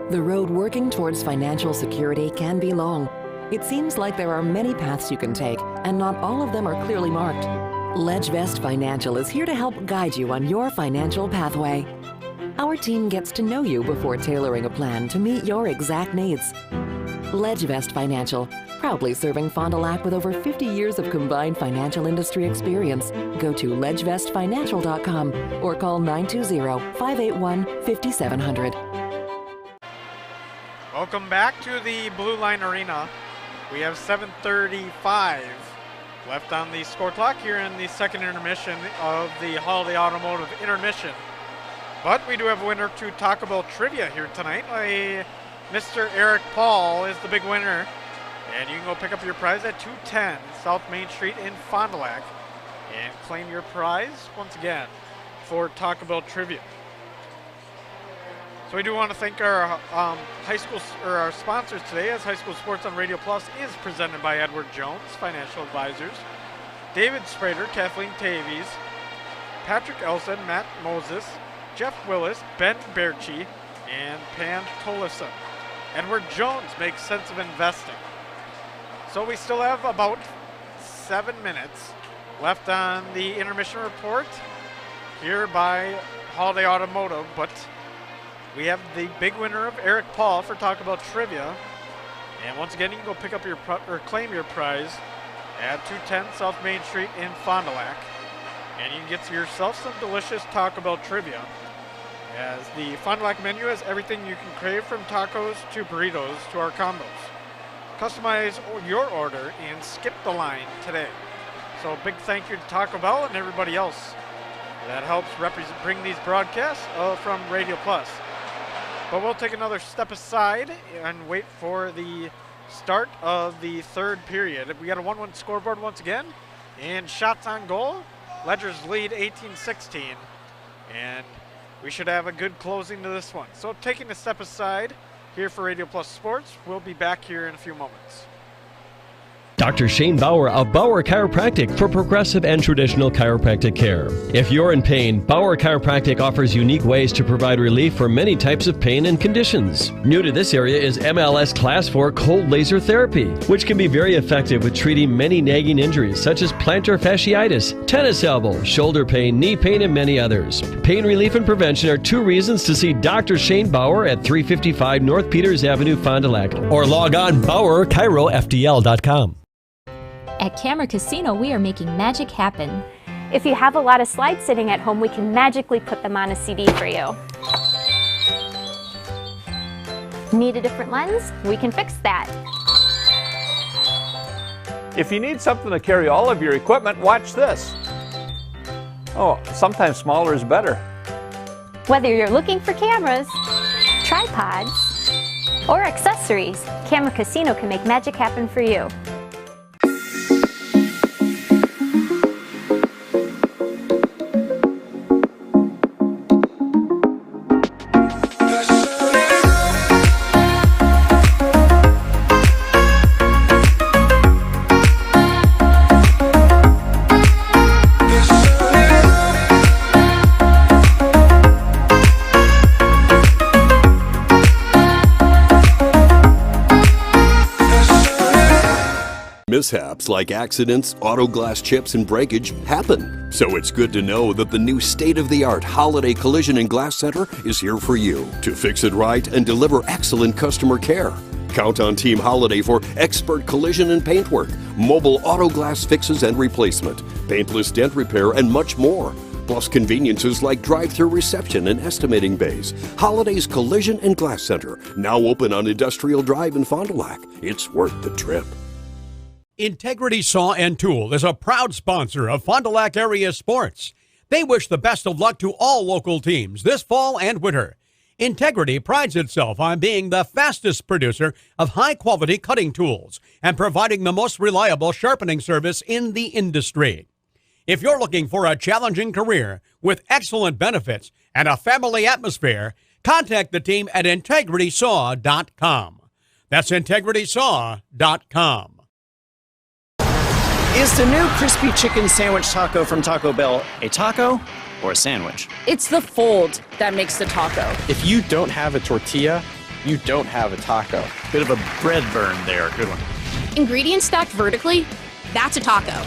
The road working towards financial security can be long. It seems like there are many paths you can take, and not all of them are clearly marked. LedgeVest Financial is here to help guide you on your financial pathway. Our team gets to know you before tailoring a plan to meet your exact needs. LedgeVest Financial, proudly serving Fond du Lac with over 50 years of combined financial industry experience. Go to ledgevestfinancial.com or call 920-581-5700. Welcome back to the Blue Line Arena. We have 7:35 left on the score clock here in the second intermission of the Holiday Automotive Intermission. But we do have a winner to Taco Bell Trivia here tonight. Mr. Eric Paul is the big winner. And you can go pick up your prize at 210 South Main Street in Fond du Lac and claim your prize once again for Taco Bell Trivia. So we do want to thank our high school or our sponsors today, as High School Sports on Radio Plus is presented by Edward Jones Financial Advisors, David Sprader, Kathleen Tavies, Patrick Elson, Matt Moses, Jeff Willis, Ben Berchi, and Pam Tollefson. Edward Jones makes sense of investing. So we still have about 7 minutes left on the intermission report here by Holiday Automotive, but we have the big winner of Eric Paul for Taco Bell Trivia. And once again, you can go pick up your claim your prize at 210 South Main Street in Fond du Lac. And you can get yourself some delicious Taco Bell Trivia, as the Fond du Lac menu has everything you can crave, from tacos to burritos to our combos. Customize your order and skip the line today. So big thank you to Taco Bell and everybody else that helps bring these broadcasts from Radio Plus. But we'll take another step aside and wait for the start of the third period. We got a 1-1 scoreboard once again, and shots on goal. Ledgers lead 18-16, and we should have a good closing to this one. So taking a step aside here for Radio Plus Sports, we'll be back here in a few moments. Dr. Shane Bauer of Bauer Chiropractic for progressive and traditional chiropractic care. If you're in pain, Bauer Chiropractic offers unique ways to provide relief for many types of pain and conditions. New to this area is MLS Class 4 cold laser therapy, which can be very effective with treating many nagging injuries such as plantar fasciitis, tennis elbow, shoulder pain, knee pain, and many others. Pain relief and prevention are 2 reasons to see Dr. Shane Bauer at 355 North Peters Avenue, Fond du Lac, or log on BauerChiroFDL.com. At Camera Casino, we are making magic happen. If you have a lot of slides sitting at home, we can magically put them on a CD for you. Need a different lens? We can fix that. If you need something to carry all of your equipment, watch this. Oh, sometimes smaller is better. Whether you're looking for cameras, tripods, or accessories, Camera Casino can make magic happen for you. Mishaps like accidents, auto glass chips, and breakage happen. So it's good to know that the new state-of-the-art Holiday Collision and Glass Center is here for you to fix it right and deliver excellent customer care. Count on Team Holiday for expert collision and paintwork, mobile auto glass fixes and replacement, paintless dent repair, and much more. Plus conveniences like drive-through reception and estimating bays. Holiday's Collision and Glass Center, now open on Industrial Drive in Fond du Lac. It's worth the trip. Integrity Saw and Tool is a proud sponsor of Fond du Lac area sports. They wish the best of luck to all local teams this fall and winter. Integrity prides itself on being the fastest producer of high-quality cutting tools and providing the most reliable sharpening service in the industry. If you're looking for a challenging career with excellent benefits and a family atmosphere, contact the team at integritysaw.com. That's integritysaw.com. Is the new crispy chicken sandwich taco from Taco Bell a taco or a sandwich? It's the fold that makes the taco. If you don't have a tortilla, you don't have a taco. Bit of a bread burn there. Good one. Ingredients stacked vertically, that's a taco.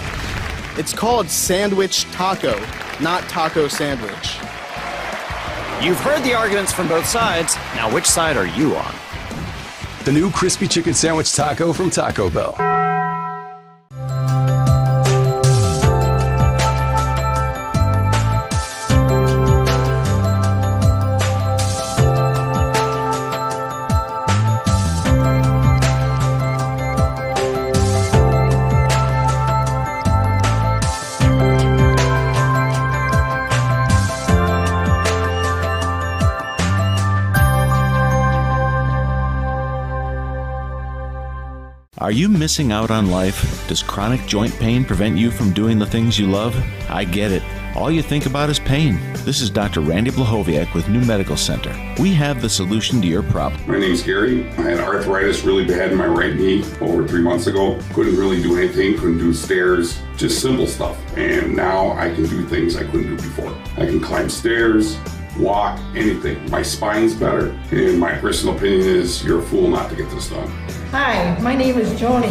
It's called sandwich taco, not taco sandwich. You've heard the arguments from both sides. Now, which side are you on? The new crispy chicken sandwich taco from Taco Bell. Are you missing out on life? Does chronic joint pain prevent you from doing the things you love? I get it. All you think about is pain. This is Dr. Randy Blahoviak with New Medical Center. We have the solution to your problem. My name's Gary. I had arthritis really bad in my right knee over 3 months ago. Couldn't really do anything, couldn't do stairs, just simple stuff. And now I can do things I couldn't do before. I can climb stairs, walk, anything. My spine's better. And my personal opinion is you're a fool not to get this done. Hi, my name is Joni.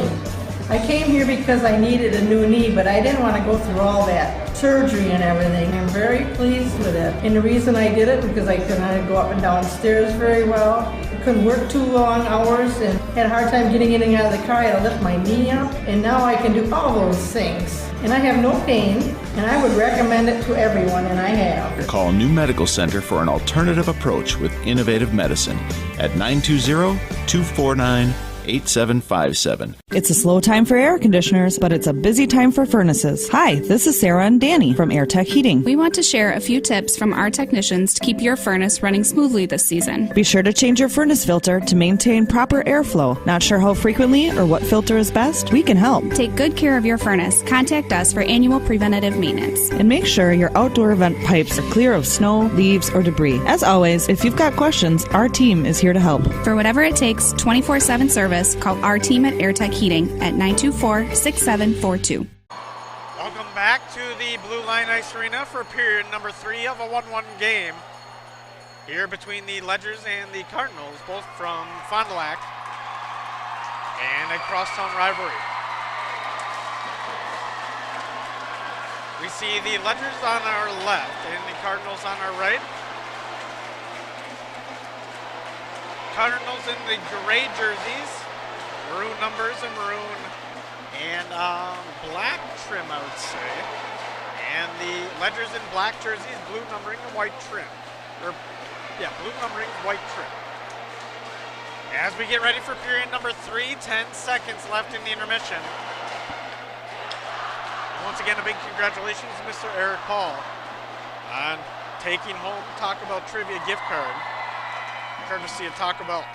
I came here because I needed a new knee, but I didn't want to go through all that surgery and everything. I'm very pleased with it. And the reason I did it because I couldn't go up and down stairs very well. I couldn't work too long hours and had a hard time getting in and out of the car. I had to lift my knee up. And now I can do all those things. And I have no pain, and I would recommend it to everyone, and I have. Call New Medical Center for an alternative approach with innovative medicine at 920-249-8757. It's a slow time for air conditioners, but it's a busy time for furnaces. Hi, this is Sarah and Danny from AirTech Heating. We want to share a few tips from our technicians to keep your furnace running smoothly this season. Be sure to change your furnace filter to maintain proper airflow. Not sure how frequently or what filter is best? We can help. Take good care of your furnace. Contact us for annual preventative maintenance. And make sure your outdoor vent pipes are clear of snow, leaves, or debris. As always, if you've got questions, our team is here to help. For whatever it takes, 24/7 service, call our team at AirTech Heating at 924-6742. Welcome back to the Blue Line Ice Arena for period number 3 of a 1-1 game here between the Ledgers and the Cardinals, both from Fond du Lac, and a crosstown rivalry. We see the Ledgers on our left and the Cardinals on our right. Cardinals in the gray jerseys, maroon numbers and maroon and black trim, I would say. And the Ledgers in black jerseys, blue numbering and white trim. Blue numbering, white trim. As we get ready for period number 3, 10 seconds left in the intermission. Once again, a big congratulations to Mr. Eric Paul on taking home Taco Bell Trivia gift card, courtesy of Taco Bell.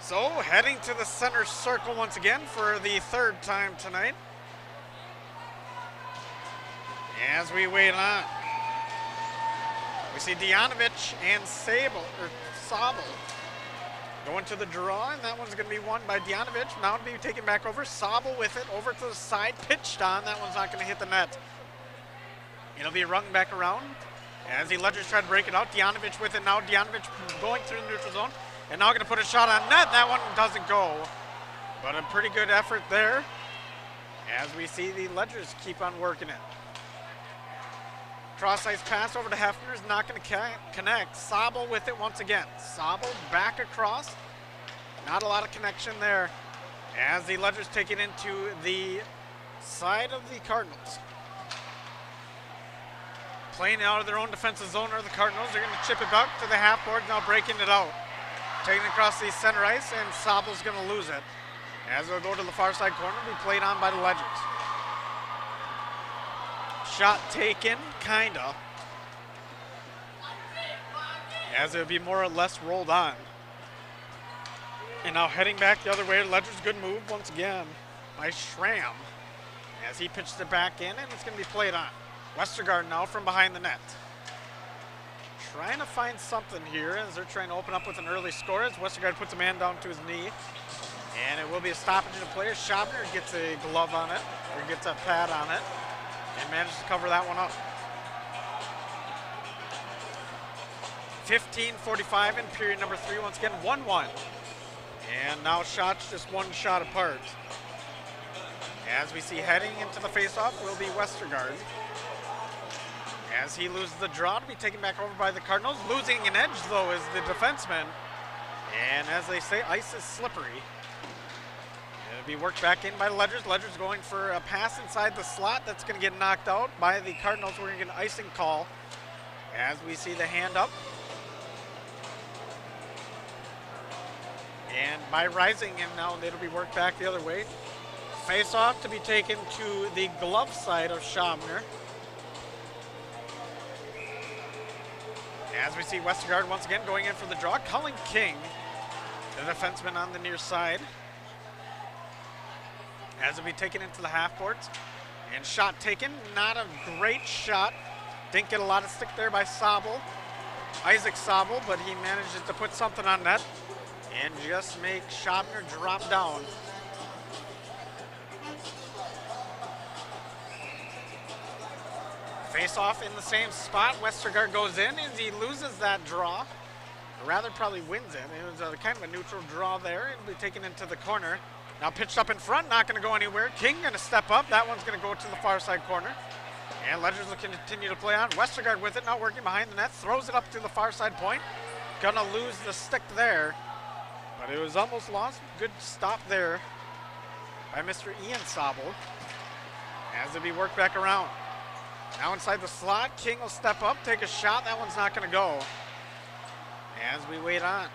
So, heading to the center circle once again for the 3rd time tonight. As we wait on, we see Dianovich and Sable going to the draw, and that one's going to be won by Dianovich. Now it'll be taken back over. Sable with it, over to the side, pitched on. That one's not going to hit the net. It'll be rung back around as the Ledgers try to break it out. Dianovich with it now. Dianovich going through the neutral zone, and now going to put a shot on net. That one doesn't go, But a pretty good effort there as we see the Ledgers keep on working it. Cross-ice pass over to Hefner is not going to connect. Sobel with it once again. Sobel back across. Not a lot of connection there as the Ledgers take it into the side of the Cardinals. Playing out of their own defensive zone are the Cardinals. They're going to chip it back to the half board, now breaking it out. Taking it across the center ice, and Sobel's going to lose it. As it'll go to the far side corner, be played on by the Ledgers. Shot taken, kinda. As it would be more or less rolled on. And now heading back the other way, Ledgers, good move once again by Schramm. As he pitched it back in, and it's going to be played on. Westergaard now from behind the net. Trying to find something here as they're trying to open up with an early score as Westergaard puts a man down to his knee. And it will be a stoppage of the player. Schabner gets a glove on it, or gets a pad on it, and manages to cover that one up. 15:45 in period number 3. Once again, 1-1. And now shots just one shot apart. As we see heading into the faceoff will be Westergaard. As he loses the draw to be taken back over by the Cardinals. Losing an edge, though, is the defenseman. And as they say, ice is slippery. It'll be worked back in by the Ledgers. Ledgers going for a pass inside the slot. That's going to get knocked out by the Cardinals. We're going to get an icing call as we see the hand up. And by Rising, and now it'll be worked back the other way. Face off to be taken to the glove side of Schabner. As we see Westergaard once again going in for the draw. Cullen King, the defenseman on the near side. As it'll be taken into the half boards. And shot taken, not a great shot. Didn't get a lot of stick there by Sobel, Isaac Sobel, but he manages to put something on net and just make Schabner drop down. Face off in the same spot. Westergaard goes in and he loses that draw. Or rather, probably wins it. It was kind of a neutral draw there. It'll be taken into the corner. Now pitched up in front, not going to go anywhere. King going to step up. That one's going to go to the far side corner. And Ledgers will continue to play on. Westergaard with it, now working behind the net. Throws it up to the far side point. Gonna lose the stick there. But it was almost lost. Good stop there by Mr. Ian Sobel. As it'll be worked back around. Now inside the slot, King will step up, take a shot. That one's not going to go. As we wait on.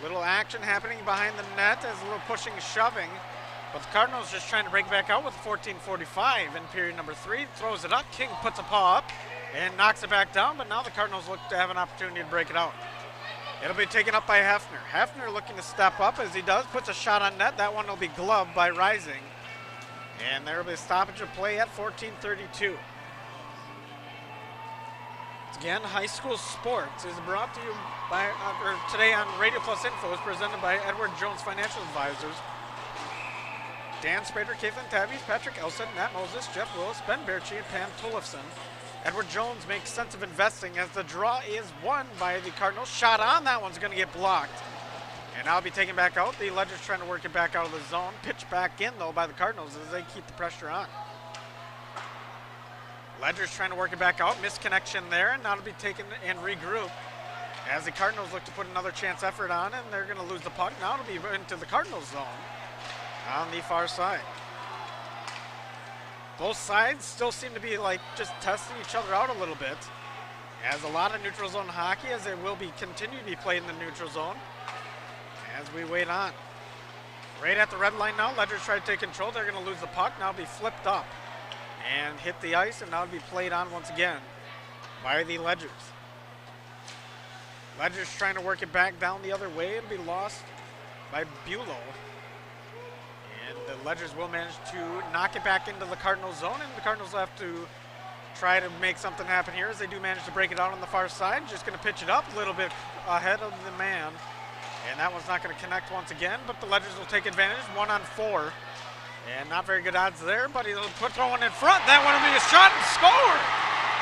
Little action happening behind the net as a little pushing and shoving. But the Cardinals just trying to break back out with 14:45 in period number 3. Throws it up. King puts a paw up and knocks it back down. But now the Cardinals look to have an opportunity to break it out. It'll be taken up by Hefner. Hefner looking to step up as he does. Puts a shot on net. That one will be gloved by Rising. And there will be a stoppage of play at 14:32. Again, high school sports is brought to you by, today on Radio Plus Info is presented by Edward Jones Financial Advisors. Dan Sprader, Caitlin Tabbies, Patrick Elson, Matt Moses, Jeff Willis, Ben Berchi, and Pam Tollefson. Edward Jones makes sense of investing as the draw is won by the Cardinals. Shot on, that one's going to get blocked. And now it'll be taken back out. The Ledgers trying to work it back out of the zone. Pitch back in, though, by the Cardinals as they keep the pressure on. Ledgers trying to work it back out. Misconnection there, and now it'll be taken and regroup as the Cardinals look to put another chance effort on, and they're going to lose the puck. Now it'll be into the Cardinals zone on the far side. Both sides still seem to be like just testing each other out a little bit. As a lot of neutral zone hockey, as it will be continue to be played in the neutral zone as we wait on. Right at the red line now, Ledgers try to take control. They're going to lose the puck. Now it'll be flipped up and hit the ice, and now it'll be played on once again by the Ledgers. Ledgers trying to work it back down the other way. It'll be lost by Bulow. And the Ledgers will manage to knock it back into the Cardinals zone, and the Cardinals will have to try to make something happen here as they do manage to break it out on the far side. Just going to pitch it up a little bit ahead of the man. And that one's not going to connect once again, but the Ledgers will take advantage, 1-on-4. And not very good odds there, but he'll throw one in front. That one will be a shot and score.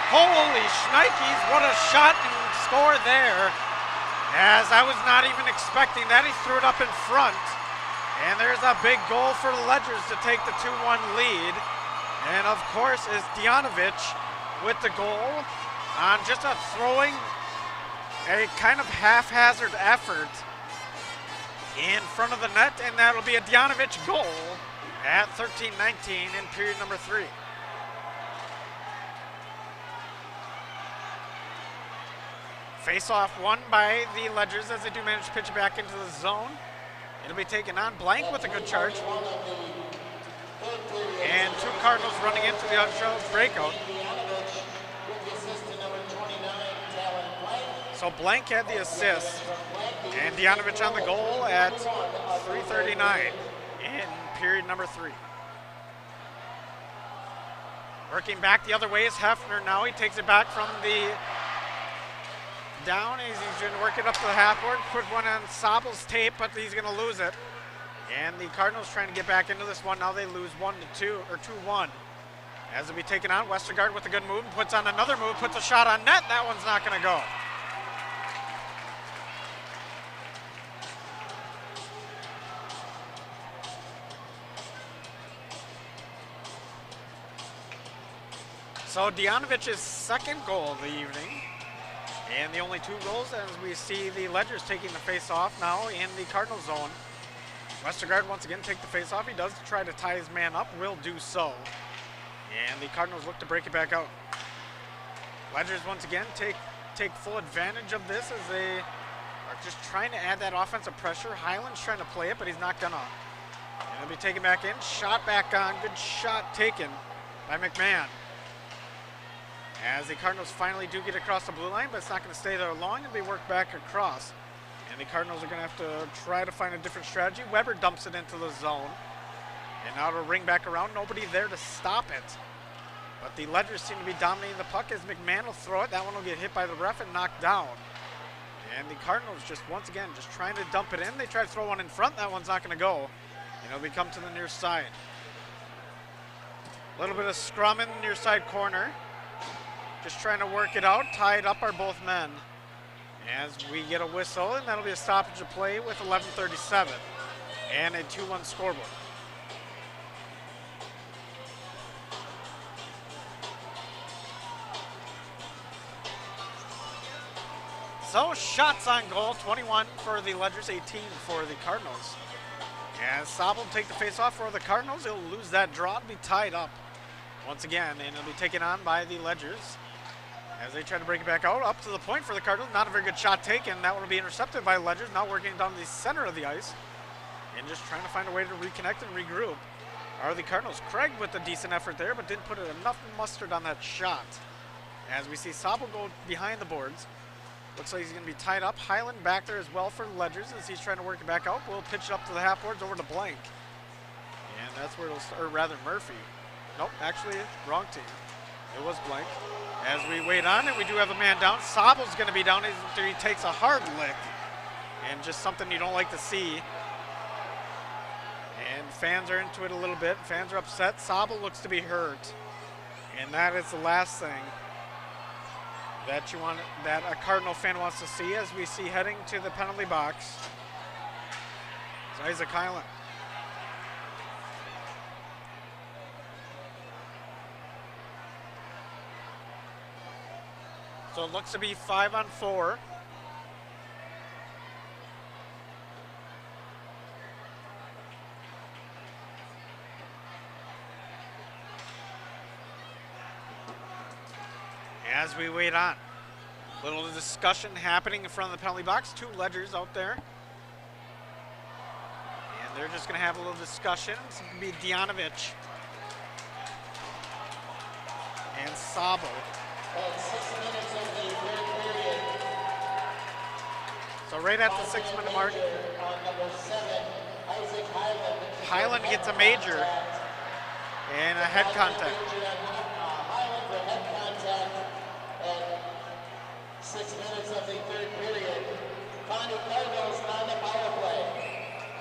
Holy shnikes, what a shot and score there. As I was not even expecting that. He threw it up in front. And there's a big goal for the Ledgers to take the 2-1 lead. And of course is Dijanovich with the goal on just a throwing, a kind of haphazard effort in front of the net, and that'll be a Dijanovich goal at 13-19 in period number 3. Face-off won by the Ledgers as they do manage to pitch it back into the zone. It'll be taken on. Blank with a good charge. And 2 Cardinals running into the outfield breakout. So Blank had the assist, and Dijanovich on the goal at 3:39 in period number 3. Working back the other way is Hefner now. He takes it back from the down. He's going to work it up to the half board, put one on Sabel's tape, but he's going to lose it. And the Cardinals trying to get back into this one. Now they lose 2-1. As it'll be taken on, Westergaard with a good move, puts on another move, puts a shot on net. That one's not going to go. So Dijanovich's second goal of the evening, and the only 2 goals as we see the Ledgers taking the face-off now in the Cardinal zone. Westergaard once again take the face-off. He does try to tie his man up, will do so. And the Cardinals look to break it back out. Ledgers once again take full advantage of this as they are just trying to add that offensive pressure. Highland's trying to play it, but he's not gonna. And it'll be taken back in, shot back on, good shot taken by McMahon. As the Cardinals finally do get across the blue line, but it's not going to stay there long. It'll be worked back across. And the Cardinals are going to have to try to find a different strategy. Weber dumps it into the zone. And now it'll ring back around. Nobody there to stop it. But the Ledgers seem to be dominating the puck as McMahon will throw it. That one will get hit by the ref and knocked down. And the Cardinals just once again just trying to dump it in. They try to throw one in front. That one's not going to go. And it'll be come to the near side. A little bit of scrum in the near side corner. Just trying to work it out. Tied up are both men. As we get a whistle, and that'll be a stoppage of play with 11:37 and a 2-1 scoreboard. So shots on goal, 21 for the Ledgers, 18 for the Cardinals. As Sabel will take the face-off for the Cardinals, he'll lose that draw to be tied up once again, and it'll be taken on by the Ledgers. As they try to break it back out, up to the point for the Cardinals. Not a very good shot taken. That one will be intercepted by Ledgers. Now working down the center of the ice and just trying to find a way to reconnect and regroup are the Cardinals. Craig with a decent effort there, but didn't put enough mustard on that shot. As we see Sabel go behind the boards. Looks like he's going to be tied up. Highland back there as well for Ledgers as he's trying to work it back out. We'll pitch it up to the half boards over to Blank. And that's where it'll start, or rather Murphy. Nope, actually, wrong team. It was Blank. As we wait on it, we do have a man down. Sabel's going to be down after he takes a hard lick. And just something you don't like to see. And fans are into it a little bit. Fans are upset. Sabel looks to be hurt. And that is the last thing that a Cardinal fan wants to see as we see heading to the penalty box. It's Isaac Highland. So it looks to be 5-on-4. As we wait on, little discussion happening in front of the penalty box. 2 Ledgers out there. And they're just going to have a little discussion. It's going to be Dijanovich and Sabel. So right at the 6-minute mark, Highland gets a major and a head contact. 6 minutes of the 3rd period. Cardinals on the power play.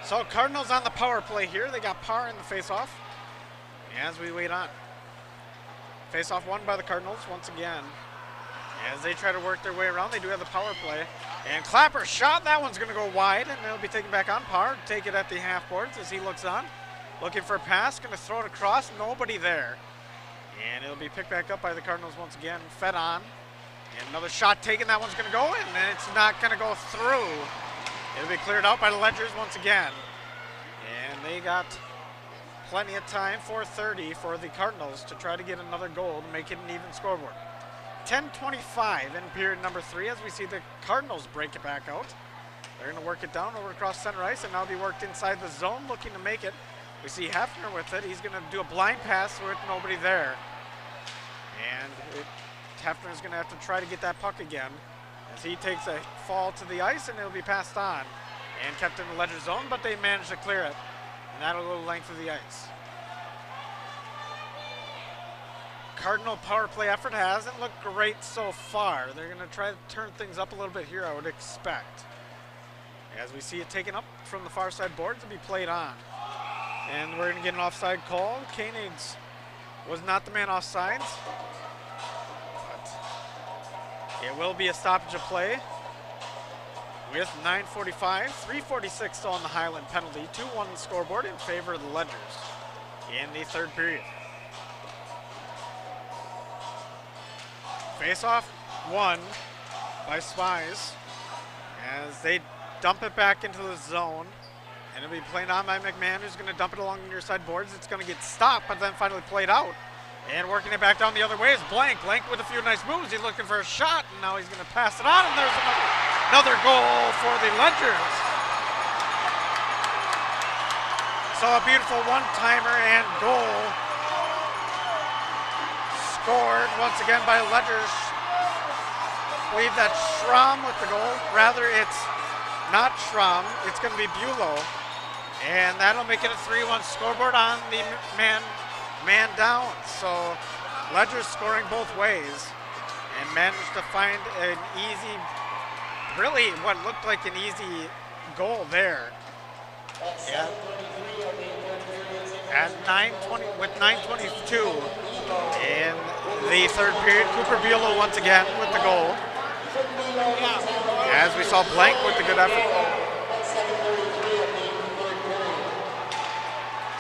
So Cardinals on the power play here. They got par in the face-off as we wait on. Face-off won by the Cardinals once again. As they try to work their way around, they do have the power play. And Clapper's shot, that one's going to go wide, and it'll be taken back on. Parr take it at the half boards as he looks on. Looking for a pass, going to throw it across, nobody there. And it'll be picked back up by the Cardinals once again, fed on. And another shot taken, that one's going to go in, and it's not going to go through. It'll be cleared out by the Ledgers once again. And they got plenty of time, 4:30 for the Cardinals to try to get another goal to make it an even scoreboard. 10:25 in period number 3 as we see the Cardinals break it back out. They're going to work it down over across center ice and now be worked inside the zone looking to make it. We see Hefner with it. He's going to do a blind pass with nobody there. And Hefner's going to have to try to get that puck again as he takes a fall to the ice and it'll be passed on and kept in the Ledger zone, but they managed to clear it. And that'll go the length of the ice. Cardinal power play effort hasn't looked great so far. They're going to try to turn things up a little bit here, I would expect. As we see it taken up from the far side boards to be played on. And we're going to get an offside call. Koenigs was not the man offsides. But it will be a stoppage of play with 9:45, 3:46 still on the Highland penalty. 2-1 scoreboard in favor of the Ledgers in the third period. Face-off won by Spies as they dump it back into the zone. And it'll be played on by McMahon, who's going to dump it along the near side boards. It's going to get stopped, but then finally played out. And working it back down the other way is Blank. Blank with a few nice moves. He's looking for a shot, and now he's going to pass it on. And there's another goal for the Ledgers. So a beautiful one-timer and goal scored once again by Ledgers. I believe that's Schramm with the goal. Rather, it's not Schramm. It's going to be Bulow. And that'll make it a 3-1 scoreboard on the man down. So Ledgers scoring both ways and managed to find an easy, really what looked like an easy goal there. Yeah. At 9:20 with 9:22 in the third period, Cooper Bulow once again with the goal. As we saw Blank with the good effort.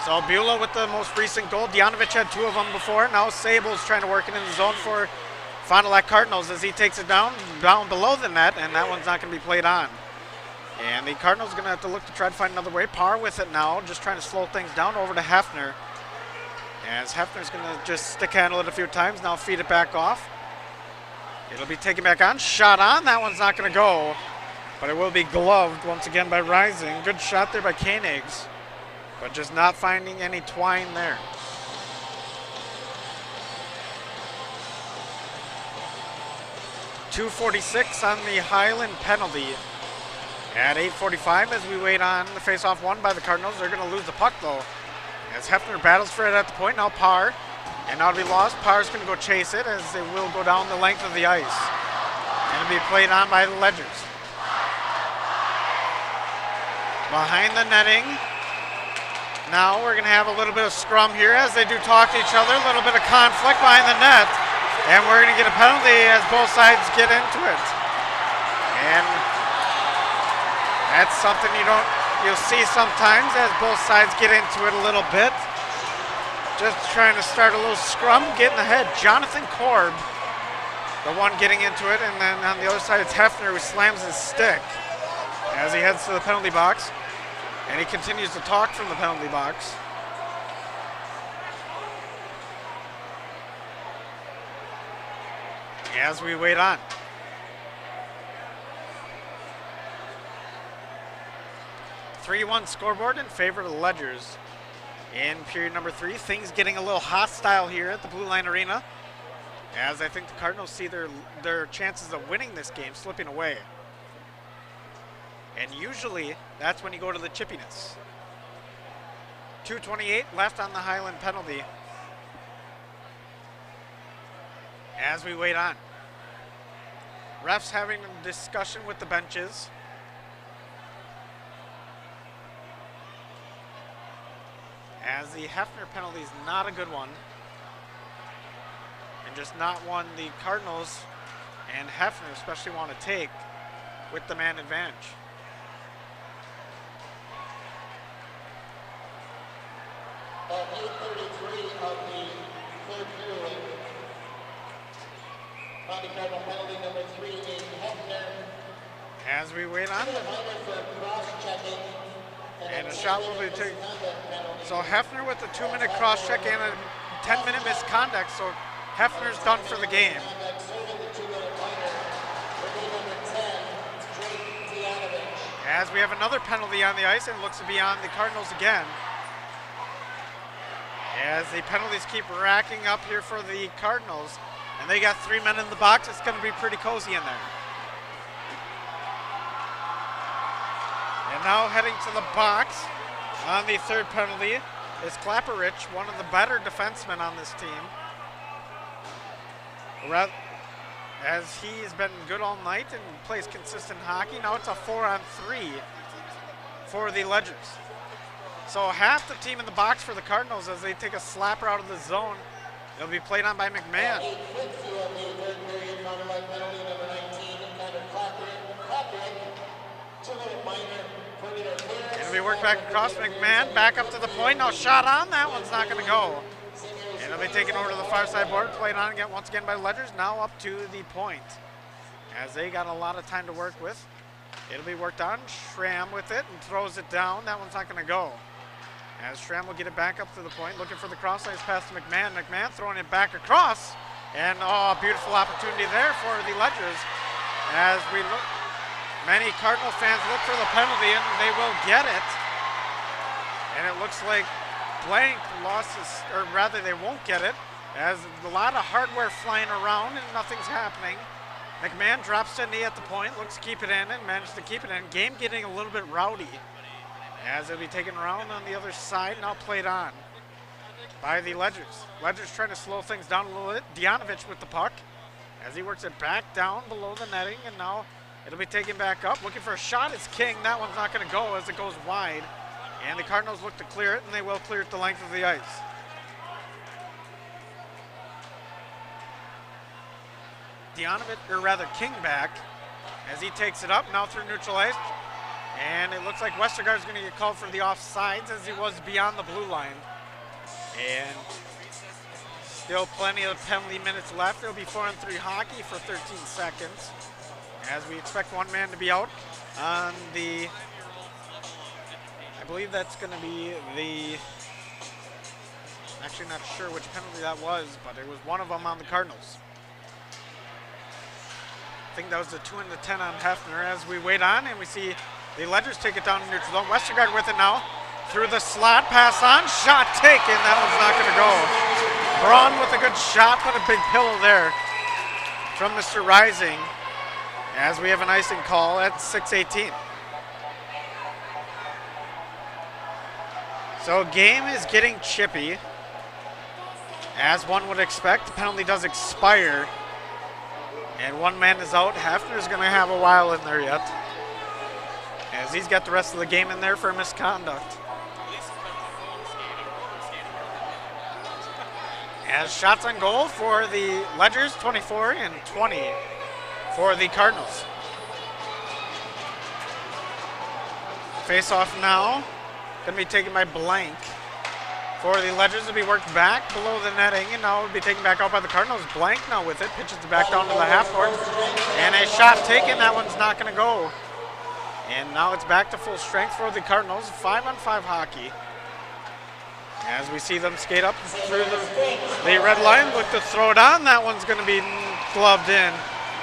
So Bulow with the most recent goal. Dianovich had 2 of them before. Now Sable's trying to work it in the zone for Fond du Lac Cardinals as he takes it down below the net, and that one's not going to be played on. And the Cardinals are going to have to look to try to find another way. Parr with it now, just trying to slow things down over to Hefner. As Hefner's going to just stick handle it a few times, now feed it back off. It'll be taken back on, shot on, that one's not going to go. But it will be gloved once again by Rising. Good shot there by Koenigs, but just not finding any twine there. .246 on the Highland penalty. At 8:45 as we wait on the face-off won by the Cardinals. They're going to lose the puck though. As Hefner battles for it at the point, now Parr. And now to be lost, Parr's going to go chase it as they will go down the length of the ice. And it'll be played on by the Ledgers. Behind the netting. Now we're going to have a little bit of scrum here as they do talk to each other. A little bit of conflict behind the net. And we're going to get a penalty as both sides get into it. And that's something you'll see sometimes as both sides get into it a little bit. Just trying to start a little scrum, getting ahead. Jonathan Korb, the one getting into it, and then on the other side it's Hefner who slams his stick as he heads to the penalty box. And he continues to talk from the penalty box. As we wait on. .3-1 scoreboard in favor of the Ledgers in period number 3. Things getting a little hostile here at the Blue Line Arena, as I think the Cardinals see their chances of winning this game slipping away. And usually that's when you go to the chippiness. 2:28 left on the Highland penalty as we wait on. Refs having a discussion with the benches. As the Hefner penalty is not a good one. And just not one the Cardinals and Hefner especially want to take. with the man advantage. At 8:33 of the third period, County Cardinal penalty number 3 is Hefner. As we wait on. And a shot will be taken. So Hefner with a 2-minute cross check and a 10-minute misconduct. So Hefner's done for the game. As we have another penalty on the ice, and it looks to be on the Cardinals again. As the penalties keep racking up here for the Cardinals, and they got 3 men in the box, it's going to be pretty cozy in there. And now heading to the box on the third penalty is Clapperich, one of the better defensemen on this team. As he has been good all night and plays consistent hockey. Now it's a 4-on-3 for the Ledgers. So half the team in the box for the Cardinals as they take a slapper out of the zone. It'll be played on by McMahon. It'll be worked back across McMahon, back up to the point. No shot on, that one's not going to go. And it'll be taken over to the far side board, played on again once again by Ledgers, now up to the point. As they got a lot of time to work with. It'll be worked on, Schramm with it and throws it down. That one's not going to go. As Schramm will get it back up to the point, looking for the cross ice pass to McMahon. McMahon throwing it back across. And oh, beautiful opportunity there for the Ledgers. As we look, many Cardinal fans look for the penalty and they will get it. And it looks like Blank lost his, or rather they won't get it, as a lot of hardware flying around and nothing's happening. McMahon drops a knee at the point, looks to keep it in and managed to keep it in. Game getting a little bit rowdy as it'll be taken around on the other side, now played on by the Ledgers. Ledgers trying to slow things down a little bit. Dianovich with the puck as he works it back down below the netting, and now it'll be taken back up. Looking for a shot, it's King. That one's not going to go as it goes wide. And the Cardinals look to clear it, and they will clear it the length of the ice. Dianovich, or rather King back, as he takes it up, now through neutral ice. And it looks like Westergaard's going to get called for the offsides as he was beyond the blue line. And still plenty of penalty minutes left. It'll be 4-on-3 hockey for 13 seconds. As we expect one man to be out on the, I believe that's going to be the, actually not sure which penalty that was, but it was one of them on the Cardinals. I think that was the 2 and the 10 on Hefner as we wait on, and we see the Ledgers take it down to neutral zone. Westergaard with it now. Through the slot, pass on, shot taken. That one's not going to go. Braun with a good shot, but a big pillow there from Mr. Rising as we have an icing call at 6:18. So game is getting chippy, as one would expect. The penalty does expire, and one man is out. Hefner's going to have a while in there yet, as he's got the rest of the game in there for misconduct. As shots on goal for the Ledgers, 24 and 20 for the Cardinals. Face-off now, going to be taken by Blank. For the Ledgers to be worked back below the netting, and now it'll be taken back out by the Cardinals. Blank now with it, pitches it back down to the half court. And a shot taken, that one's not going to go. And now it's back to full strength for the Cardinals, 5-on-5 hockey. As we see them skate up through the red line, look to throw it on. That one's going to be gloved in.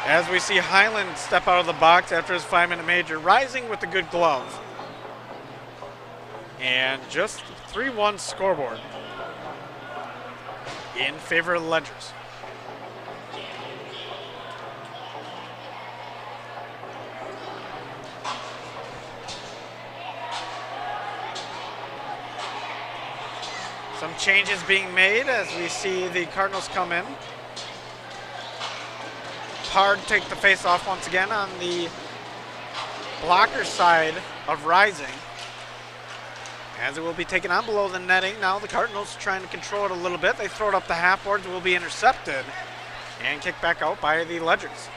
As we see Highland step out of the box after his 5-minute major, Rising with a good glove. And just 3-1 scoreboard in favor of the Ledgers. Some changes being made as we see the Cardinals come in. Hard take the face-off once again on the blocker side of Rising, as it will be taken on below the netting. Now the Cardinals trying to control it a little bit. They throw it up the half boards, will be intercepted and kicked back out by the Ledgers.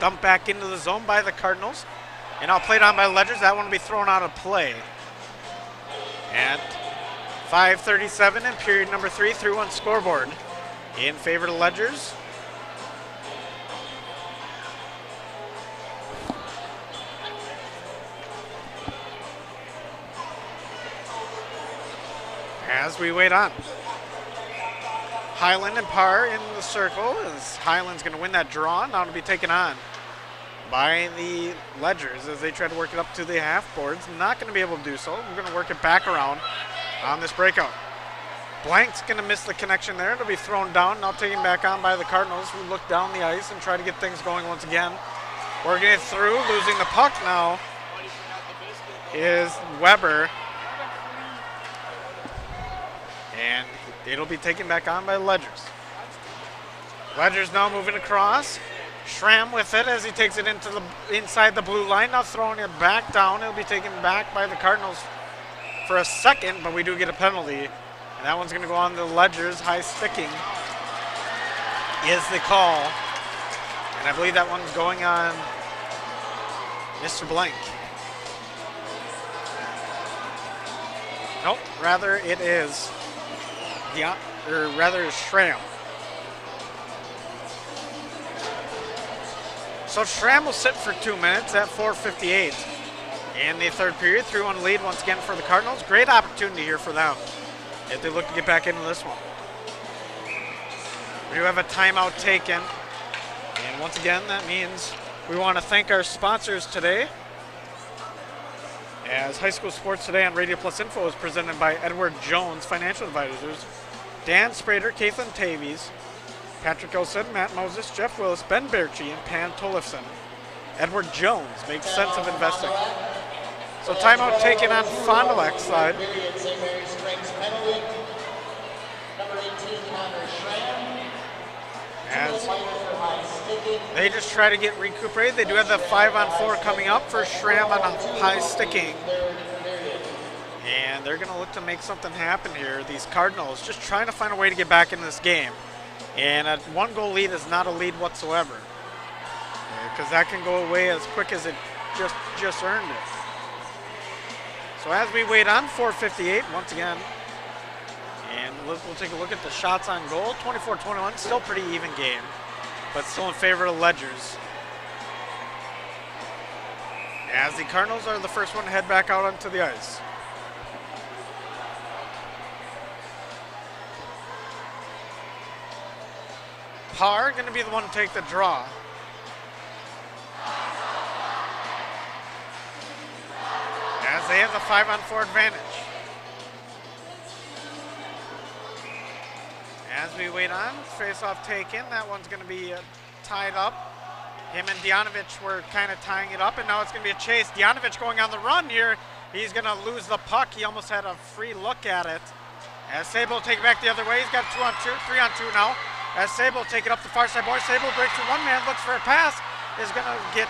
dumped back into the zone by the Cardinals. And now played on by Ledgers. That one will be thrown out of play. And 5:37 in period number 3, 3-1 scoreboard in favor of the Ledgers. As we wait on. Highland and Parr in the circle as Highland's going to win that draw. Now to be taken on by the Ledgers as they try to work it up to the half boards. Not going to be able to do so. We're going to work it back around on this breakout. Blank's going to miss the connection there. It'll be thrown down. Now taken back on by the Cardinals, who look down the ice and try to get things going once again. Working it through, losing the puck now is Weber. And it'll be taken back on by Ledgers. Ledgers now moving across. Schramm with it as he takes it into the inside the blue line. Now throwing it back down. It'll be taken back by the Cardinals for a second, but we do get a penalty. And that one's going to go on the Ledgers. High sticking is the call. And I believe that one's going on Mr. Blank. Nope, rather it is Schramm. So Schramm will sit for 2 minutes at 4:58 in the third period. 3-1 lead once again for the Cardinals. Great opportunity here for them if they look to get back into this one. We do have a timeout taken. And once again, that means we want to thank our sponsors today. As High School Sports Today on Radio Plus Info is presented by Edward Jones Financial Advisors, Dan Sprader, Caitlin Tavies, Patrick Olson, Matt Moses, Jeff Willis, Ben Berchi, and Pam Tollefson. Edward Jones makes sense of investing. So timeout taken on Fond du Lac's side. As they just try to get recuperated. They do have the 5-on-4 coming up for Schramm on a high sticking. And they're going to look to make something happen here. These Cardinals just trying to find a way to get back in this game. And a 1-goal lead is not a lead whatsoever, because that can go away as quick as it just earned it. So as we wait on, 4:58 once again. And we'll take a look at the shots on goal. 24-21, still pretty even game, but still in favor of the Ledgers. As the Cardinals are the first one to head back out onto the ice. Parr going to be the one to take the draw. As they have the 5-on-4 advantage. As we wait on, face-off taken. That one's going to be tied up. Him and Dianovich were kind of tying it up, and now it's going to be a chase. Dianovich going on the run here. He's going to lose the puck. He almost had a free look at it. As Sable will take it back the other way. He's got 2-on-2, 3-on-2 now. As Sable take it up the far side boards. Sable breaks to one man, looks for a pass, is going to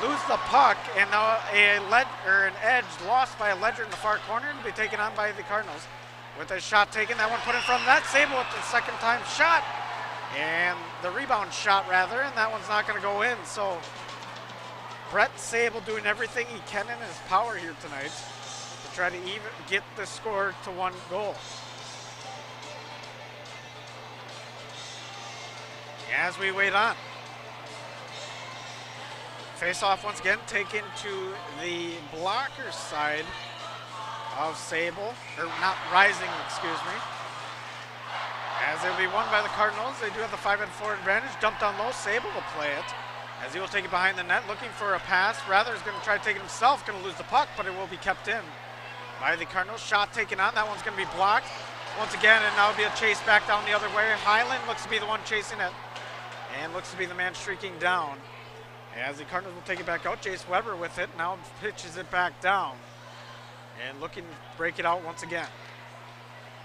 lose the puck, and now an edge lost by a Ledger in the far corner to be taken on by the Cardinals. With a shot taken, that one put in from that. Sable with the second time shot, and the rebound shot rather, and that one's not going to go in. So Brett Sable doing everything he can in his power here tonight to try to even get the score to 1 goal. As we wait on. Face off once again, taken to the blocker side of Sable, or not Rising, excuse me. As it'll be won by the Cardinals. They do have the 5-on-4 advantage. Dumped down low, Sable will play it. As he will take it behind the net, looking for a pass. Rather is going to try to take it himself, going to lose the puck, but it will be kept in by the Cardinals. Shot taken on, that one's going to be blocked once again, and now it'll be a chase back down the other way. Highland looks to be the one chasing it, and looks to be the man streaking down. As the Cardinals will take it back out, Jace Weber with it, now pitches it back down. And looking to break it out once again.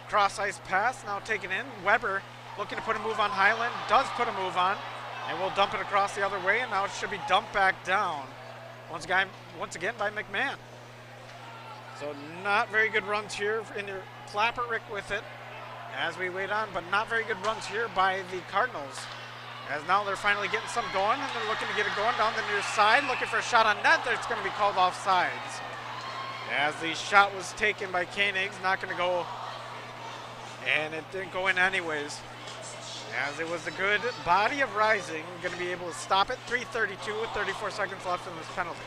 Cross ice pass, now taken in. Weber looking to put a move on Highland, does put a move on, and will dump it across the other way, and now it should be dumped back down. Once again by McMahon. So not very good runs here in there. Clapperrick with it as we wait on, but not very good runs here by the Cardinals. As now they're finally getting some going, and they're looking to get it going down the near side, looking for a shot on net. That's going to be called offsides. As the shot was taken by Koenig's, not going to go, and it didn't go in anyways. As it was a good body of Rising, going to be able to stop it. 3:32 with 34 seconds left in this penalty.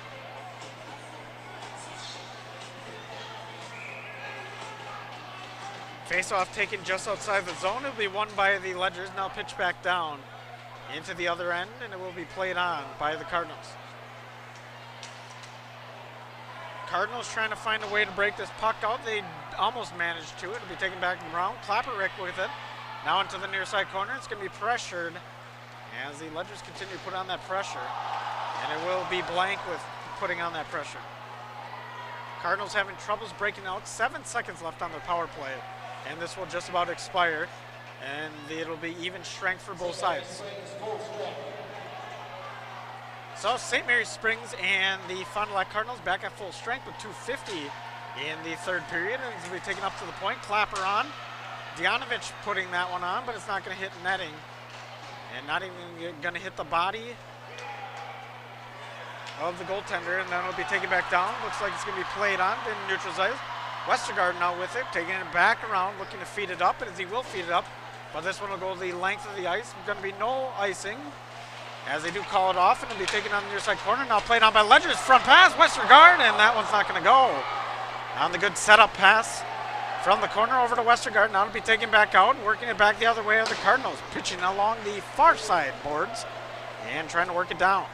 Face-off taken just outside the zone. It'll be won by the Ledgers. Now pitch back down into the other end, and it will be played on by the Cardinals. Cardinals trying to find a way to break this puck out. They almost managed to. It'll be taken back around. Clapperick with it. Now into the near side corner. It's going to be pressured as the Ledgers continue to put on that pressure. And it will be blank with putting on that pressure. Cardinals having troubles breaking out. 7 seconds left on their power play. And this will just about expire. And it'll be even strength for both sides. So St. Mary's Springs and the Fond du Lac Cardinals back at full strength with 2:50 in the third period. And it's going to be taken up to the point. Clapper on. Dianovich putting that one on, but it's not going to hit netting. And not even going to hit the body of the goaltender. And then it'll be taken back down. Looks like it's going to be played on in neutral zone. Westergaard now with it, taking it back around, looking to feed it up, and as he will feed it up. But this one will go the length of the ice. There's going to be no icing as they do call it off, and it'll be taken on the near side corner. Now played on by Ledgers. Front pass, Westergaard, and that one's not going to go. On the good setup pass from the corner over to Westergaard. Now it'll be taken back out, working it back the other way of the Cardinals. Pitching along the far side boards and trying to work it down.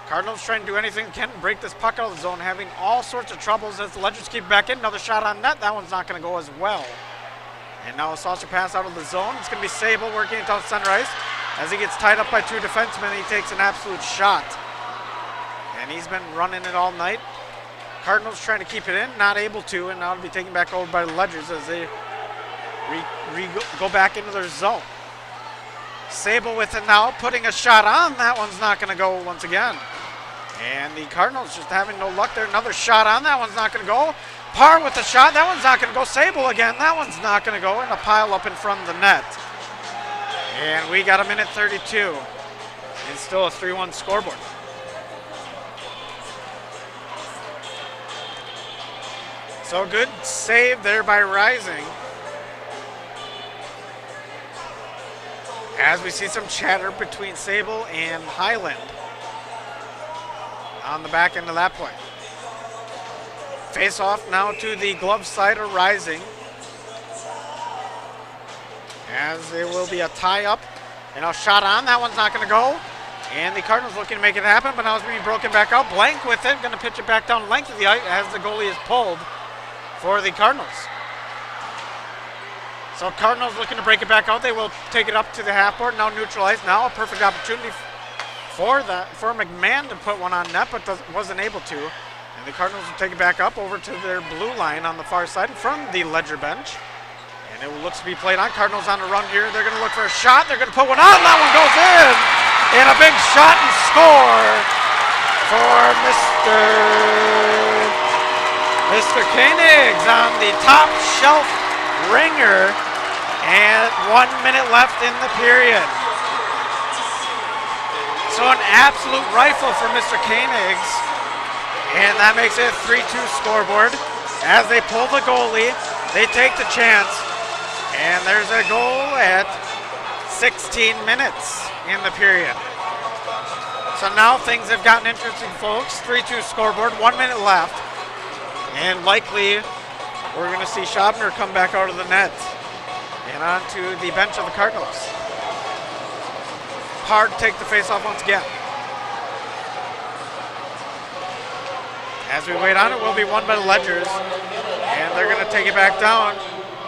Cardinals trying to do anything they can to break this puck out of the zone, having all sorts of troubles as the Ledgers keep back in. Another shot on net. That one's not going to go as well. And now a saucer pass out of the zone. It's going to be Sable working it down center ice. As he gets tied up by two defensemen, he takes an absolute shot. And he's been running it all night. Cardinals trying to keep it in, not able to, and now it'll be taken back over by the Ledgers as they go back into their zone. Sable with it now, putting a shot on. That one's not going to go once again. And the Cardinals just having no luck there. Another shot on. That one's not going to go. Parr with the shot. That one's not going to go. Sable again. That one's not going to go. And a pile up in front of the net. And we got a minute 32. It's still a 3-1 scoreboard. So good save there by Rising. As we see some chatter between Sable and Highland on the back end of that play. Face off now to the glove side of Rising. As there will be a tie up and a shot on. That one's not going to go. And the Cardinals looking to make it happen, but now it's being broken back out. Blank with it, going to pitch it back down length of the ice as the goalie is pulled for the Cardinals. So Cardinals looking to break it back out. They will take it up to the half board, now neutralized. Now a perfect opportunity for McMahon to put one on net, but wasn't able to. And the Cardinals will take it back up over to their blue line on the far side from the Ledger bench. And it looks to be played on. Cardinals on the run here. They're going to look for a shot. They're going to put one on. That one goes in. And a big shot and score for Mr. Koenigs on the top shelf ringer. And 1 minute left in the period. So an absolute rifle for Mr. Koenigs. And that makes it a 3-2 scoreboard. As they pull the goalie, they take the chance. And there's a goal at 16 minutes in the period. So now things have gotten interesting, folks. 3-2 scoreboard, 1 minute left. And likely we're going to see Schabner come back out of the net and onto the bench of the Cardinals. Hard to take the face-off once again. As we wait on it, will be won by the Ledgers. And they're going to take it back down.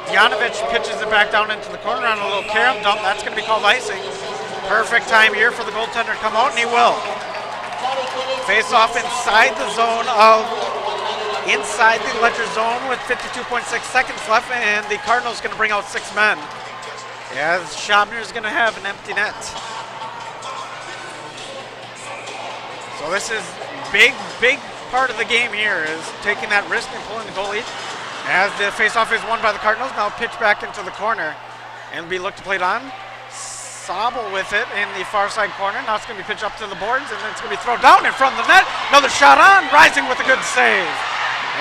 Janovich pitches it back down into the corner on a little carom dump. That's going to be called icing. Perfect time here for the goaltender to come out, and he will. Face off inside the zone inside the Ledger zone with 52.6 seconds left, and the Cardinals going to bring out 6 men. As Schabner is going to have an empty net. So this is big part of the game here is taking that risk and pulling the goalie. As the faceoff is won by the Cardinals, now pitch back into the corner and be looked to play it on. Sobel with it in the far side corner. Now it's going to be pitched up to the boards, and then it's going to be thrown down in front of the net. Another shot on, Rising with a good save.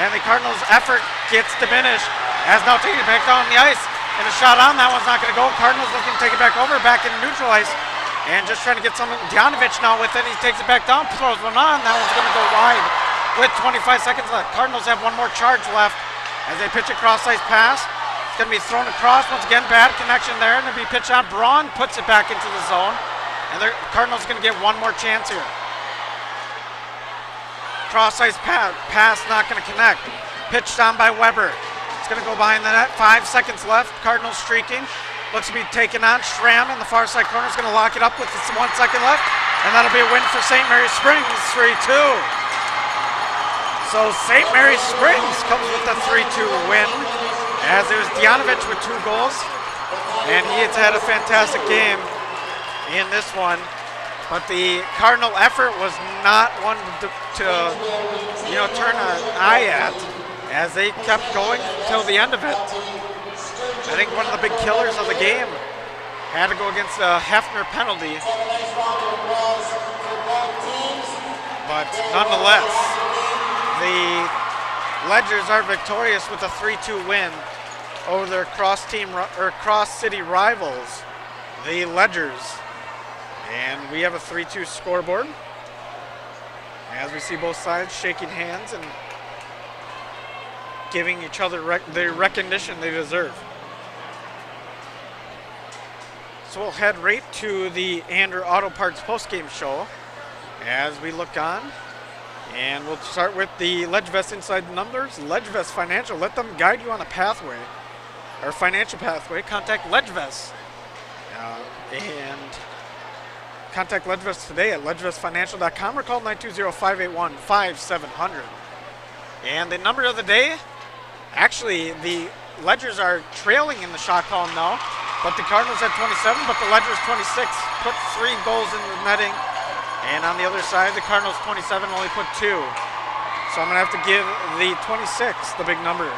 And the Cardinals' effort gets diminished as now taking it back down the ice. And a shot on, that one's not going to go. Cardinals looking to take it back over, back in neutral ice. And just trying to get some, Dianovich now with it. He takes it back down, throws one on. That one's going to go wide with 25 seconds left. Cardinals have one more charge left as they pitch a cross-ice pass. It's going to be thrown across. Once again, bad connection there. And it'll be pitched on. Braun puts it back into the zone. And the Cardinals are going to get one more chance here. Cross-ice pass not going to connect. Pitched on by Weber. It's going to go behind the net. 5 seconds left. Cardinals streaking. Looks to be taken on. Schramm in the far side corner is going to lock it up with 1 second left. And that'll be a win for St. Mary's Springs, 3-2. So St. Mary's Springs comes with a 3-2 win, as it was Dianovich with 2 goals. And he has had a fantastic game in this one. But the Cardinal effort was not one to turn an eye at, as they kept going till the end of it. I think one of the big killers of the game had to go against a Hefner penalty. But nonetheless, the Ledgers are victorious with a 3-2 win over their cross-city rivals, the Ledgers. And we have a 3-2 scoreboard, as we see both sides shaking hands and giving each other the recognition they deserve. So we'll head right to the Andrew Auto Parts postgame show as we look on. And we'll start with the LedgeVest Inside Numbers. LedgeVest Financial, let them guide you on a pathway, or financial pathway. Contact LedgeVest. And contact LedgeVest today at ledgevestfinancial.com or call 920-581-5700. And the number of the day, actually the Ledgers are trailing in the shot column now, but the Cardinals had 27, but the Ledgers 26 put 3 goals in the netting. And on the other side, the Cardinals 27 only put 2. So I'm going to have to give the 26 the big number.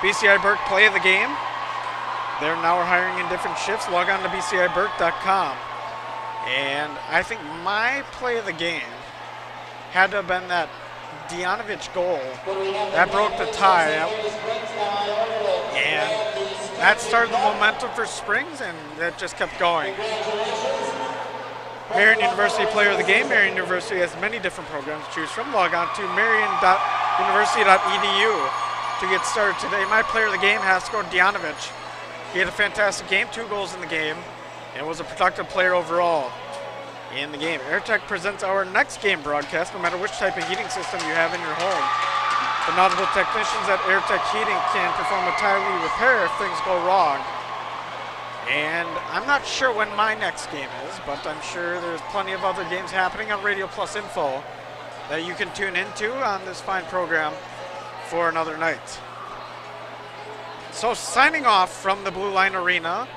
BCI Burke play of the game. They're now hiring in different shifts. Log on to bciburke.com. And I think my play of the game had to have been that Dianovich goal. That broke the tie. And that started the momentum for Springs, and that just kept going. Marian University player of the game. Marian University has many different programs to choose from. Log on to marian.university.edu to get started today. My player of the game has scored Dianovich. He had a fantastic game, 2 goals in the game, and was a productive player overall in the game. AirTech presents our next game broadcast, no matter which type of heating system you have in your home. The knowledgeable technicians at AirTech Heating can perform a timely repair if things go wrong. And I'm not sure when my next game is, but I'm sure there's plenty of other games happening on Radio Plus Info that you can tune into on this fine program for another night. So signing off from the Blue Line Arena,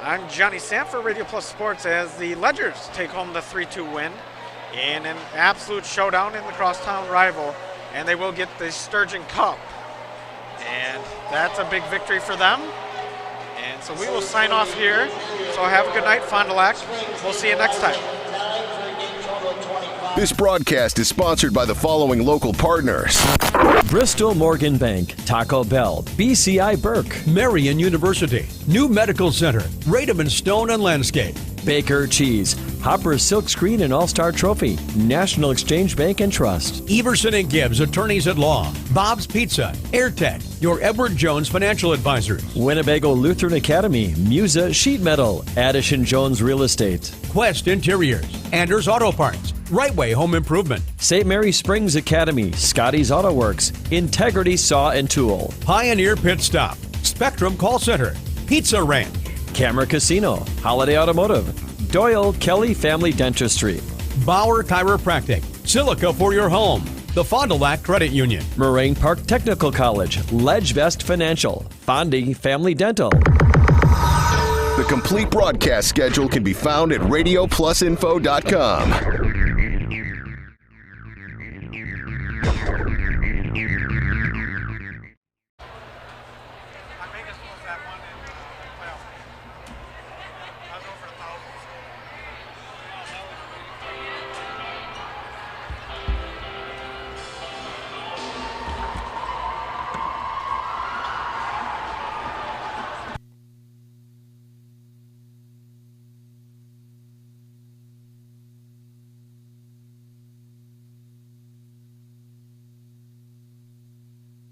I'm Johnny Sam for Radio Plus Sports as the Ledgers take home the 3-2 win in an absolute showdown in the crosstown rival, and they will get the Sturgeon Cup. And that's a big victory for them. And so we will sign off here. So have a good night, Fond du Lac. We'll see you next time. This broadcast is sponsored by the following local partners: Bristol Morgan Bank, Taco Bell, BCI Burke, Marian University, New Medical Center, Radom & Stone and Landscape, Baker Cheese, Hopper Silkscreen and All-Star Trophy, National Exchange Bank and Trust, Everson and Gibbs, Attorneys at Law, Bob's Pizza, AirTech, your Edward Jones Financial Advisors, Winnebago Lutheran Academy, Musa Sheet Metal, Addison Jones Real Estate, Quest Interiors, Anders Auto Parts, Right Way Home Improvement, St. Mary Springs Academy, Scotty's Auto Works, Integrity Saw and Tool, Pioneer Pit Stop, Spectrum Call Center, Pizza Ranch, Camera Casino, Holiday Automotive, Doyle Kelly Family Dentistry, Bauer Chiropractic, Silica for your home, the Fond du Lac Credit Union, Moraine Park Technical College, LedgeVest Financial, Fondi Family Dental. The complete broadcast schedule can be found at radioplusinfo.com.